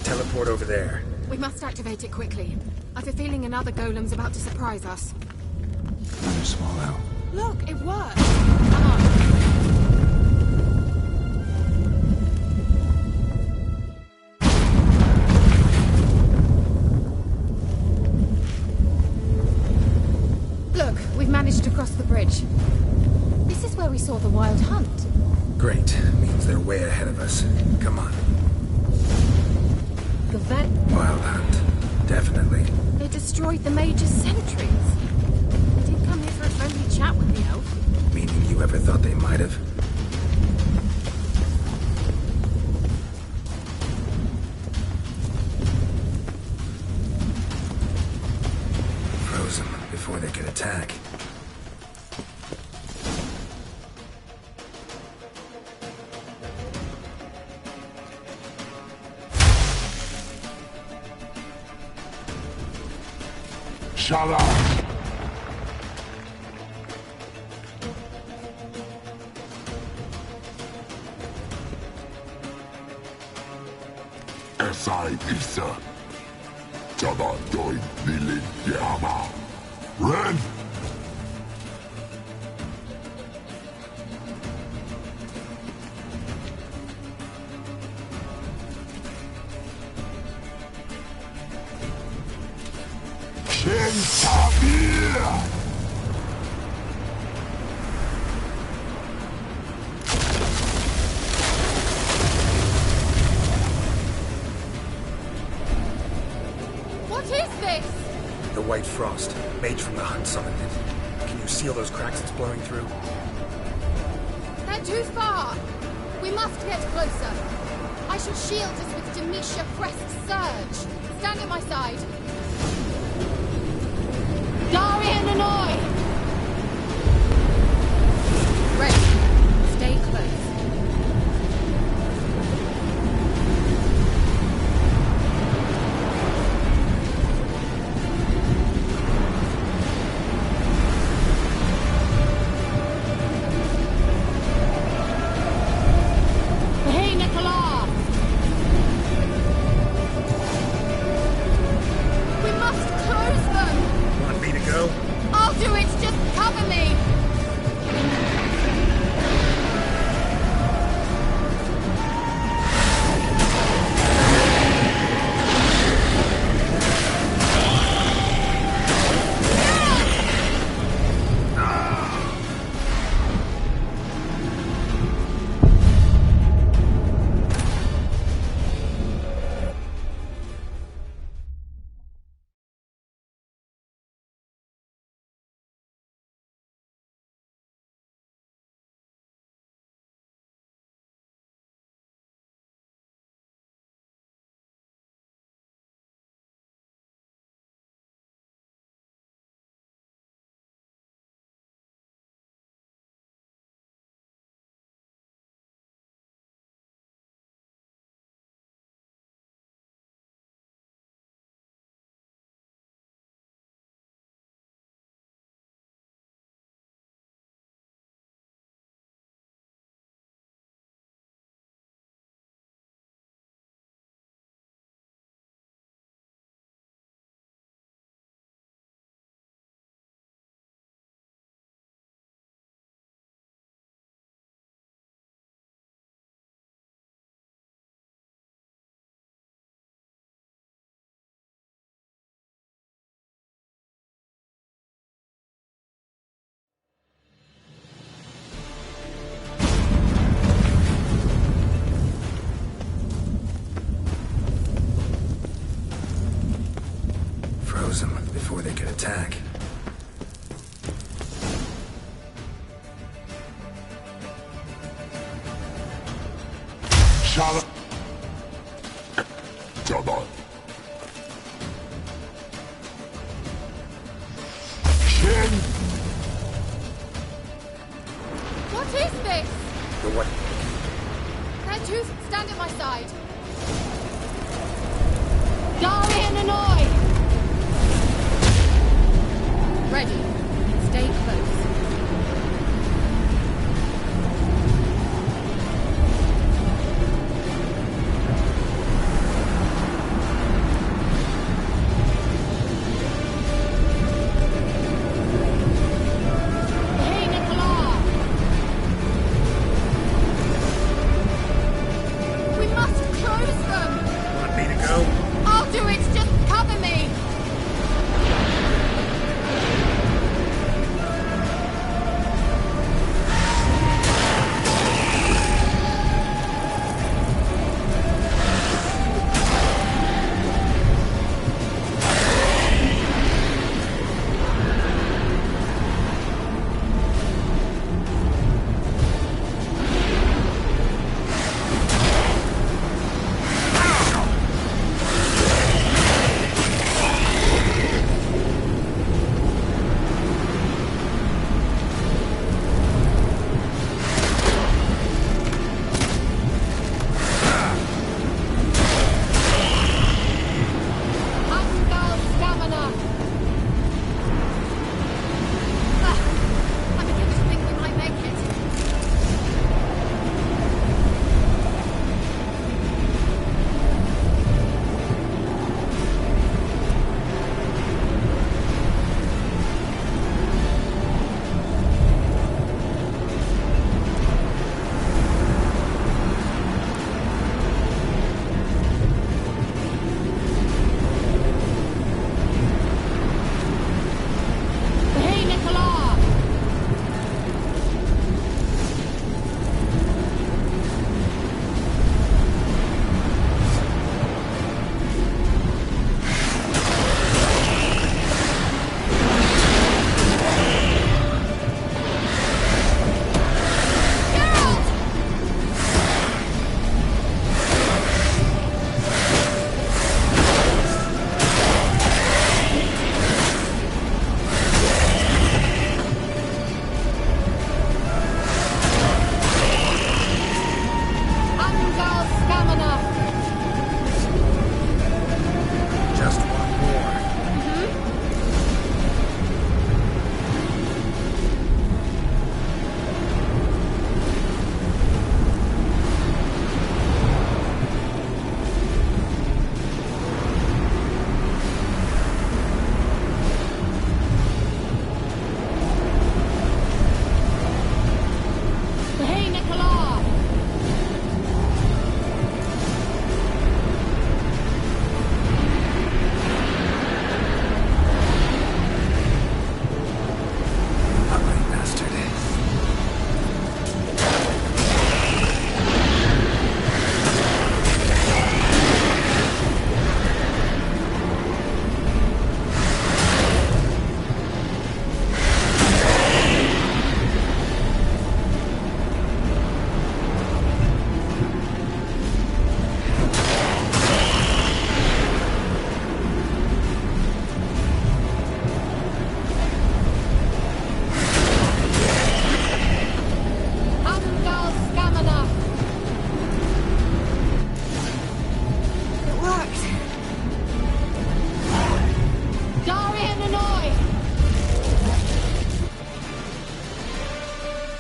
Teleport over there. We must activate it quickly. I've a feeling another golem's about to surprise us. Another swallow. Look, it worked. Come on. Look, we've managed to cross the bridge. This is where we saw the wild hunt. Great. Means they're way ahead of us. Come on. Wild hunt. Definitely. They destroyed the Mage's sentries. They didn't come here for a friendly chat with the elf. Meaning you ever thought they might have? Froze them before they could attack. Shut up! Esai Isa. Java doin Lilin Yama. Ren! white frost, made from the hunt summoned it. Can you seal those cracks it's blowing through? They're too far! We must get closer. I shall shield us with Demetia Crest's surge. Stand at my side. Darian Nanoy! Ready. Stay close. Hey, Nicola! We must close them! Want me to go? I'll do it! Just cover me! Froze them before they could attack. Shut up. Come on. Shin! What is this? The what? They're too... Stand at my side. Darian Nanoy! Ready. Stay close. Hey, Nicola! We must close them! Want me to go? I'll do it! Just cover me!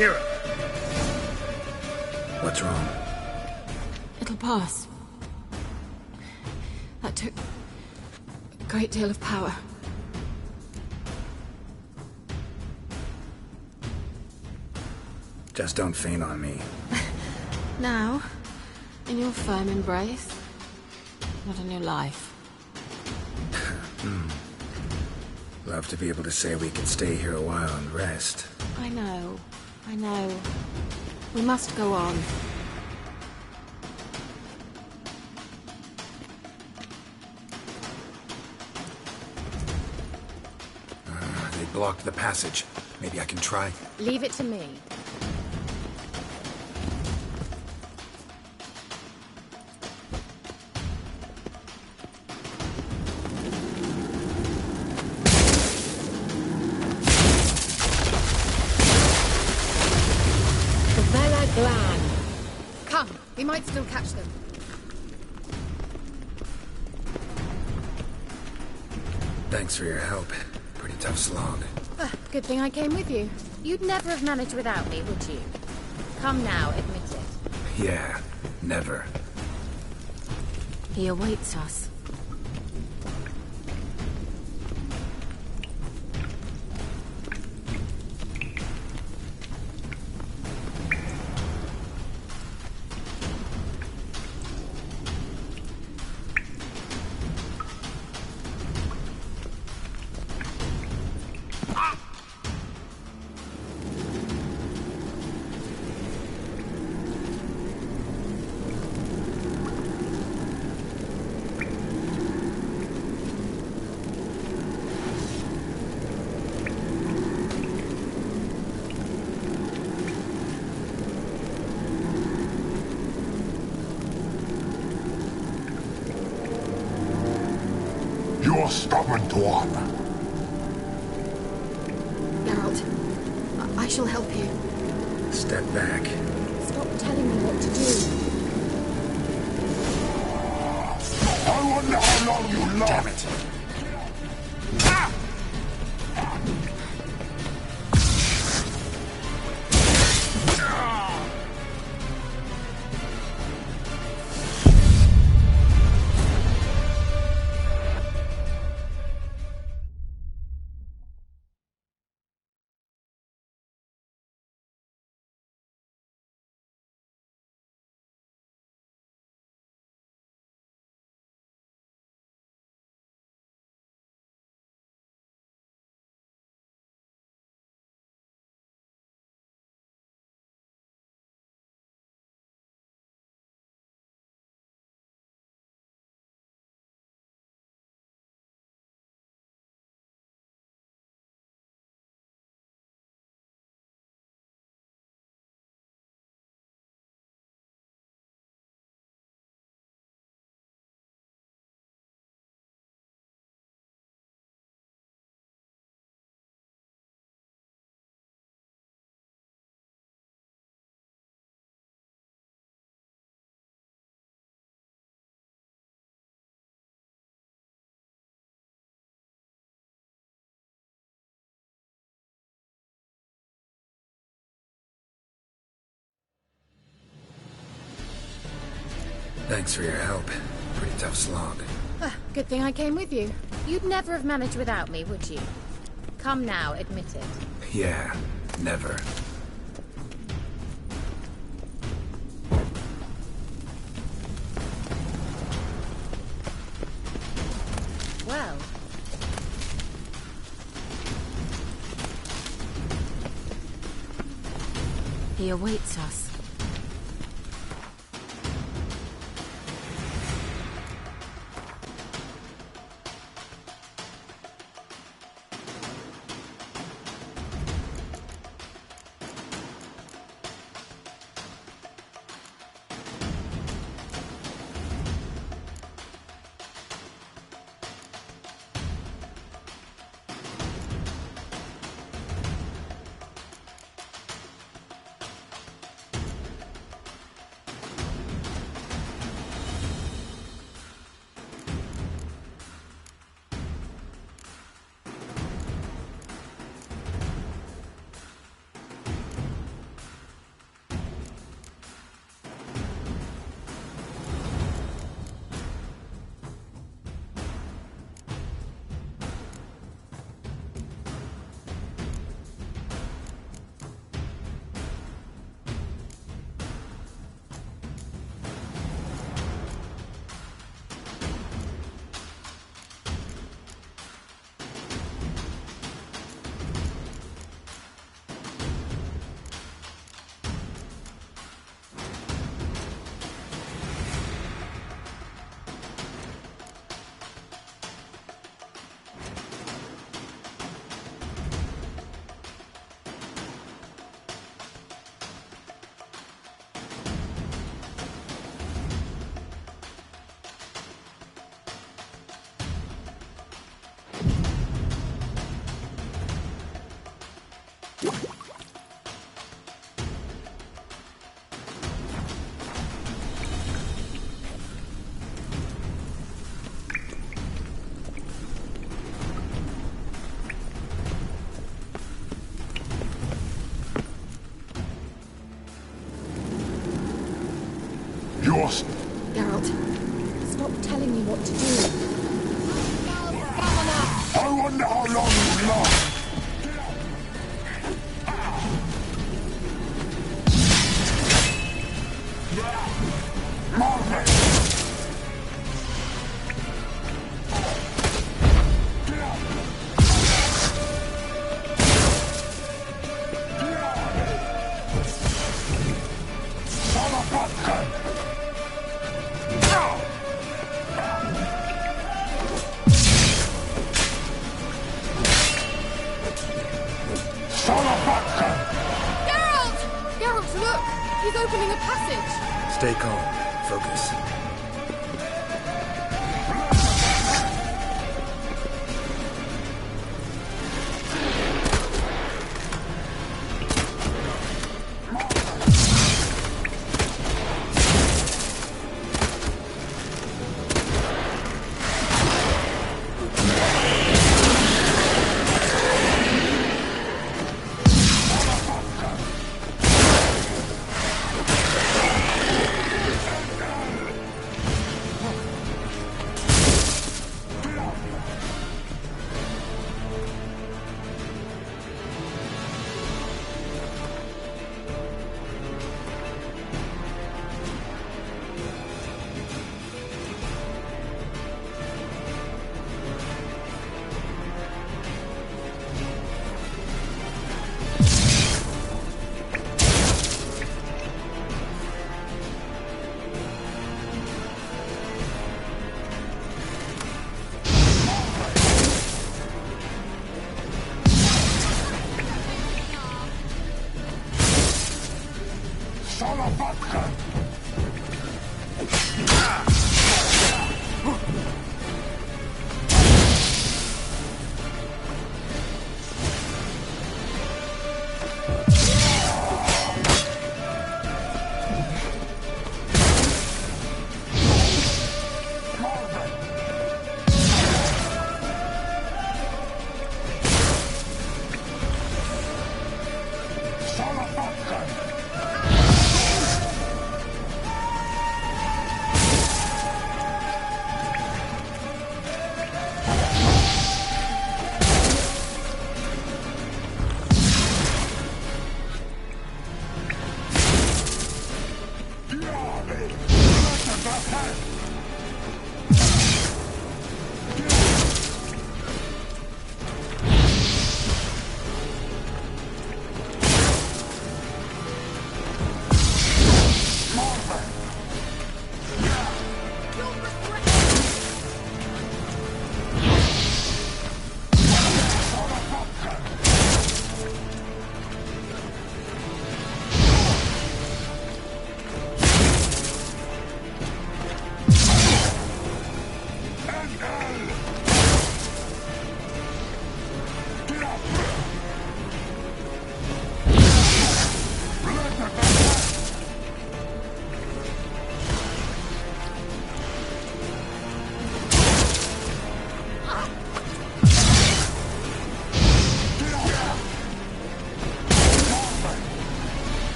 Kira! What's wrong? It'll pass. That took a great deal of power. Just don't faint on me. Now, in your firm embrace, not in your life. Love to be able to say we can stay here a while and rest. I know. We must go on. They blocked the passage. Maybe I can try. Leave it to me. Gavella Glan. Come, we might still catch them. Thanks for your help. Pretty tough slog. Good thing I came with you. You'd never have managed without me, would you? Come now, admit it. Yeah, never. He awaits us. You're stubborn, Tuan. Geralt, I shall help you. Step back. Stop telling me what to do. I wonder how long you love. Damn it. Thanks for your help. Pretty tough slog. Good thing I came with you. You'd never have managed without me, would you? Come now, admit it. Yeah, never. Well. He awaits us. lost. Geralt, stop telling me what to do. I wonder how long you last. Geralt, look! He's opening a passage! Stay calm. Focus.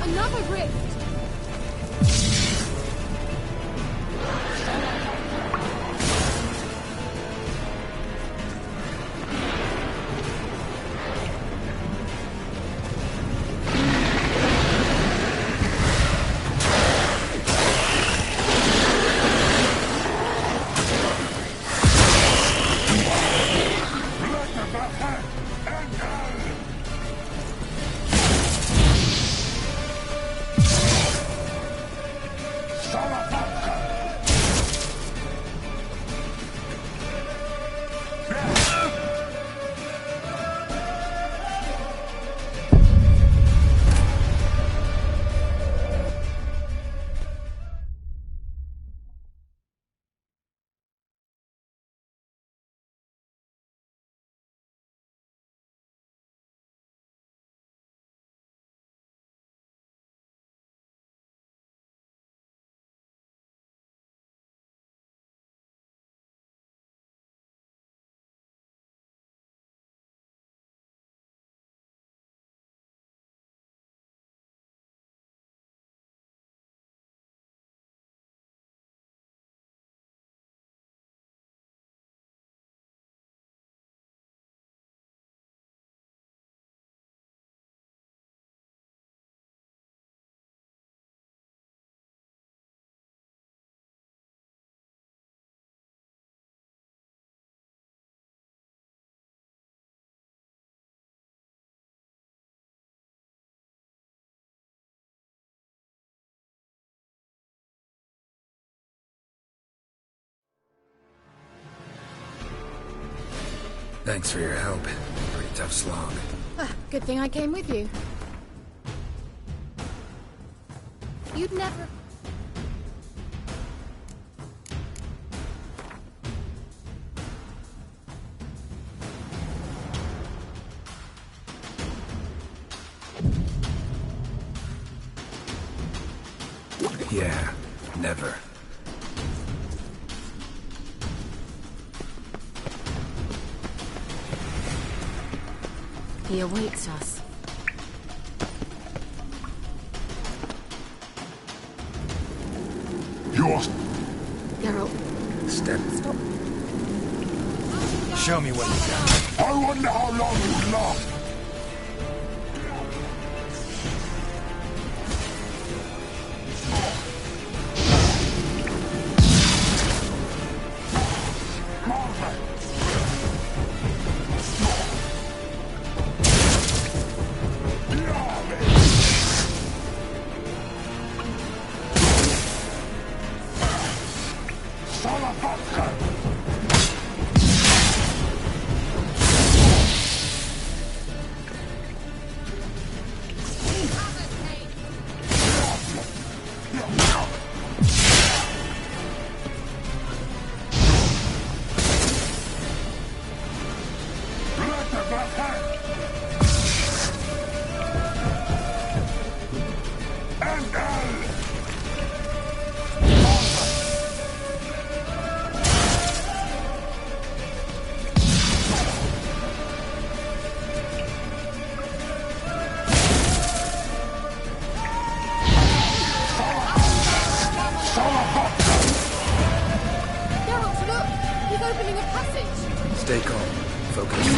Another rift! Thanks for your help. Pretty tough slog. Good thing I came with you. You'd never... Yeah, never. He awaits us. Yours. Geralt. Step. Stop. Show me what you got. I wonder how long you last. Stay calm. Focus.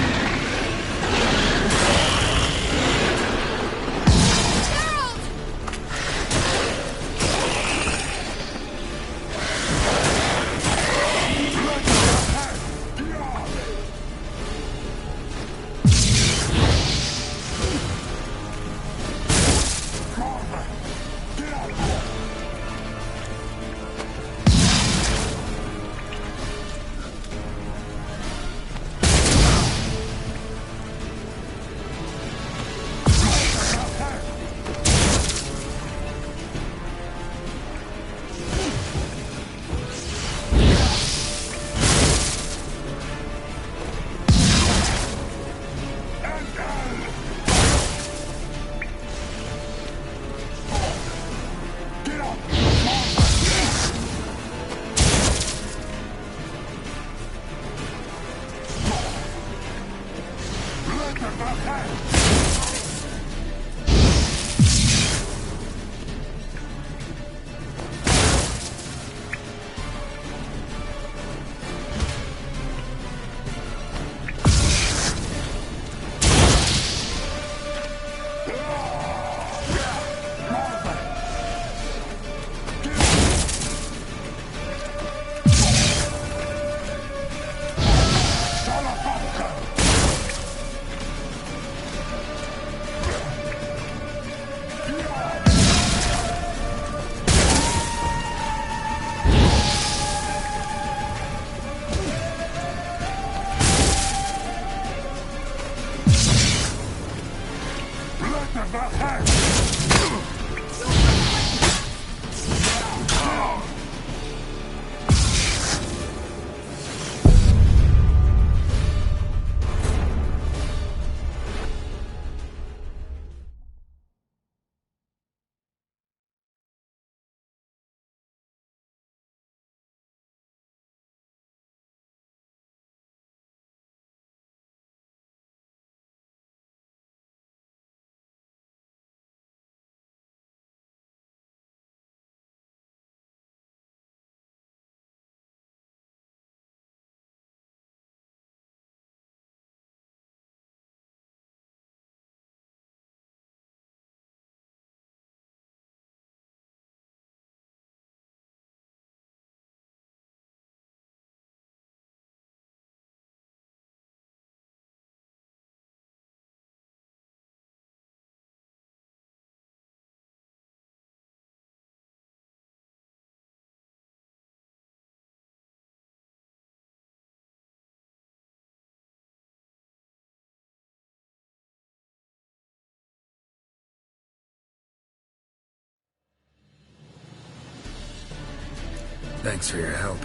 Thanks for your help.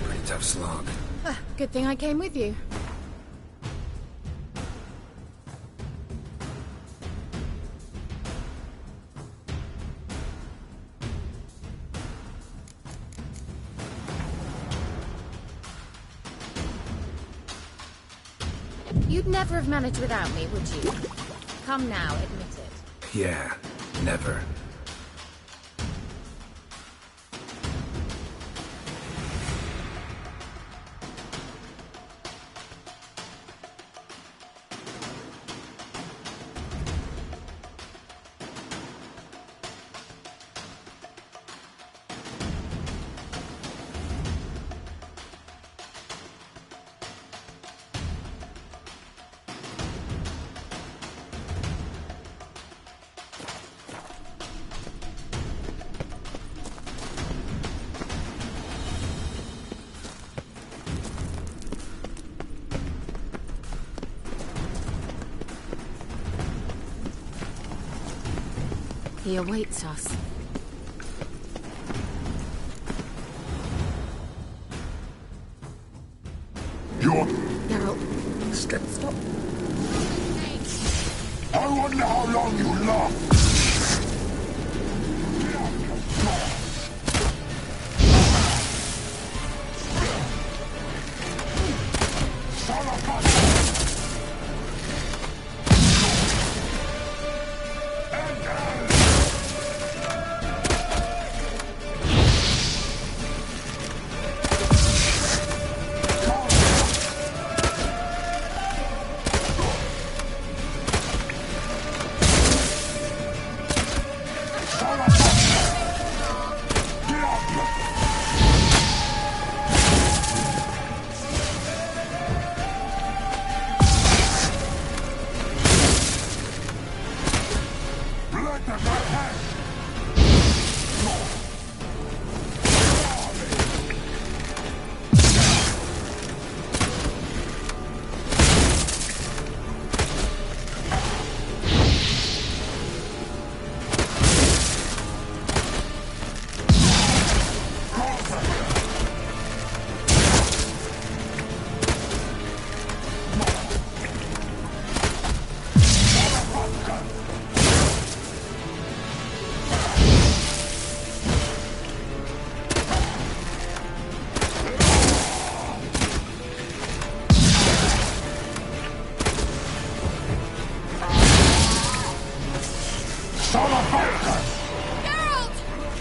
Pretty tough slog. Good thing I came with you. You'd never have managed without me, would you? Come now, admit it. Yeah, never. He awaits us. Geralt. Stop. I wonder how long you last.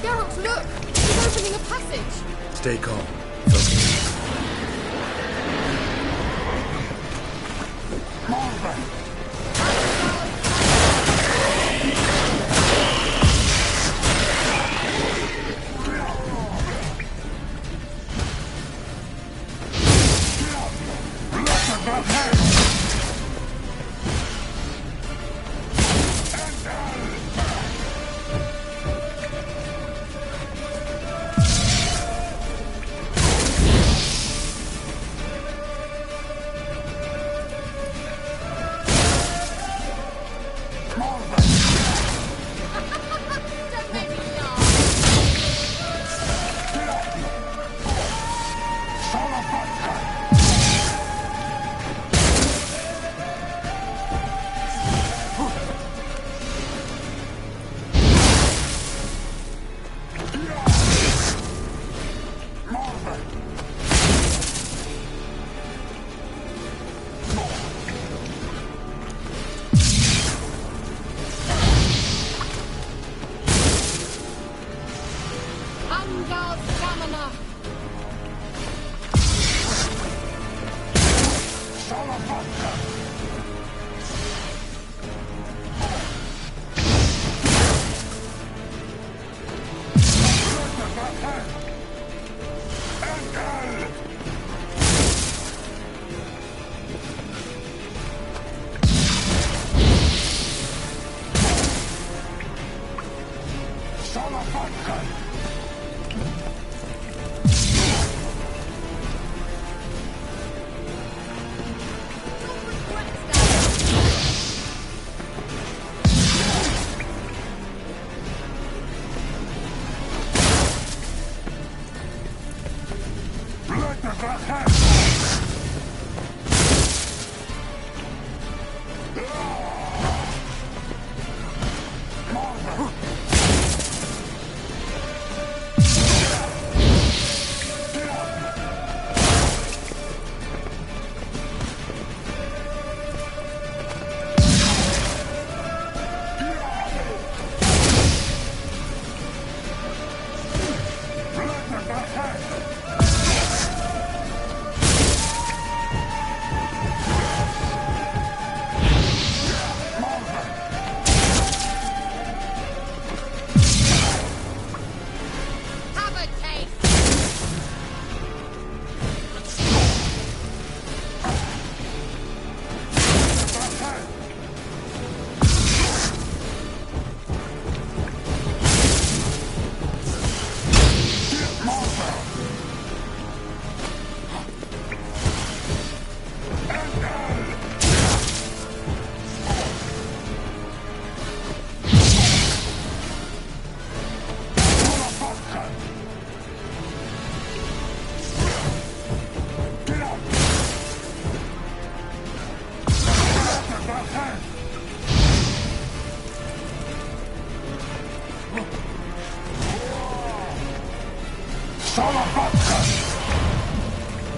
Geralt, look! He's opening a passage! Stay calm. Focus.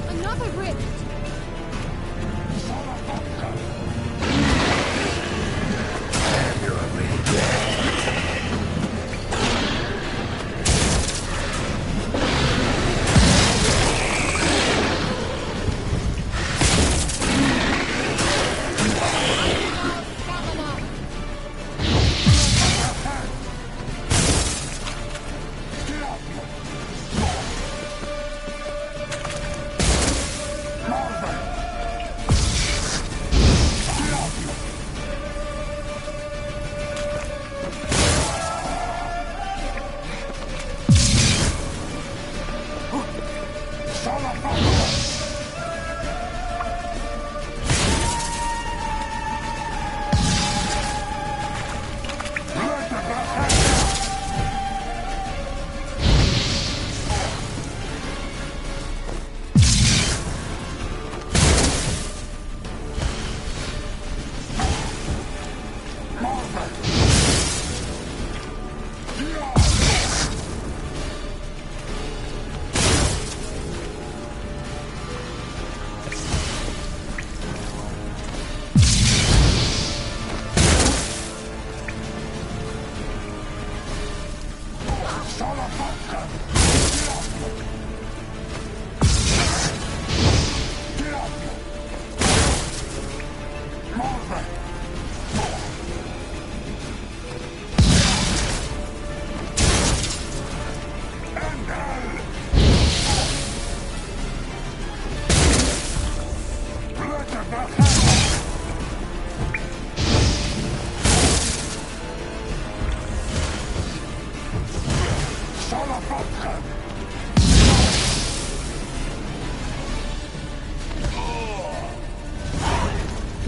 Another rift!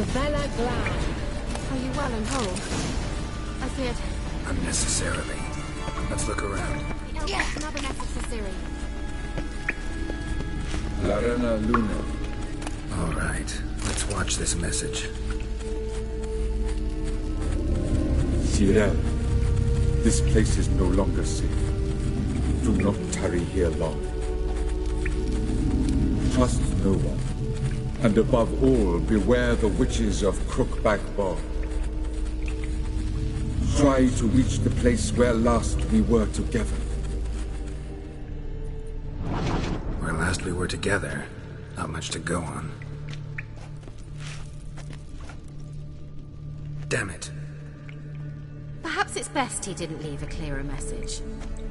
Gavella Glad. Are you well and whole? I feared... Unnecessarily. Let's look around. Yes, another message for Ciri. Larena Luna. All right, let's watch this message. Cyril, this place is no longer safe. Do not tarry here long. Trust no one. And above all, beware the witches of Crookback Bog. Try to reach the place where last we were together. Where last we were together, not much to go on. Damn it. Perhaps it's best he didn't leave a clearer message.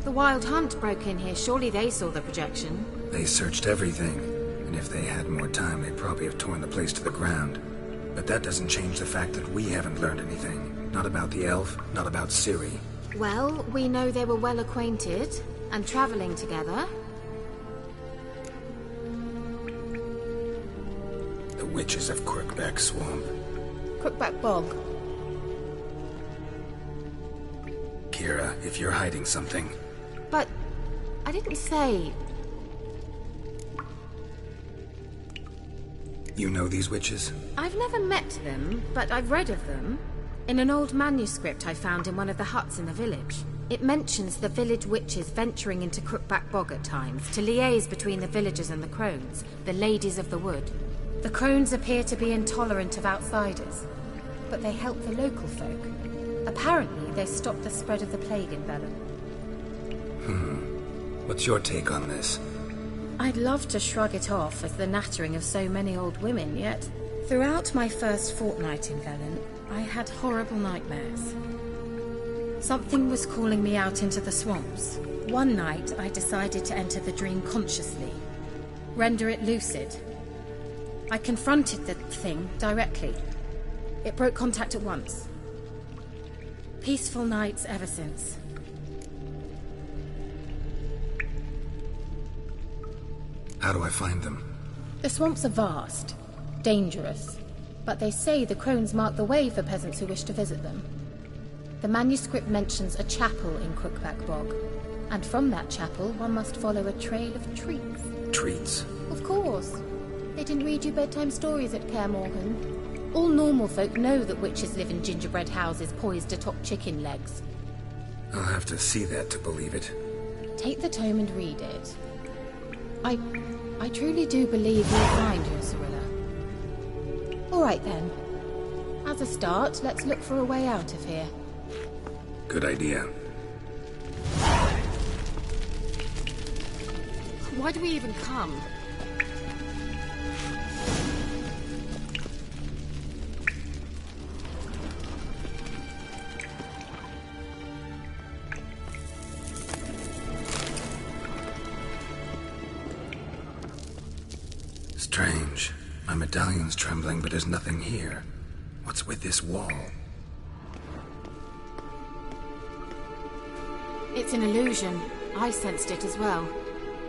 The Wild Hunt broke in here. Surely they saw the projection. They searched everything, and if they had more time, they'd probably have torn the place to the ground. But that doesn't change the fact that we haven't learned anything. Not about the elf, not about Ciri. Well, we know they were well acquainted and travelling together. The witches of Crookback Swamp. Crookback Bog. Kira, if you're hiding something... But I didn't say... You know these witches? I've never met them, but I've read of them. In an old manuscript I found in one of the huts in the village. It mentions the village witches venturing into Crookback Bog at times to liaise between the villagers and the crones, the ladies of the wood. The crones appear to be intolerant of outsiders, but they help the local folk. Apparently, they stopped the spread of the plague in Velen. What's your take on this? I'd love to shrug it off as the nattering of so many old women, yet throughout my first fortnight in Velen, I had horrible nightmares. Something was calling me out into the swamps. One night, I decided to enter the dream consciously, render it lucid. I confronted the thing directly. It broke contact at once. Peaceful nights ever since. How do I find them? The swamps are vast, dangerous, but they say the crones mark the way for peasants who wish to visit them. The manuscript mentions a chapel in Crookback Bog, and from that chapel one must follow a trail of treats. Treats? Of course. They didn't read you bedtime stories at Kaer Morhen. All normal folk know that witches live in gingerbread houses poised atop chicken legs. I'll have to see that to believe it. Take the tome and read it. I truly do believe you'll find your Cirilla. All right then. As a start, let's look for a way out of here. Good idea. Why do we even come? Strange. My medallion's trembling, but there's nothing here. What's with this wall? It's an illusion. I sensed it as well.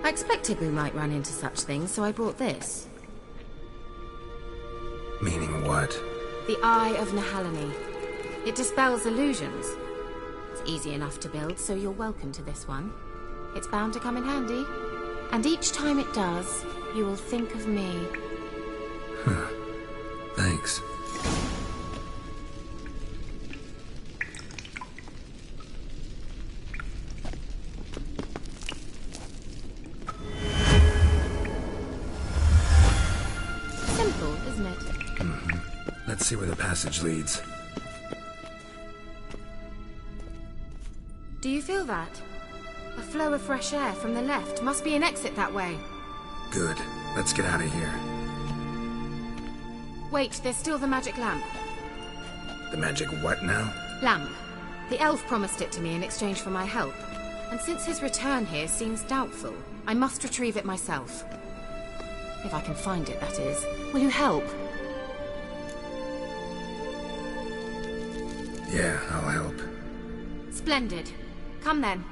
I expected we might run into such things, so I brought this. Meaning what? The Eye of Nehaleni. It dispels illusions. It's easy enough to build, so you're welcome to this one. It's bound to come in handy. And each time it does, you will think of me. Thanks. Simple, isn't it? Let's see where the passage leads. Do you feel that? A flow of fresh air from the left. Must be an exit that way. Good. Let's get out of here. Wait, there's still the magic lamp. The magic what now? Lamp. The elf promised it to me in exchange for my help. And since his return here seems doubtful, I must retrieve it myself. If I can find it, that is. Will you help? Yeah, I'll help. Splendid. Come then.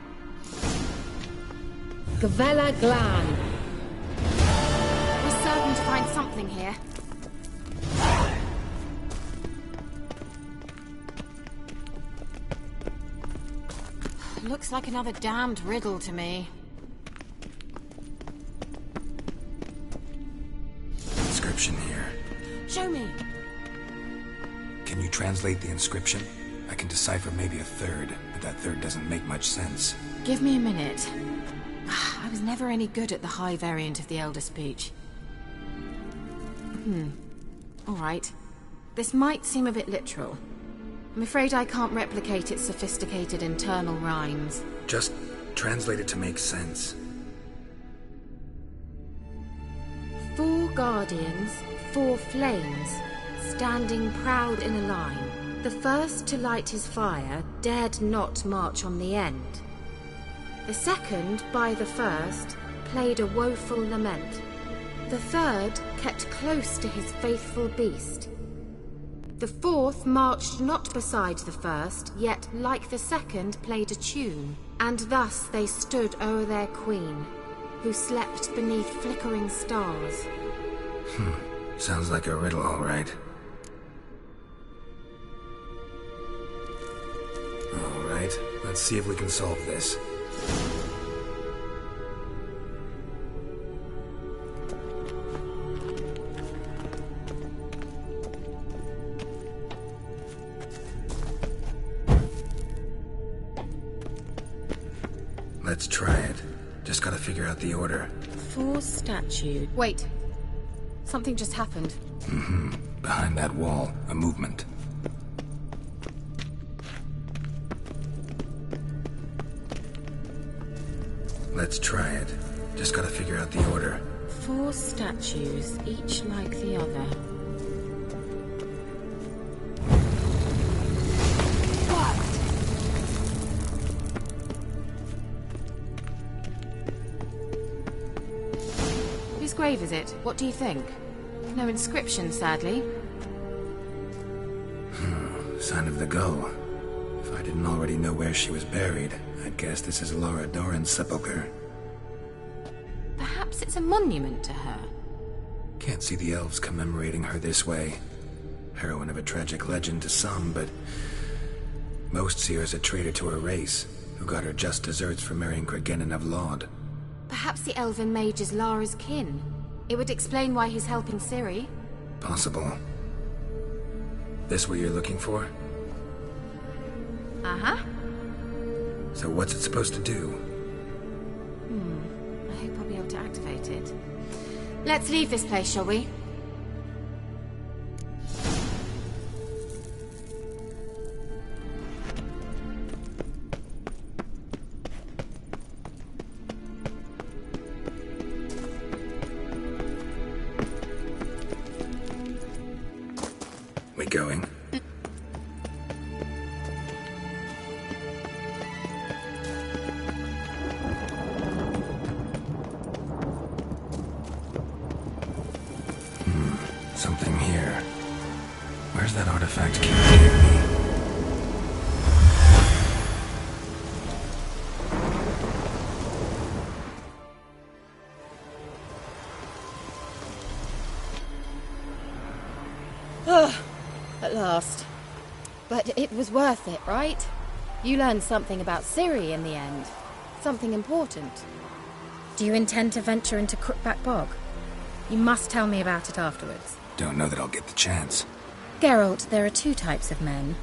Gavella Glan. We're certain to find something here. Looks like another damned riddle to me. Inscription here. Show me. Can you translate the inscription? I can decipher maybe a third, but that third doesn't make much sense. Give me a minute. I was never any good at the high variant of the Elder Speech. All right. This might seem a bit literal. I'm afraid I can't replicate its sophisticated internal rhymes. Just translate it to make sense. 4 guardians, 4 flames, standing proud in a line. The first to light his fire dared not march on the end. The second, by the first, played a woeful lament. The third kept close to his faithful beast. The fourth marched not beside the first, yet like the second played a tune, and thus they stood o'er their queen, who slept beneath flickering stars. Sounds like a riddle, all right. All right, let's see if we can solve this. Let's try it. Just gotta figure out the order. 4 statues. Wait. Something just happened. Behind that wall, a movement. Let's try it. Just gotta figure out the order. 4 statues, each like the other. Whose grave is it? What do you think? No inscription, sadly. Sign of the gull. If I didn't already know where she was buried, I'd guess this is Laura Doran's sepulchre. Perhaps it's a monument to her. Can't see the elves commemorating her this way. Heroine of a tragic legend to some, but most see her as a traitor to her race, who got her just deserts for marrying Cregennan of Laud. Perhaps the elven mage is Lara's kin. It would explain why he's helping Ciri. Possible. This what you're looking for? Uh-huh. So what's it supposed to do? I hope I'll be able to activate it. Let's leave this place, shall we? We going? Something here. Where's that artifact Kira gave me? At last. But it was worth it, right? You learned something about Ciri in the end. Something important. Do you intend to venture into Crookback Bog? You must tell me about it afterwards. Don't know that I'll get the chance. Geralt, there are 2 types of men.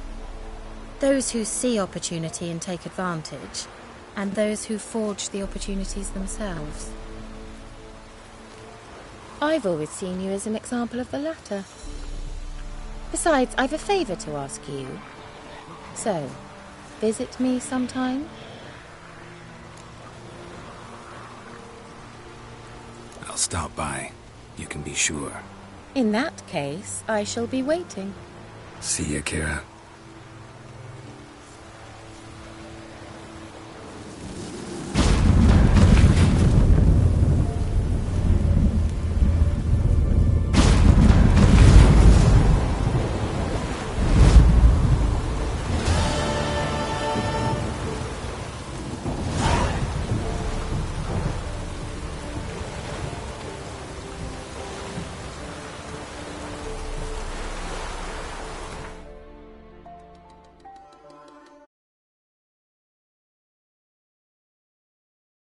Those who see opportunity and take advantage, and those who forge the opportunities themselves. I've always seen you as an example of the latter. Besides, I've a favour to ask you. So, visit me sometime? I'll stop by. You can be sure. In that case, I shall be waiting. See ya, Kira.